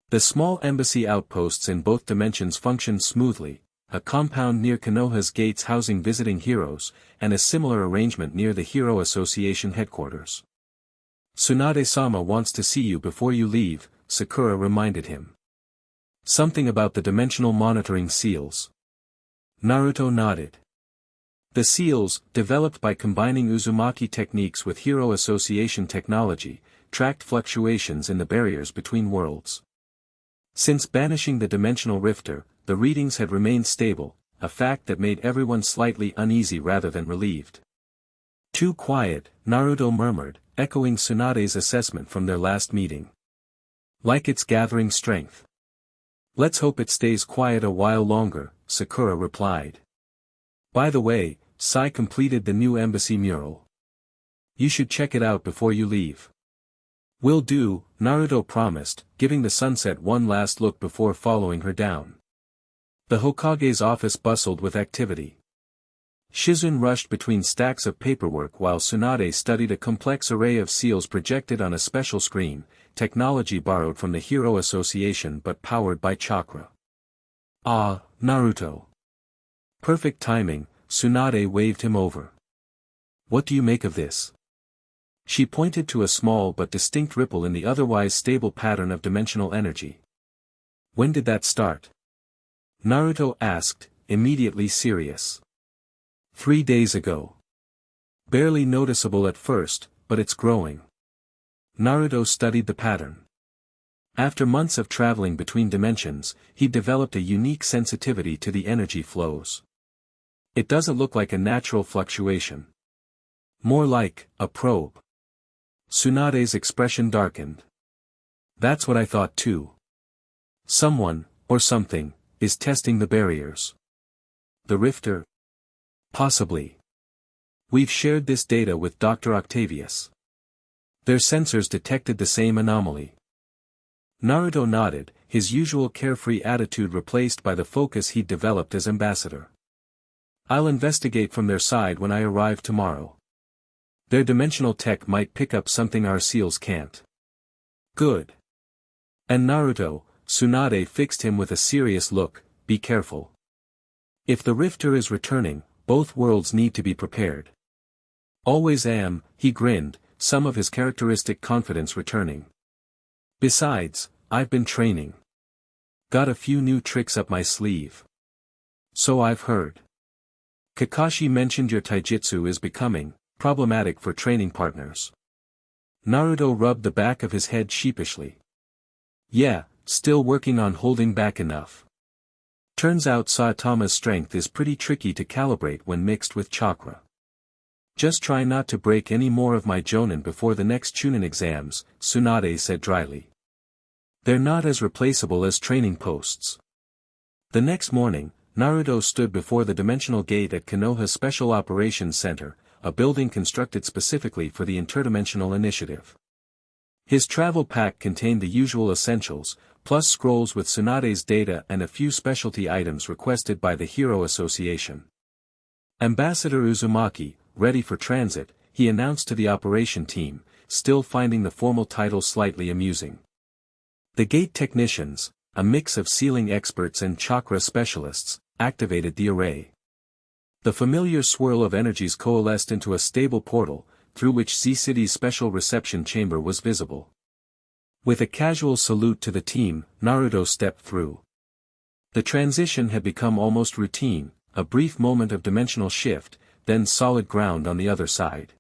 The small embassy outposts in both dimensions functioned smoothly, a compound near Konoha's gates housing visiting heroes, and a similar arrangement near the Hero Association headquarters. "Tsunade-sama wants to see you before you leave," Sakura reminded him. "Something about the dimensional monitoring seals." Naruto nodded. The seals, developed by combining Uzumaki techniques with Hero Association technology, tracked fluctuations in the barriers between worlds. Since banishing the dimensional rifter, the readings had remained stable, a fact that made everyone slightly uneasy rather than relieved. "Too quiet," Naruto murmured, echoing Tsunade's assessment from their last meeting. "Like it's gathering strength." "Let's hope it stays quiet a while longer," Sakura replied. "By the way, Sai completed the new embassy mural. You should check it out before you leave." Will do, Naruto promised, giving the sunset one last look before following her down. The Hokage's office bustled with activity. Shizun rushed between stacks of paperwork while Tsunade studied a complex array of seals projected on a special screen, technology borrowed from the Hero Association but powered by chakra. Ah, Naruto. Perfect timing, Tsunade waved him over. What do you make of this? She pointed to a small but distinct ripple in the otherwise stable pattern of dimensional energy. When did that start? Naruto asked, immediately serious. 3 days ago. Barely noticeable at first, but it's growing. Naruto studied the pattern. After months of traveling between dimensions, he developed a unique sensitivity to the energy flows. It doesn't look like a natural fluctuation. More like a probe. Tsunade's expression darkened. That's what I thought too. Someone, or something, is testing the barriers. The Rifter? Possibly. We've shared this data with Dr. Octavius. Their sensors detected the same anomaly. Naruto nodded, his usual carefree attitude replaced by the focus he'd developed as ambassador. I'll investigate from their side when I arrive tomorrow. Their dimensional tech might pick up something our seals can't. Good. And Naruto, Tsunade fixed him with a serious look, be careful. If the Rifter is returning, both worlds need to be prepared. Always am, he grinned, some of his characteristic confidence returning. Besides, I've been training. Got a few new tricks up my sleeve. So I've heard. Kakashi mentioned your taijutsu is becoming problematic for training partners. Naruto rubbed the back of his head sheepishly. Yeah, still working on holding back enough. Turns out Saitama's strength is pretty tricky to calibrate when mixed with chakra. Just try not to break any more of my jonin before the next Chunin exams, Tsunade said dryly. They're not as replaceable as training posts. The next morning, Naruto stood before the dimensional gate at Konoha's Special Operations Center, a building constructed specifically for the interdimensional initiative. His travel pack contained the usual essentials, plus scrolls with Tsunade's data and a few specialty items requested by the Hero Association. Ambassador Uzumaki, ready for transit, he announced to the operation team, still finding the formal title slightly amusing. The gate technicians, a mix of sealing experts and chakra specialists, activated the array. The familiar swirl of energies coalesced into a stable portal, through which Z-City's special reception chamber was visible. With a casual salute to the team, Naruto stepped through. The transition had become almost routine, a brief moment of dimensional shift, then solid ground on the other side.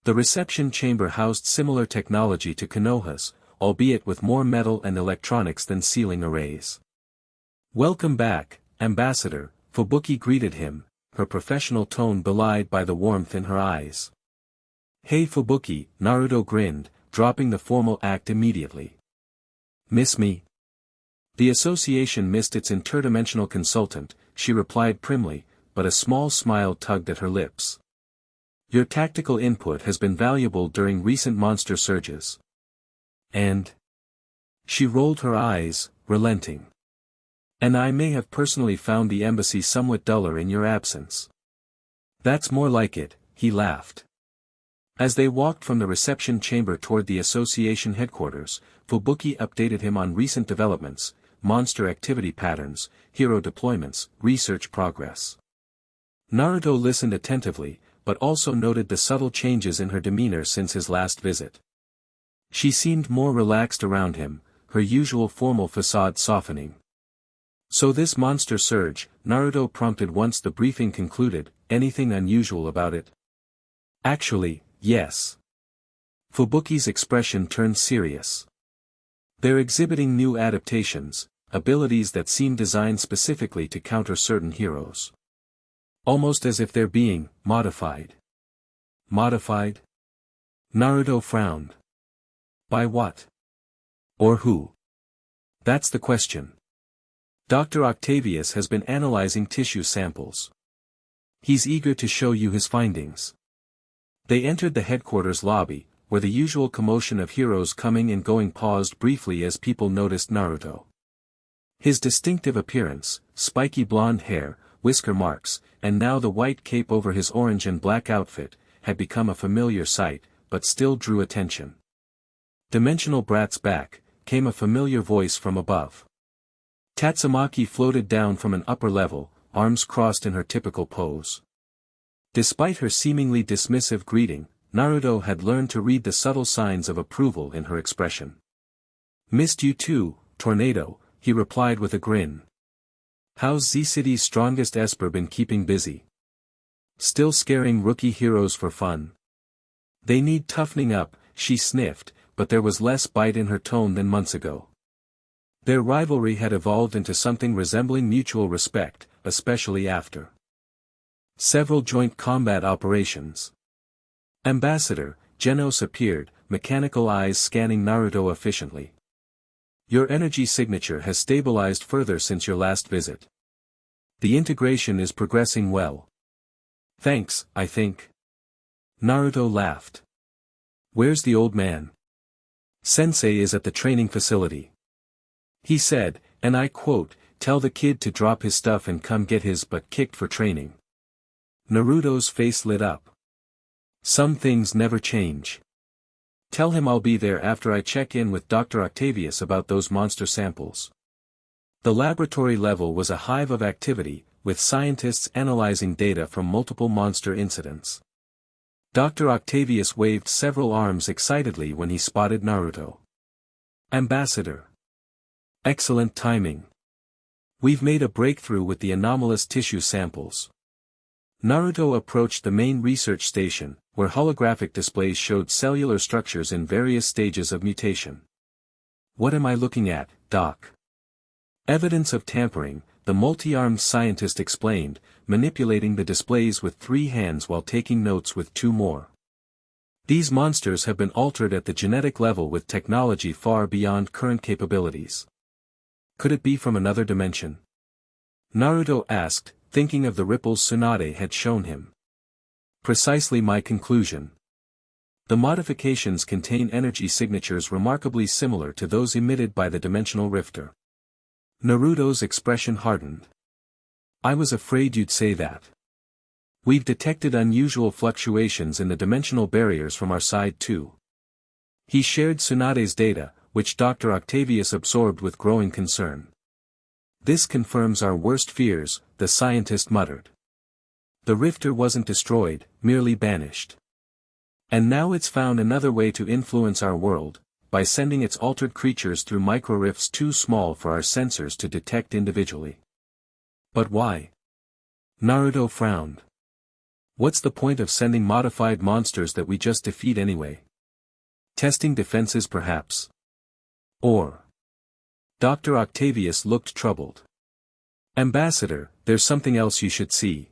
The reception chamber housed similar technology to Konoha's, albeit with more metal and electronics than sealing arrays. Welcome back, Ambassador, Fubuki greeted him, her professional tone belied by the warmth in her eyes. Hey Fubuki, Naruto grinned, dropping the formal act immediately. Miss me? The association missed its interdimensional consultant, she replied primly, but a small smile tugged at her lips. Your tactical input has been valuable during recent monster surges. And? She rolled her eyes, relenting. And I may have personally found the embassy somewhat duller in your absence. That's more like it, he laughed. As they walked from the reception chamber toward the association headquarters, Fubuki updated him on recent developments, monster activity patterns, hero deployments, research progress. Naruto listened attentively, but also noted the subtle changes in her demeanor since his last visit. She seemed more relaxed around him, her usual formal facade softening. So this monster surge, Naruto prompted once the briefing concluded, anything unusual about it? Actually, yes. Fubuki's expression turned serious. They're exhibiting new adaptations, abilities that seem designed specifically to counter certain heroes. Almost as if they're being modified. Modified? Naruto frowned. By what? Or who? That's the question. Dr. Octavius has been analyzing tissue samples. He's eager to show you his findings. They entered the headquarters lobby, where the usual commotion of heroes coming and going paused briefly as people noticed Naruto. His distinctive appearance, spiky blonde hair, whisker marks, and now the white cape over his orange and black outfit, had become a familiar sight, but still drew attention. "Dimensional Brat's back," came a familiar voice from above. Tatsumaki floated down from an upper level, arms crossed in her typical pose. Despite her seemingly dismissive greeting, Naruto had learned to read the subtle signs of approval in her expression. "Missed you too, Tornado," he replied with a grin. "How's Z-City's strongest Esper been keeping busy? Still scaring rookie heroes for fun?" "They need toughening up," she sniffed, but there was less bite in her tone than months ago. Their rivalry had evolved into something resembling mutual respect, especially after several joint combat operations. "Ambassador," Genos appeared, mechanical eyes scanning Naruto efficiently. "Your energy signature has stabilized further since your last visit. The integration is progressing well." "Thanks, I think." Naruto laughed. "Where's the old man?" "Sensei is at the training facility. He said, and I quote, 'Tell the kid to drop his stuff and come get his butt kicked for training.'" Naruto's face lit up. "Some things never change. Tell him I'll be there after I check in with Dr. Octavius about those monster samples." The laboratory level was a hive of activity, with scientists analyzing data from multiple monster incidents. Dr. Octavius waved several arms excitedly when he spotted Naruto. "Ambassador. Excellent timing. We've made a breakthrough with the anomalous tissue samples." Naruto approached the main research station, where holographic displays showed cellular structures in various stages of mutation. "What am I looking at, Doc?" "Evidence of tampering," the multi-armed scientist explained, manipulating the displays with 3 hands while taking notes with 2 more. "These monsters have been altered at the genetic level with technology far beyond current capabilities. Could it be from another dimension?" Naruto asked, thinking of the ripples Tsunade had shown him. "Precisely my conclusion. The modifications contain energy signatures remarkably similar to those emitted by the dimensional rifter." Naruto's expression hardened. "I was afraid you'd say that. We've detected unusual fluctuations in the dimensional barriers from our side too." He shared Tsunade's data, which Dr. Octavius absorbed with growing concern. "This confirms our worst fears," the scientist muttered. "The rifter wasn't destroyed, merely banished. And now it's found another way to influence our world, by sending its altered creatures through microrifts too small for our sensors to detect individually." "But why?" Naruto frowned. "What's the point of sending modified monsters that we just defeat anyway? Testing defenses perhaps? Or—" Dr. Octavius looked troubled. "Ambassador, there's something else you should see."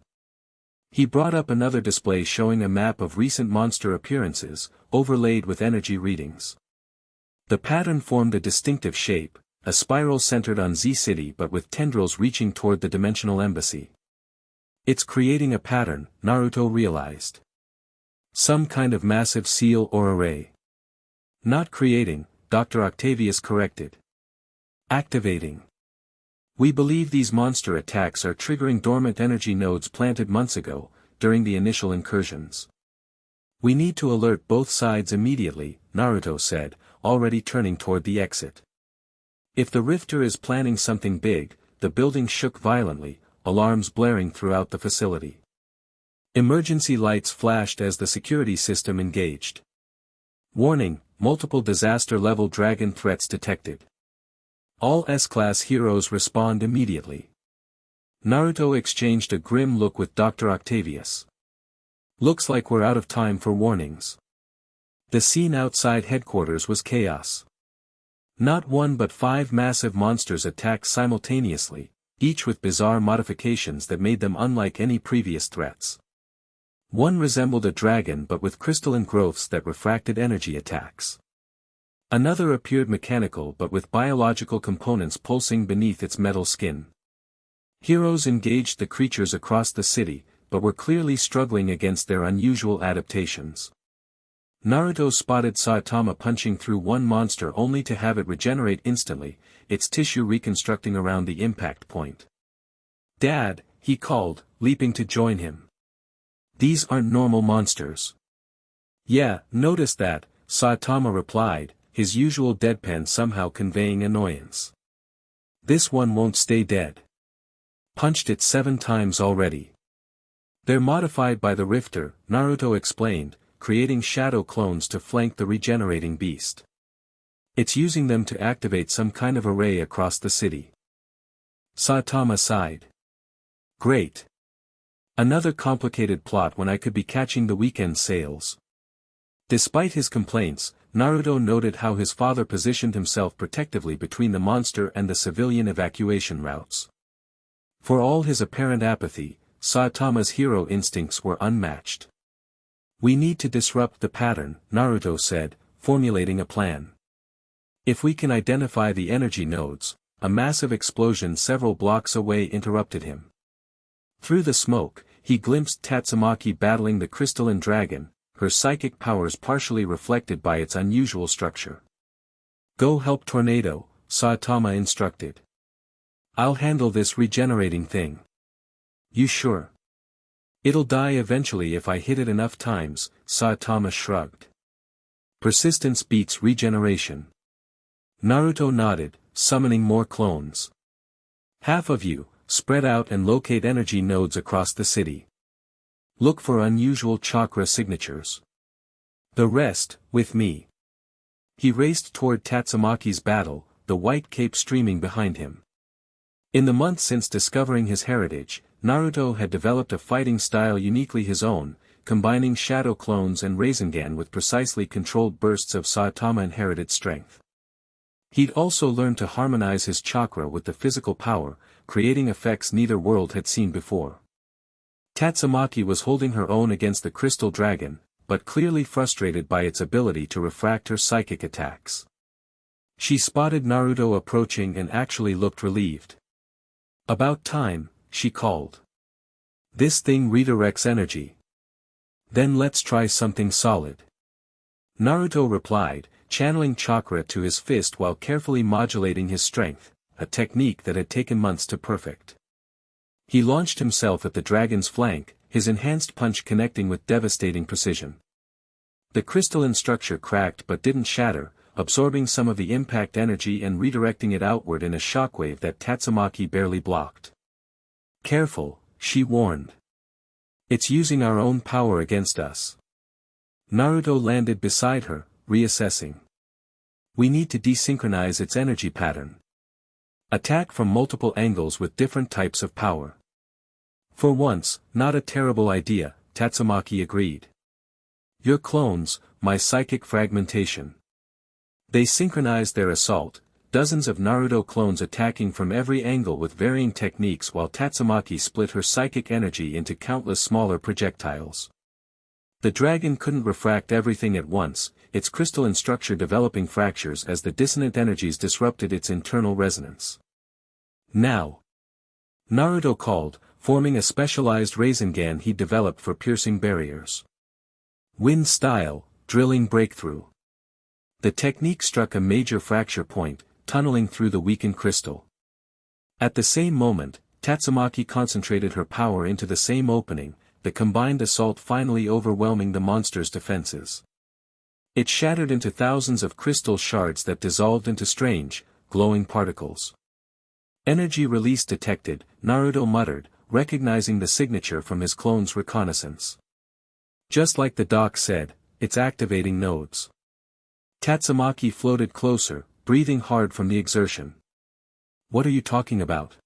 He brought up another display showing a map of recent monster appearances, overlaid with energy readings. The pattern formed a distinctive shape, a spiral centered on Z-City but with tendrils reaching toward the dimensional embassy. "It's creating a pattern," Naruto realized. "Some kind of massive seal or array." "Not creating," Dr. Octavius corrected. "Activating. We believe these monster attacks are triggering dormant energy nodes planted months ago, during the initial incursions. We need to alert both sides immediately," Naruto said, already turning toward the exit. "If the rifter is planning something big," the building shook violently, alarms blaring throughout the facility. Emergency lights flashed as the security system engaged. "Warning, multiple disaster-level dragon threats detected. All S-class heroes respond immediately." Naruto exchanged a grim look with Dr. Octavius. "Looks like we're out of time for warnings." The scene outside headquarters was chaos. Not 1 but 5 massive monsters attacked simultaneously, each with bizarre modifications that made them unlike any previous threats. One resembled a dragon but with crystalline growths that refracted energy attacks. Another appeared mechanical but with biological components pulsing beneath its metal skin. Heroes engaged the creatures across the city, but were clearly struggling against their unusual adaptations. Naruto spotted Saitama punching through one monster only to have it regenerate instantly, its tissue reconstructing around the impact point. "Dad," he called, leaping to join him. "These aren't normal monsters." "Yeah, noticed that," Saitama replied, his usual deadpan somehow conveying annoyance. "This one won't stay dead. Punched it 7 times already." "They're modified by the Rifter," Naruto explained, creating shadow clones to flank the regenerating beast. "It's using them to activate some kind of array across the city." Saitama sighed. "Great. Another complicated plot when I could be catching the weekend sales." Despite his complaints, Naruto noted how his father positioned himself protectively between the monster and the civilian evacuation routes. For all his apparent apathy, Saitama's hero instincts were unmatched. "We need to disrupt the pattern," Naruto said, formulating a plan. "If we can identify the energy nodes," a massive explosion several blocks away interrupted him. Through the smoke, he glimpsed Tatsumaki battling the crystalline dragon, her psychic powers partially reflected by its unusual structure. "Go help Tornado," Saitama instructed. "I'll handle this regenerating thing." "You sure?" "It'll die eventually if I hit it enough times," Saitama shrugged. "Persistence beats regeneration." Naruto nodded, summoning more clones. "Half of you, spread out and locate energy nodes across the city. Look for unusual chakra signatures. The rest, with me." He raced toward Tatsumaki's battle, the white cape streaming behind him. In the months since discovering his heritage, Naruto had developed a fighting style uniquely his own, combining shadow clones and Rasengan with precisely controlled bursts of Saitama-inherited strength. He'd also learned to harmonize his chakra with the physical power, creating effects neither world had seen before. Tatsumaki was holding her own against the crystal dragon, but clearly frustrated by its ability to refract her psychic attacks. She spotted Naruto approaching and actually looked relieved. "About time," she called. "This thing redirects energy. Then let's try something solid." Naruto replied, channeling chakra to his fist while carefully modulating his strength, a technique that had taken months to perfect. He launched himself at the dragon's flank, his enhanced punch connecting with devastating precision. The crystalline structure cracked but didn't shatter, absorbing some of the impact energy and redirecting it outward in a shockwave that Tatsumaki barely blocked. "Careful," she warned. "It's using our own power against us." Naruto landed beside her, reassessing. "We need to desynchronize its energy pattern. Attack from multiple angles with different types of power." "For once, not a terrible idea," Tatsumaki agreed. "Your clones, my psychic fragmentation." They synchronized their assault, dozens of Naruto clones attacking from every angle with varying techniques while Tatsumaki split her psychic energy into countless smaller projectiles. The dragon couldn't refract everything at once, its crystalline structure developing fractures as the dissonant energies disrupted its internal resonance. "Now!" Naruto called, forming a specialized Rasengan he developed for piercing barriers. "Wind style, drilling breakthrough." The technique struck a major fracture point, tunneling through the weakened crystal. At the same moment, Tatsumaki concentrated her power into the same opening, the combined assault finally overwhelming the monster's defenses. It shattered into thousands of crystal shards that dissolved into strange, glowing particles. "Energy release detected," Naruto muttered, recognizing the signature from his clone's reconnaissance. "Just like the doc said, it's activating nodes." Tatsumaki floated closer, breathing hard from the exertion. "What are you talking about?"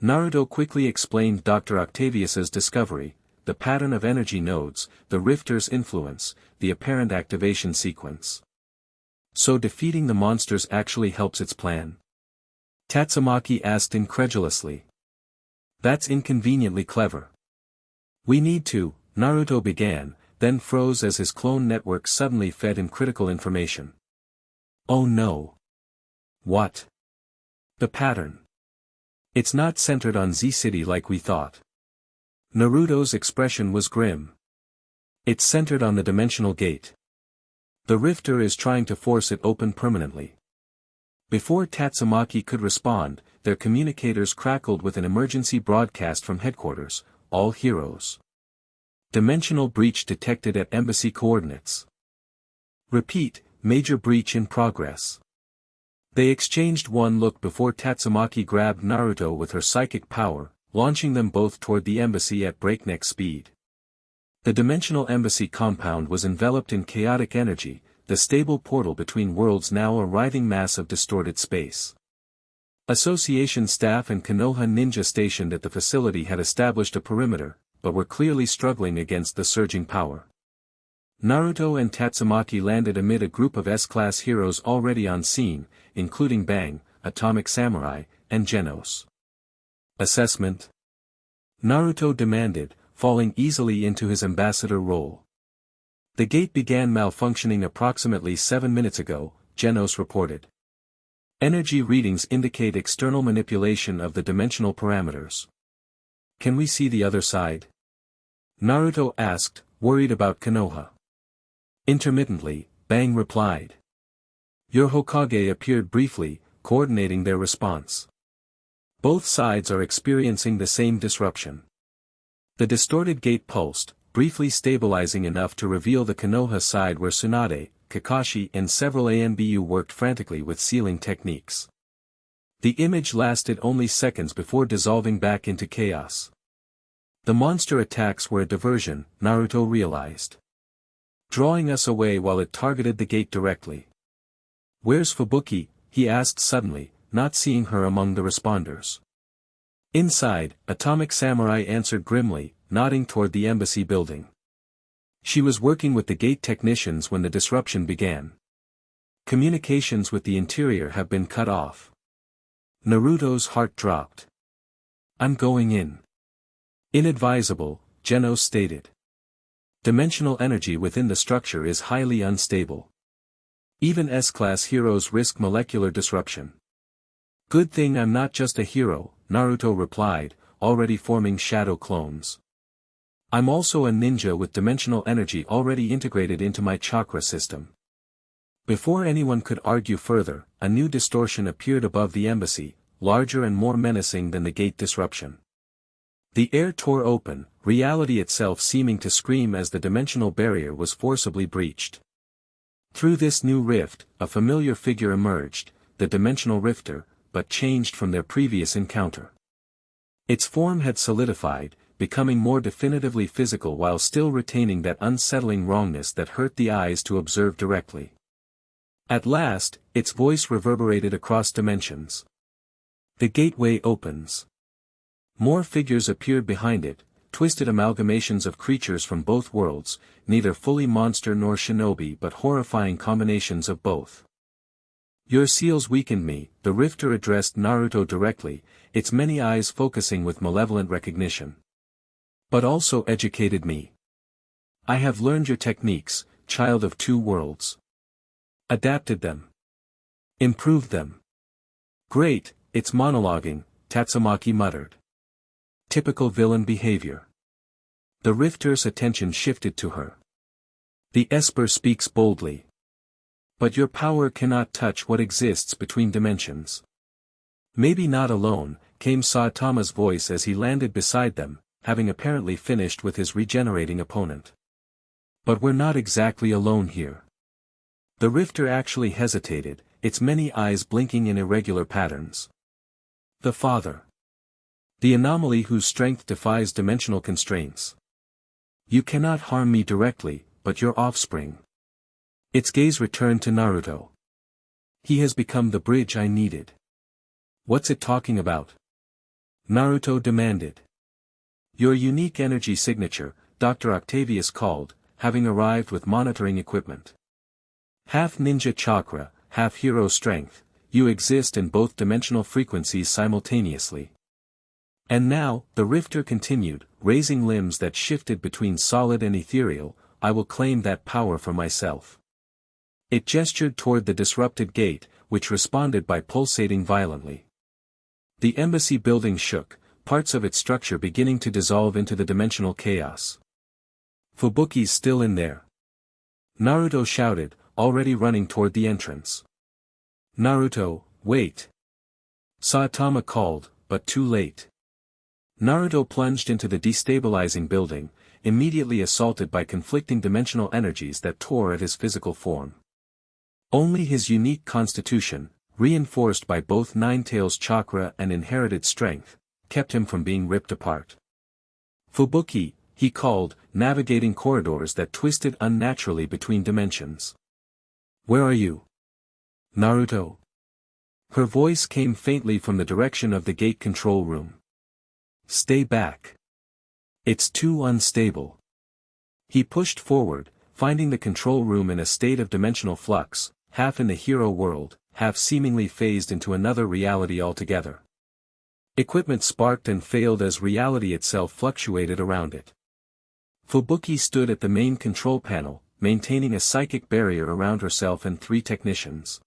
Naruto quickly explained Dr. Octavius's discovery, the pattern of energy nodes, the Rifter's influence, the apparent activation sequence. "So defeating the monsters actually helps its plan?" Tatsumaki asked incredulously. "That's inconveniently clever." "We need to," Naruto began, then froze as his clone network suddenly fed him critical information. "Oh no." "What?" "The pattern. It's not centered on Z-City like we thought." Naruto's expression was grim. "It's centered on the dimensional gate. The rifter is trying to force it open permanently. Before Tatsumaki could respond, their communicators crackled with an emergency broadcast from headquarters, all heroes. Dimensional breach detected at embassy coordinates. Repeat, major breach in progress. They exchanged one look before Tatsumaki grabbed Naruto with her psychic power, launching them both toward the embassy at breakneck speed. The dimensional embassy compound was enveloped in chaotic energy, the stable portal between worlds now a writhing mass of distorted space. Association staff and Konoha ninja stationed at the facility had established a perimeter, but were clearly struggling against the surging power. Naruto and Tatsumaki landed amid a group of S-class heroes already on scene, including Bang, Atomic Samurai, and Genos. Assessment? Naruto demanded, falling easily into his ambassador role. The gate began malfunctioning approximately 7 minutes ago, Genos reported. Energy readings indicate external manipulation of the dimensional parameters. Can we see the other side? Naruto asked, worried about Konoha. Intermittently, Bang replied. Your Hokage appeared briefly, coordinating their response. Both sides are experiencing the same disruption. The distorted gate pulsed, briefly stabilizing enough to reveal the Konoha side where Tsunade, Kakashi and several ANBU worked frantically with sealing techniques. The image lasted only seconds before dissolving back into chaos. The monster attacks were a diversion, Naruto realized. Drawing us away while it targeted the gate directly. Where's Fubuki? He asked suddenly, not seeing her among the responders. Inside, Atomic Samurai answered grimly, nodding toward the embassy building. She was working with the gate technicians when the disruption began. Communications with the interior have been cut off. Naruto's heart dropped. I'm going in. Inadvisable, Genos stated. Dimensional energy within the structure is highly unstable. Even S-class heroes risk molecular disruption. Good thing I'm not just a hero, Naruto replied, already forming shadow clones. I'm also a ninja with dimensional energy already integrated into my chakra system. Before anyone could argue further, a new distortion appeared above the embassy, larger and more menacing than the gate disruption. The air tore open, reality itself seeming to scream as the dimensional barrier was forcibly breached. Through this new rift, a familiar figure emerged, the dimensional rifter, but changed from their previous encounter. Its form had solidified, becoming more definitively physical while still retaining that unsettling wrongness that hurt the eyes to observe directly. At last, its voice reverberated across dimensions. The gateway opens. More figures appeared behind it, twisted amalgamations of creatures from both worlds, neither fully monster nor shinobi but horrifying combinations of both. Your seals weakened me, the rifter addressed Naruto directly, its many eyes focusing with malevolent recognition. But also educated me. I have learned your techniques, child of two worlds. Adapted them. Improved them. Great, it's monologuing, Tatsumaki muttered. Typical villain behavior. The rifter's attention shifted to her. The Esper speaks boldly. But your power cannot touch what exists between dimensions. Maybe not alone, came Saitama's voice as he landed beside them, having apparently finished with his regenerating opponent. But we're not exactly alone here. The rifter actually hesitated, its many eyes blinking in irregular patterns. The father. The anomaly whose strength defies dimensional constraints. You cannot harm me directly, but your offspring. Its gaze returned to Naruto. He has become the bridge I needed. What's it talking about? Naruto demanded. Your unique energy signature, Dr. Octavius called, having arrived with monitoring equipment. Half ninja chakra, half hero strength, you exist in both dimensional frequencies simultaneously. And now, the rifter continued, raising limbs that shifted between solid and ethereal, I will claim that power for myself. It gestured toward the disrupted gate, which responded by pulsating violently. The embassy building shook, parts of its structure beginning to dissolve into the dimensional chaos. Fubuki's still in there. Naruto shouted, already running toward the entrance. "Naruto, wait!" Saitama called, but too late. Naruto plunged into the destabilizing building, immediately assaulted by conflicting dimensional energies that tore at his physical form. Only his unique constitution, reinforced by both Ninetales chakra and inherited strength, kept him from being ripped apart. "Fubuki," he called, navigating corridors that twisted unnaturally between dimensions. "Where are you?" "Naruto." Her voice came faintly from the direction of the gate control room. "Stay back. It's too unstable." He pushed forward, finding the control room in a state of dimensional flux, half in the hero world, half seemingly phased into another reality altogether. Equipment sparked and failed as reality itself fluctuated around it. Fubuki stood at the main control panel, maintaining a psychic barrier around herself and 3 technicians.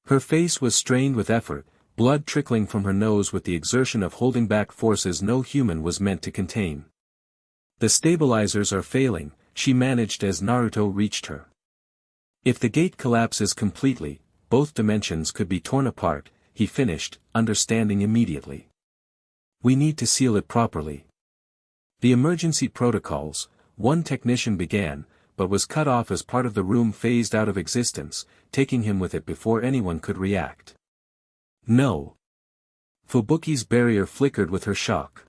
Her face was strained with effort, blood trickling from her nose with the exertion of holding back forces no human was meant to contain. "The stabilizers are failing," she managed as Naruto reached her. "If the gate collapses completely, both dimensions could be torn apart," he finished, understanding immediately. "We need to seal it properly." The emergency protocols, one technician began, but was cut off as part of the room phased out of existence, taking him with it before anyone could react. "No." Fubuki's barrier flickered with her shock.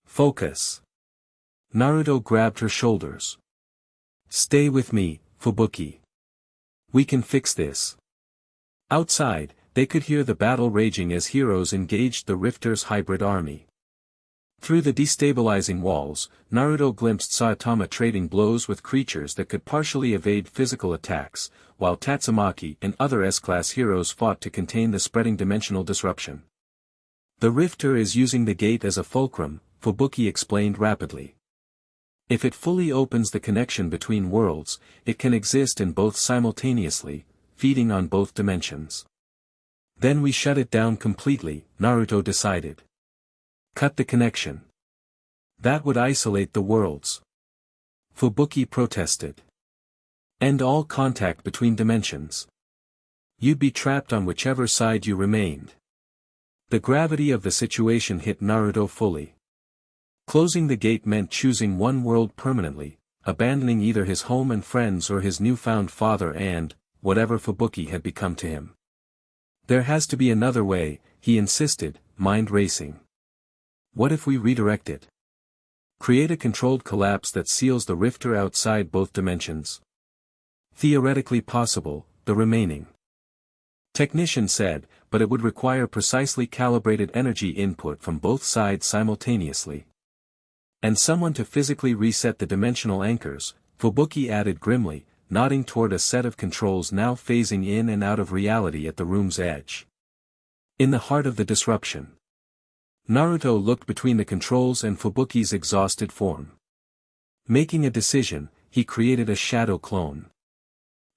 "Focus." Naruto grabbed her shoulders. "Stay with me, Fubuki. We can fix this." Outside, they could hear the battle raging as heroes engaged the Rifter's hybrid army. Through the destabilizing walls, Naruto glimpsed Saitama trading blows with creatures that could partially evade physical attacks, while Tatsumaki and other S-class heroes fought to contain the spreading dimensional disruption. "The Rifter is using the gate as a fulcrum," Fubuki explained rapidly. "If it fully opens the connection between worlds, it can exist in both simultaneously, feeding on both dimensions. Then we shut it down completely," Naruto decided. "Cut the connection. That would isolate the worlds." Fubuki protested. "End all contact between dimensions. You'd be trapped on whichever side you remained." The gravity of the situation hit Naruto fully. Closing the gate meant choosing one world permanently, abandoning either his home and friends or his newfound father and, whatever Fubuki had become to him. "There has to be another way," he insisted, mind racing. "What if we redirect it? Create a controlled collapse that seals the Rifter outside both dimensions?" "Theoretically possible," the remaining technician said, "but it would require precisely calibrated energy input from both sides simultaneously. And someone to physically reset the dimensional anchors," Fubuki added grimly, nodding toward a set of controls now phasing in and out of reality at the room's edge. In the heart of the disruption. Naruto looked between the controls and Fubuki's exhausted form. Making a decision, he created a shadow clone.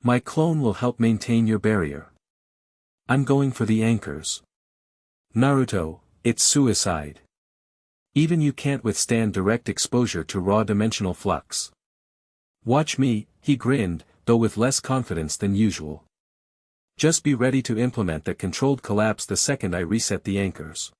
"My clone will help maintain your barrier. I'm going for the anchors." "Naruto, it's suicide. Even you can't withstand direct exposure to raw dimensional flux." "Watch me," he grinned, though with less confidence than usual. "Just be ready to implement that controlled collapse the second I reset the anchors."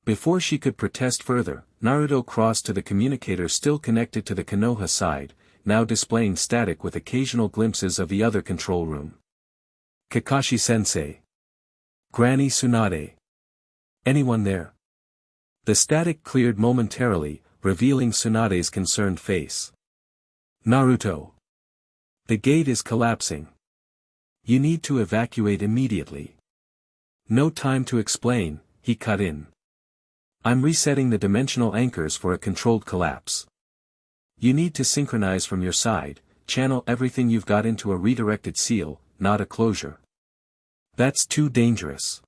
Before she could protest further, Naruto crossed to the communicator still connected to the Konoha side, now displaying static with occasional glimpses of the other control room. "Kakashi-sensei. Granny Tsunade. Anyone there?" The static cleared momentarily, revealing Tsunade's concerned face. "Naruto. The gate is collapsing. You need to evacuate immediately." "No time to explain," he cut in. "I'm resetting the dimensional anchors for a controlled collapse. You need to synchronize from your side, channel everything you've got into a redirected seal, not a closure. That's too dangerous.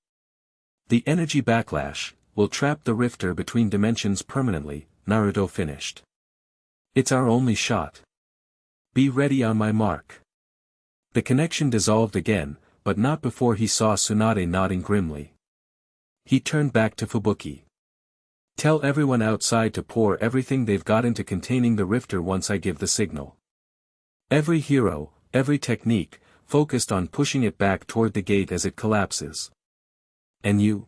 The energy backlash will trap the Rifter between dimensions permanently," Naruto finished. "It's our only shot. Be ready on my mark." The connection dissolved again, but not before he saw Tsunade nodding grimly. He turned back to Fubuki. "Tell everyone outside to pour everything they've got into containing the Rifter once I give the signal. Every hero, every technique, focused on pushing it back toward the gate as it collapses. "And you?"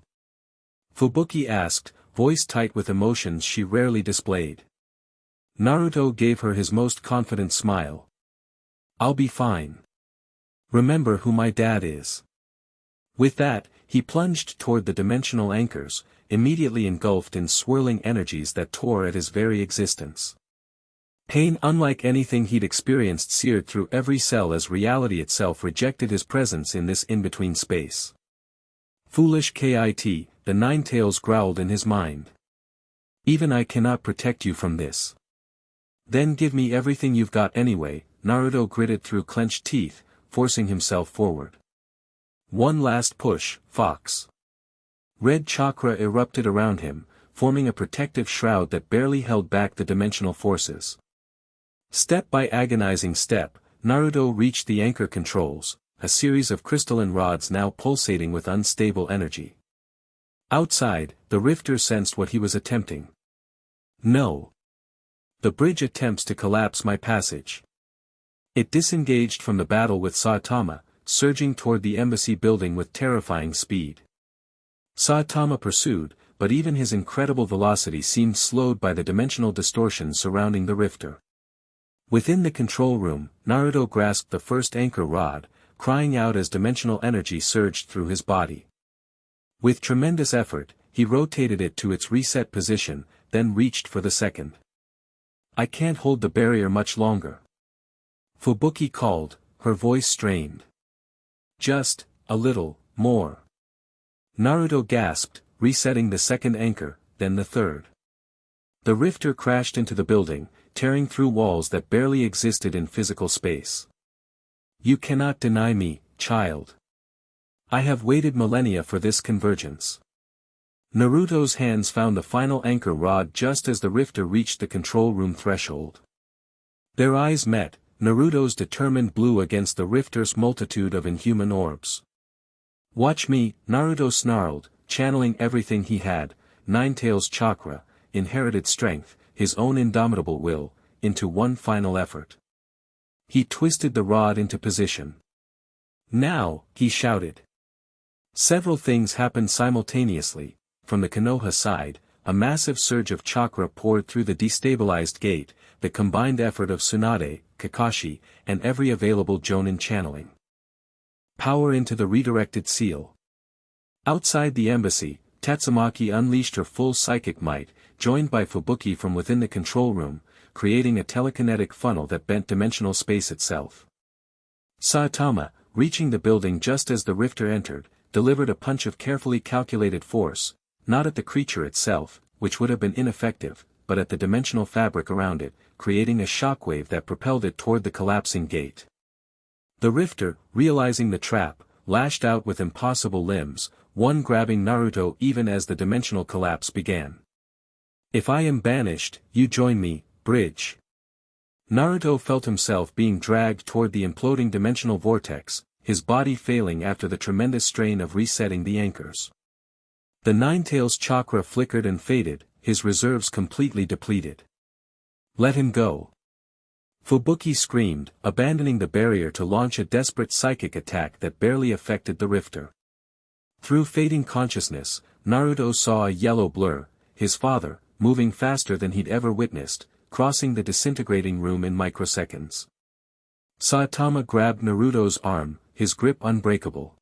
Fubuki asked, voice tight with emotions she rarely displayed. Naruto gave her his most confident smile. "I'll be fine. Remember who my dad is." With that, he plunged toward the dimensional anchors, immediately engulfed in swirling energies that tore at his very existence. Pain unlike anything he'd experienced seared through every cell as reality itself rejected his presence in this in-between space. "Foolish kid," the Nine-Tails growled in his mind. "Even I cannot protect you from this." "Then give me everything you've got anyway," Naruto gritted through clenched teeth, forcing himself forward. One last push, Fox. Red chakra erupted around him, forming a protective shroud that barely held back the dimensional forces. Step by agonizing step, Naruto reached the anchor controls, a series of crystalline rods now pulsating with unstable energy. Outside, the Rifter sensed what he was attempting. "No. The bridge attempts to collapse my passage." It disengaged from the battle with Saitama, surging toward the embassy building with terrifying speed. Saitama pursued, but even his incredible velocity seemed slowed by the dimensional distortion surrounding the Rifter. Within the control room, Naruto grasped the first anchor rod, crying out as dimensional energy surged through his body. With tremendous effort, he rotated it to its reset position, then reached for the second. "I can't hold the barrier much longer." Fubuki called, her voice strained. "Just a little more." Naruto gasped, resetting the second anchor, then the third. The Rifter crashed into the building, tearing through walls that barely existed in physical space. "You cannot deny me, child. I have waited millennia for this convergence." Naruto's hands found the final anchor rod just as the Rifter reached the control room threshold. Their eyes met, Naruto's determined blue against the Rifter's multitude of inhuman orbs. "Watch me," Naruto snarled, channeling everything he had, Nine-Tails chakra, inherited strength, his own indomitable will, into one final effort. He twisted the rod into position. "Now," he shouted. Several things happened simultaneously. From the Konoha side, a massive surge of chakra poured through the destabilized gate, the combined effort of Tsunade, Kakashi, and every available Jonin channeling. Power into the redirected seal. Outside the embassy, Tatsumaki unleashed her full psychic might, joined by Fubuki from within the control room, creating a telekinetic funnel that bent dimensional space itself. Saitama, reaching the building just as the Rifter entered, delivered a punch of carefully calculated force, not at the creature itself, which would have been ineffective, but at the dimensional fabric around it, creating a shockwave that propelled it toward the collapsing gate. The Rifter, realizing the trap, lashed out with impossible limbs, one grabbing Naruto even as the dimensional collapse began. "If I am banished, you join me, bridge." Naruto felt himself being dragged toward the imploding dimensional vortex, his body failing after the tremendous strain of resetting the anchors. The Nine-Tails chakra flickered and faded, his reserves completely depleted. "Let him go." Fubuki screamed, abandoning the barrier to launch a desperate psychic attack that barely affected the Rifter. Through fading consciousness, Naruto saw a yellow blur, his father, moving faster than he'd ever witnessed, crossing the disintegrating room in microseconds. Saitama grabbed Naruto's arm, his grip unbreakable.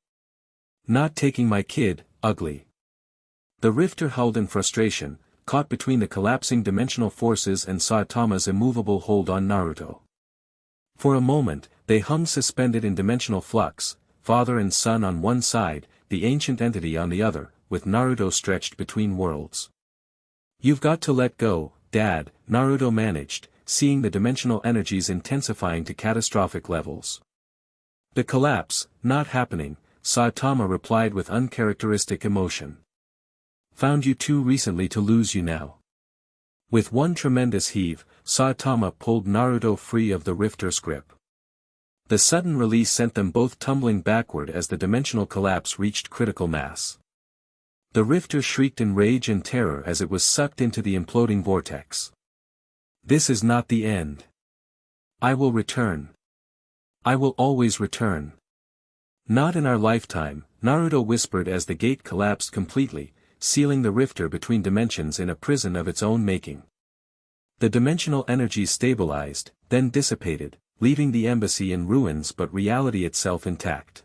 "Not taking my kid, ugly." The Rifter held in frustration, caught between the collapsing dimensional forces and Saitama's immovable hold on Naruto. For a moment, they hung suspended in dimensional flux, father and son on one side, the ancient entity on the other, with Naruto stretched between worlds. "You've got to let go, Dad," Naruto managed, seeing the dimensional energies intensifying to catastrophic levels. "The collapse, not happening," Saitama replied with uncharacteristic emotion. "Found you too recently to lose you now." With one tremendous heave, Saitama pulled Naruto free of the Rifter's grip. The sudden release sent them both tumbling backward as the dimensional collapse reached critical mass. The Rifter shrieked in rage and terror as it was sucked into the imploding vortex. "This is not the end. I will return. I will always return. Not in our lifetime, Naruto whispered as the gate collapsed completely, sealing the rifter between dimensions in a prison of its own making. The dimensional energies stabilized, then dissipated, leaving the embassy in ruins but reality itself intact.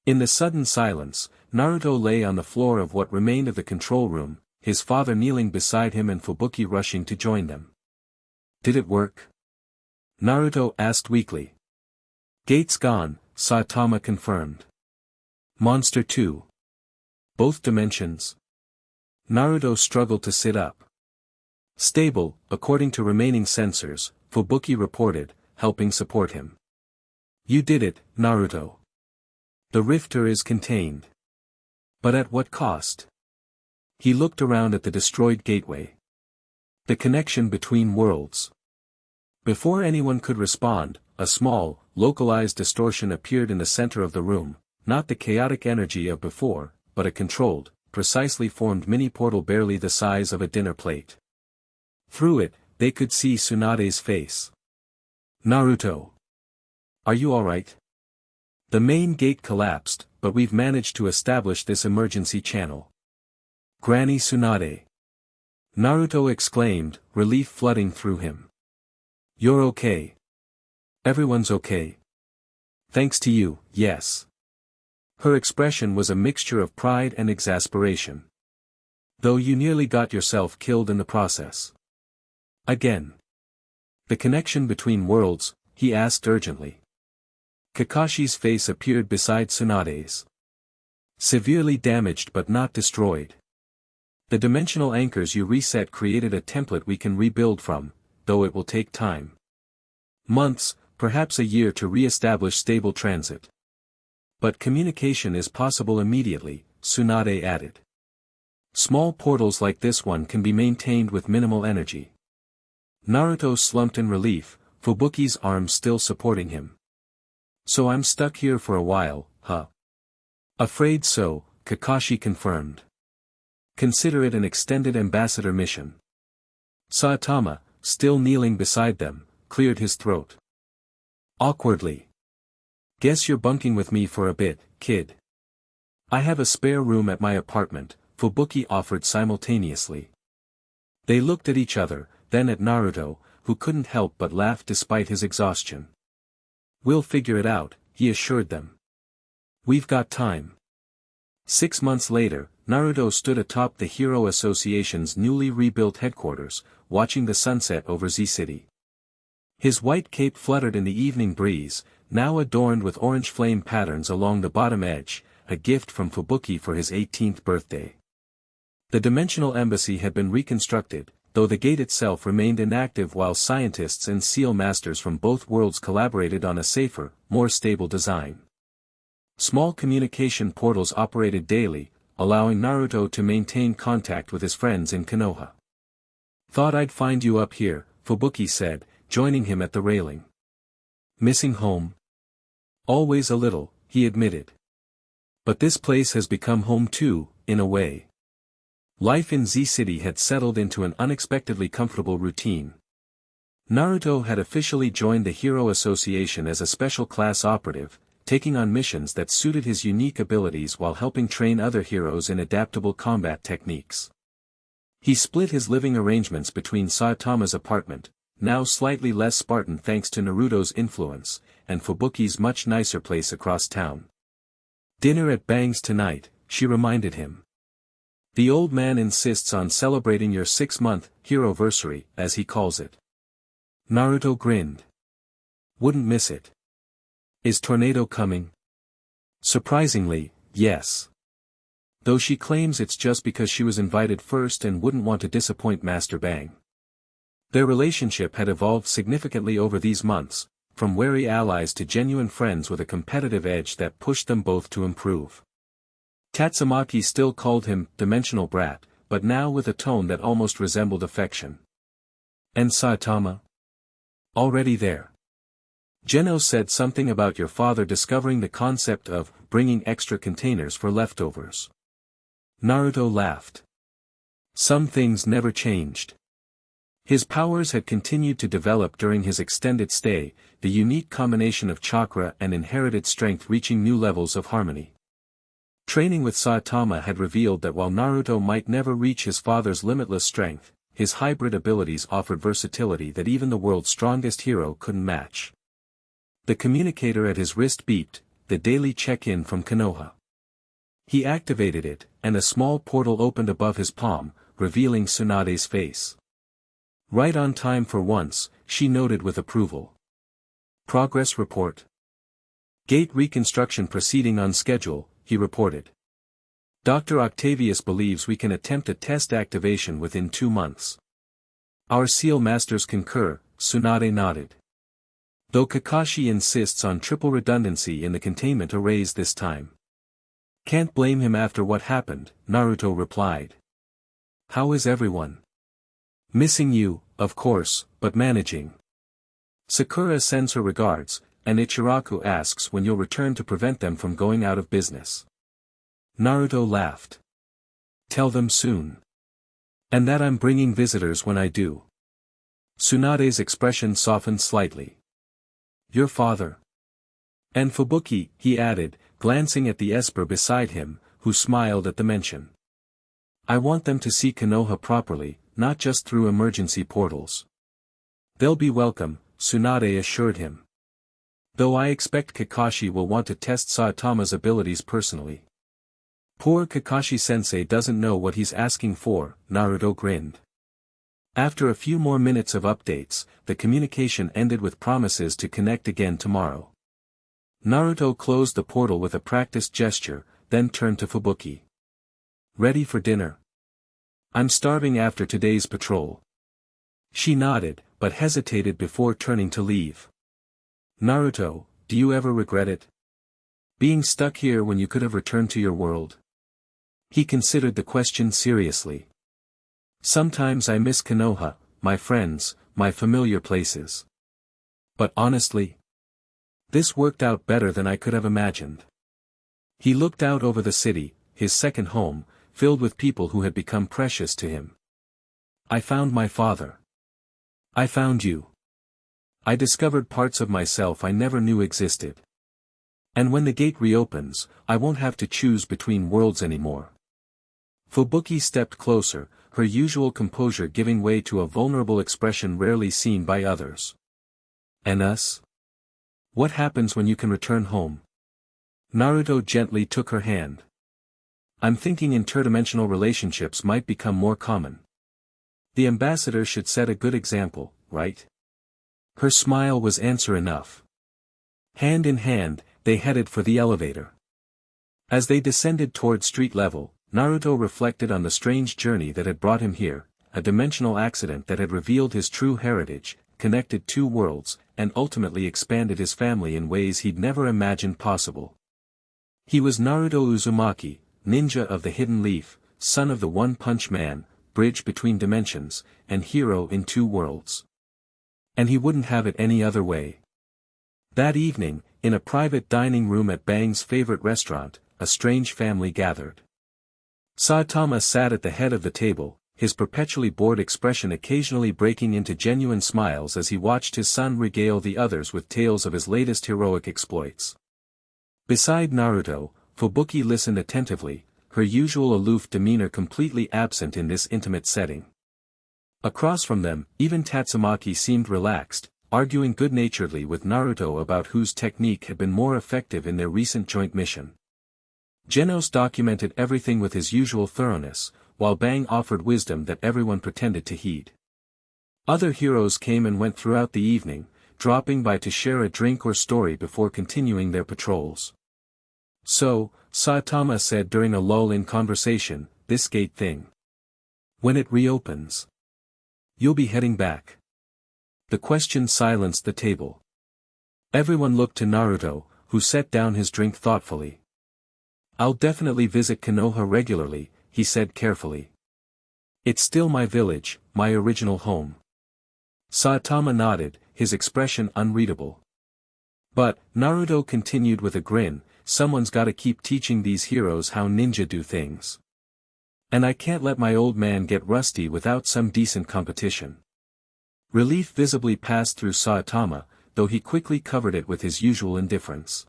In the sudden silence, Naruto lay on the floor of what remained of the control room, his father kneeling beside him and Fubuki rushing to join them. Did it work? Naruto asked weakly. Gates gone, Saitama confirmed. Monster 2. Both dimensions. Naruto struggled to sit up. Stable, according to remaining sensors, Fubuki reported, helping support him. You did it, Naruto. The rifter is contained. But at what cost? He looked around at the destroyed gateway. The connection between worlds. Before anyone could respond, a small, localized distortion appeared in the center of the room, not the chaotic energy of before, but a controlled, precisely formed mini-portal barely the size of a dinner plate. Through it, they could see Tsunade's face. Naruto. Are you alright? The main gate collapsed, but we've managed to establish this emergency channel. Granny Tsunade. Naruto exclaimed, relief flooding through him. You're okay. Everyone's okay. Thanks to you, yes. Her expression was a mixture of pride and exasperation. Though you nearly got yourself killed in the process. Again. The connection between worlds, he asked urgently. Kakashi's face appeared beside Tsunade's. Severely damaged but not destroyed. The dimensional anchors you reset created a template we can rebuild from, though it will take time. Months, perhaps a year to re-establish stable transit. But communication is possible immediately, Tsunade added. Small portals like this one can be maintained with minimal energy. Naruto slumped in relief, Fubuki's arms still supporting him. So I'm stuck here for a while, huh? Afraid so, Kakashi confirmed. Consider it an extended ambassador mission. Saitama, still kneeling beside them, cleared his throat. Awkwardly. Guess you're bunking with me for a bit, kid. I have a spare room at my apartment, Fubuki offered simultaneously. They looked at each other, then at Naruto, who couldn't help but laugh despite his exhaustion. We'll figure it out, he assured them. We've got time. 6 months later, Naruto stood atop the Hero Association's newly rebuilt headquarters, watching the sunset over Z-City. His white cape fluttered in the evening breeze, now adorned with orange flame patterns along the bottom edge, a gift from Fubuki for his 18th birthday. The dimensional embassy had been reconstructed, though the gate itself remained inactive while scientists and seal masters from both worlds collaborated on a safer, more stable design. Small communication portals operated daily, allowing Naruto to maintain contact with his friends in Konoha. Thought I'd find you up here, Fubuki said, joining him at the railing. Missing home? Always a little, he admitted. But this place has become home too, in a way. Life in Z-City had settled into an unexpectedly comfortable routine. Naruto had officially joined the Hero Association as a special class operative, taking on missions that suited his unique abilities while helping train other heroes in adaptable combat techniques. He split his living arrangements between Saitama's apartment, now slightly less Spartan thanks to Naruto's influence, and Fubuki's much nicer place across town. Dinner at Bang's tonight, she reminded him. The old man insists on celebrating your 6-month heroversary, as he calls it. Naruto grinned. Wouldn't miss it. Is Tornado coming? Surprisingly, yes. Though she claims it's just because she was invited first and wouldn't want to disappoint Master Bang. Their relationship had evolved significantly over these months, from wary allies to genuine friends with a competitive edge that pushed them both to improve. Tatsumaki still called him dimensional brat, but now with a tone that almost resembled affection. And Saitama? Already there. Geno said something about your father discovering the concept of bringing extra containers for leftovers. Naruto laughed. Some things never changed. His powers had continued to develop during his extended stay, the unique combination of chakra and inherited strength reaching new levels of harmony. Training with Saitama had revealed that while Naruto might never reach his father's limitless strength, his hybrid abilities offered versatility that even the world's strongest hero couldn't match. The communicator at his wrist beeped, the daily check-in from Konoha. He activated it, and a small portal opened above his palm, revealing Tsunade's face. Right on time for once, she noted with approval. Progress report. Gate reconstruction proceeding on schedule, he reported. Dr. Octavius believes we can attempt a test activation within 2 months. Our SEAL masters concur, Tsunade nodded. Though Kakashi insists on triple redundancy in the containment arrays this time. Can't blame him after what happened, Naruto replied. How is everyone? Missing you, of course, but managing. Sakura sends her regards, and Ichiraku asks when you'll return to prevent them from going out of business. Naruto laughed. Tell them soon. And that I'm bringing visitors when I do. Tsunade's expression softened slightly. Your father. And Fubuki, he added, glancing at the Esper beside him, who smiled at the mention. I want them to see Konoha properly, not just through emergency portals. They'll be welcome, Tsunade assured him. Though I expect Kakashi will want to test Saitama's abilities personally. Poor Kakashi-sensei doesn't know what he's asking for, Naruto grinned. After a few more minutes of updates, the communication ended with promises to connect again tomorrow. Naruto closed the portal with a practiced gesture, then turned to Fubuki. Ready for dinner? I'm starving after today's patrol. She nodded, but hesitated before turning to leave. Naruto, do you ever regret it? Being stuck here when you could have returned to your world? He considered the question seriously. Sometimes I miss Konoha, my friends, my familiar places. But honestly, this worked out better than I could have imagined. He looked out over the city, his second home, filled with people who had become precious to him. I found my father. I found you. I discovered parts of myself I never knew existed. And when the gate reopens, I won't have to choose between worlds anymore. Fubuki stepped closer, her usual composure giving way to a vulnerable expression rarely seen by others. And us? What happens when you can return home? Naruto gently took her hand. I'm thinking interdimensional relationships might become more common. The ambassador should set a good example, right? Her smile was answer enough. Hand in hand, they headed for the elevator. As they descended toward street level, Naruto reflected on the strange journey that had brought him here, a dimensional accident that had revealed his true heritage, connected 2 worlds, and ultimately expanded his family in ways he'd never imagined possible. He was Naruto Uzumaki, ninja of the Hidden Leaf, son of the One Punch Man, bridge between dimensions, and hero in 2 worlds. And he wouldn't have it any other way. That evening, in a private dining room at Bang's favorite restaurant, a strange family gathered. Saitama sat at the head of the table, his perpetually bored expression occasionally breaking into genuine smiles as he watched his son regale the others with tales of his latest heroic exploits. Beside Naruto, Fubuki listened attentively, her usual aloof demeanor completely absent in this intimate setting. Across from them, even Tatsumaki seemed relaxed, arguing good-naturedly with Naruto about whose technique had been more effective in their recent joint mission. Genos documented everything with his usual thoroughness, while Bang offered wisdom that everyone pretended to heed. Other heroes came and went throughout the evening, dropping by to share a drink or story before continuing their patrols. So, Saitama said during a lull in conversation, this gate thing. When it reopens, you'll be heading back. The question silenced the table. Everyone looked to Naruto, who set down his drink thoughtfully. I'll definitely visit Konoha regularly, he said carefully. It's still my village, my original home. Saitama nodded, his expression unreadable. But, Naruto continued with a grin, someone's gotta keep teaching these heroes how ninja do things. And I can't let my old man get rusty without some decent competition. Relief visibly passed through Saitama, though he quickly covered it with his usual indifference.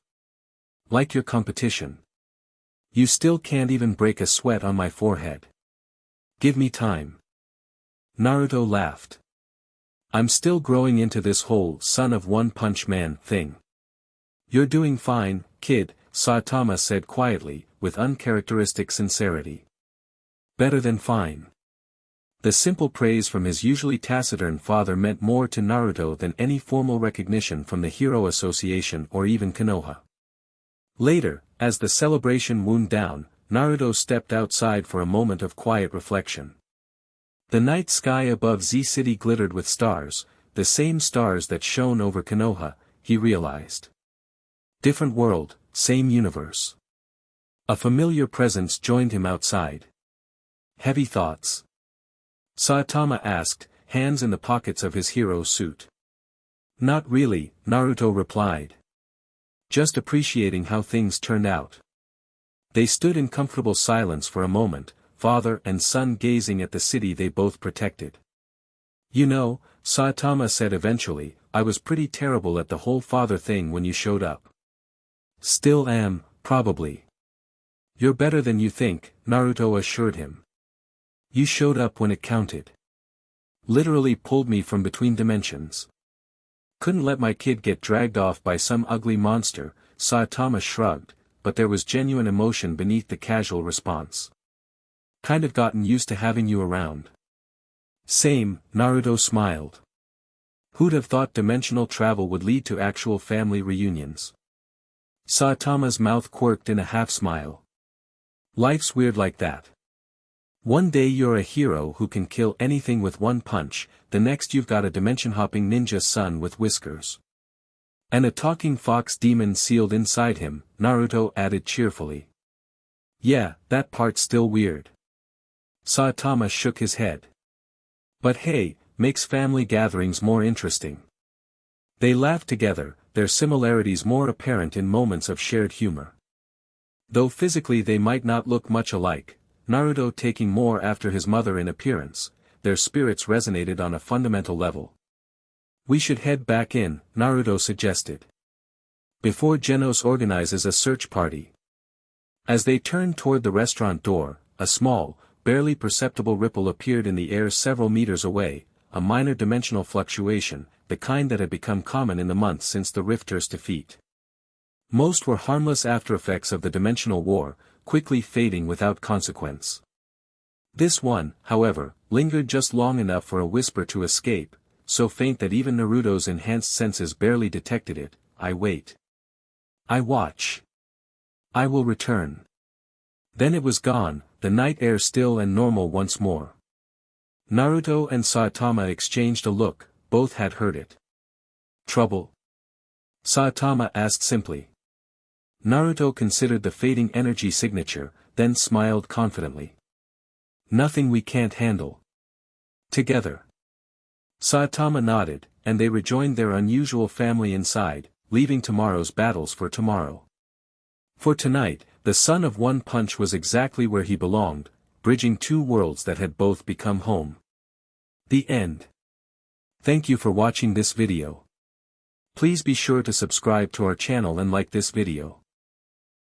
Like your competition. You still can't even break a sweat on my forehead. Give me time. Naruto laughed. I'm still growing into this whole son of One Punch Man thing. You're doing fine, kid, Saitama said quietly, with uncharacteristic sincerity. Better than fine. The simple praise from his usually taciturn father meant more to Naruto than any formal recognition from the Hero Association or even Konoha. Later, as the celebration wound down, Naruto stepped outside for a moment of quiet reflection. The night sky above Z City glittered with stars, the same stars that shone over Konoha, he realized. Different world, same universe. A familiar presence joined him outside. Heavy thoughts? Saitama asked, hands in the pockets of his hero suit. Not really, Naruto replied. Just appreciating how things turned out. They stood in comfortable silence for a moment, father and son gazing at the city they both protected. You know, Saitama said eventually, I was pretty terrible at the whole father thing when you showed up. Still am, probably. You're better than you think, Naruto assured him. You showed up when it counted. Literally pulled me from between dimensions. Couldn't let my kid get dragged off by some ugly monster, Saitama shrugged, but there was genuine emotion beneath the casual response. Kind of gotten used to having you around. Same, Naruto smiled. Who'd have thought dimensional travel would lead to actual family reunions? Saitama's mouth quirked in a half-smile. Life's weird like that. One day you're a hero who can kill anything with one punch, the next you've got a dimension-hopping ninja son with whiskers. And a talking fox demon sealed inside him, Naruto added cheerfully. Yeah, that part's still weird. Saitama shook his head. But hey, makes family gatherings more interesting. They laughed together, their similarities more apparent in moments of shared humor. Though physically they might not look much alike, Naruto taking more after his mother in appearance, their spirits resonated on a fundamental level. We should head back in, Naruto suggested. Before Genos organizes a search party. As they turned toward the restaurant door, a small, barely perceptible ripple appeared in the air several meters away, a minor dimensional fluctuation, the kind that had become common in the months since the Rifter's defeat. Most were harmless aftereffects of the dimensional war, quickly fading without consequence. This one, however, lingered just long enough for a whisper to escape, so faint that even Naruto's enhanced senses barely detected it. I wait. I watch. I will return. Then it was gone, the night air still and normal once more. Naruto and Saitama exchanged a look, both had heard it. Trouble? Saitama asked simply. Naruto considered the fading energy signature, then smiled confidently. Nothing we can't handle. Together. Saitama nodded, and they rejoined their unusual family inside, leaving tomorrow's battles for tomorrow. For tonight, the son of One Punch was exactly where he belonged, bridging two worlds that had both become home. The end. Thank you for watching this video. Please be sure to subscribe to our channel and like this video.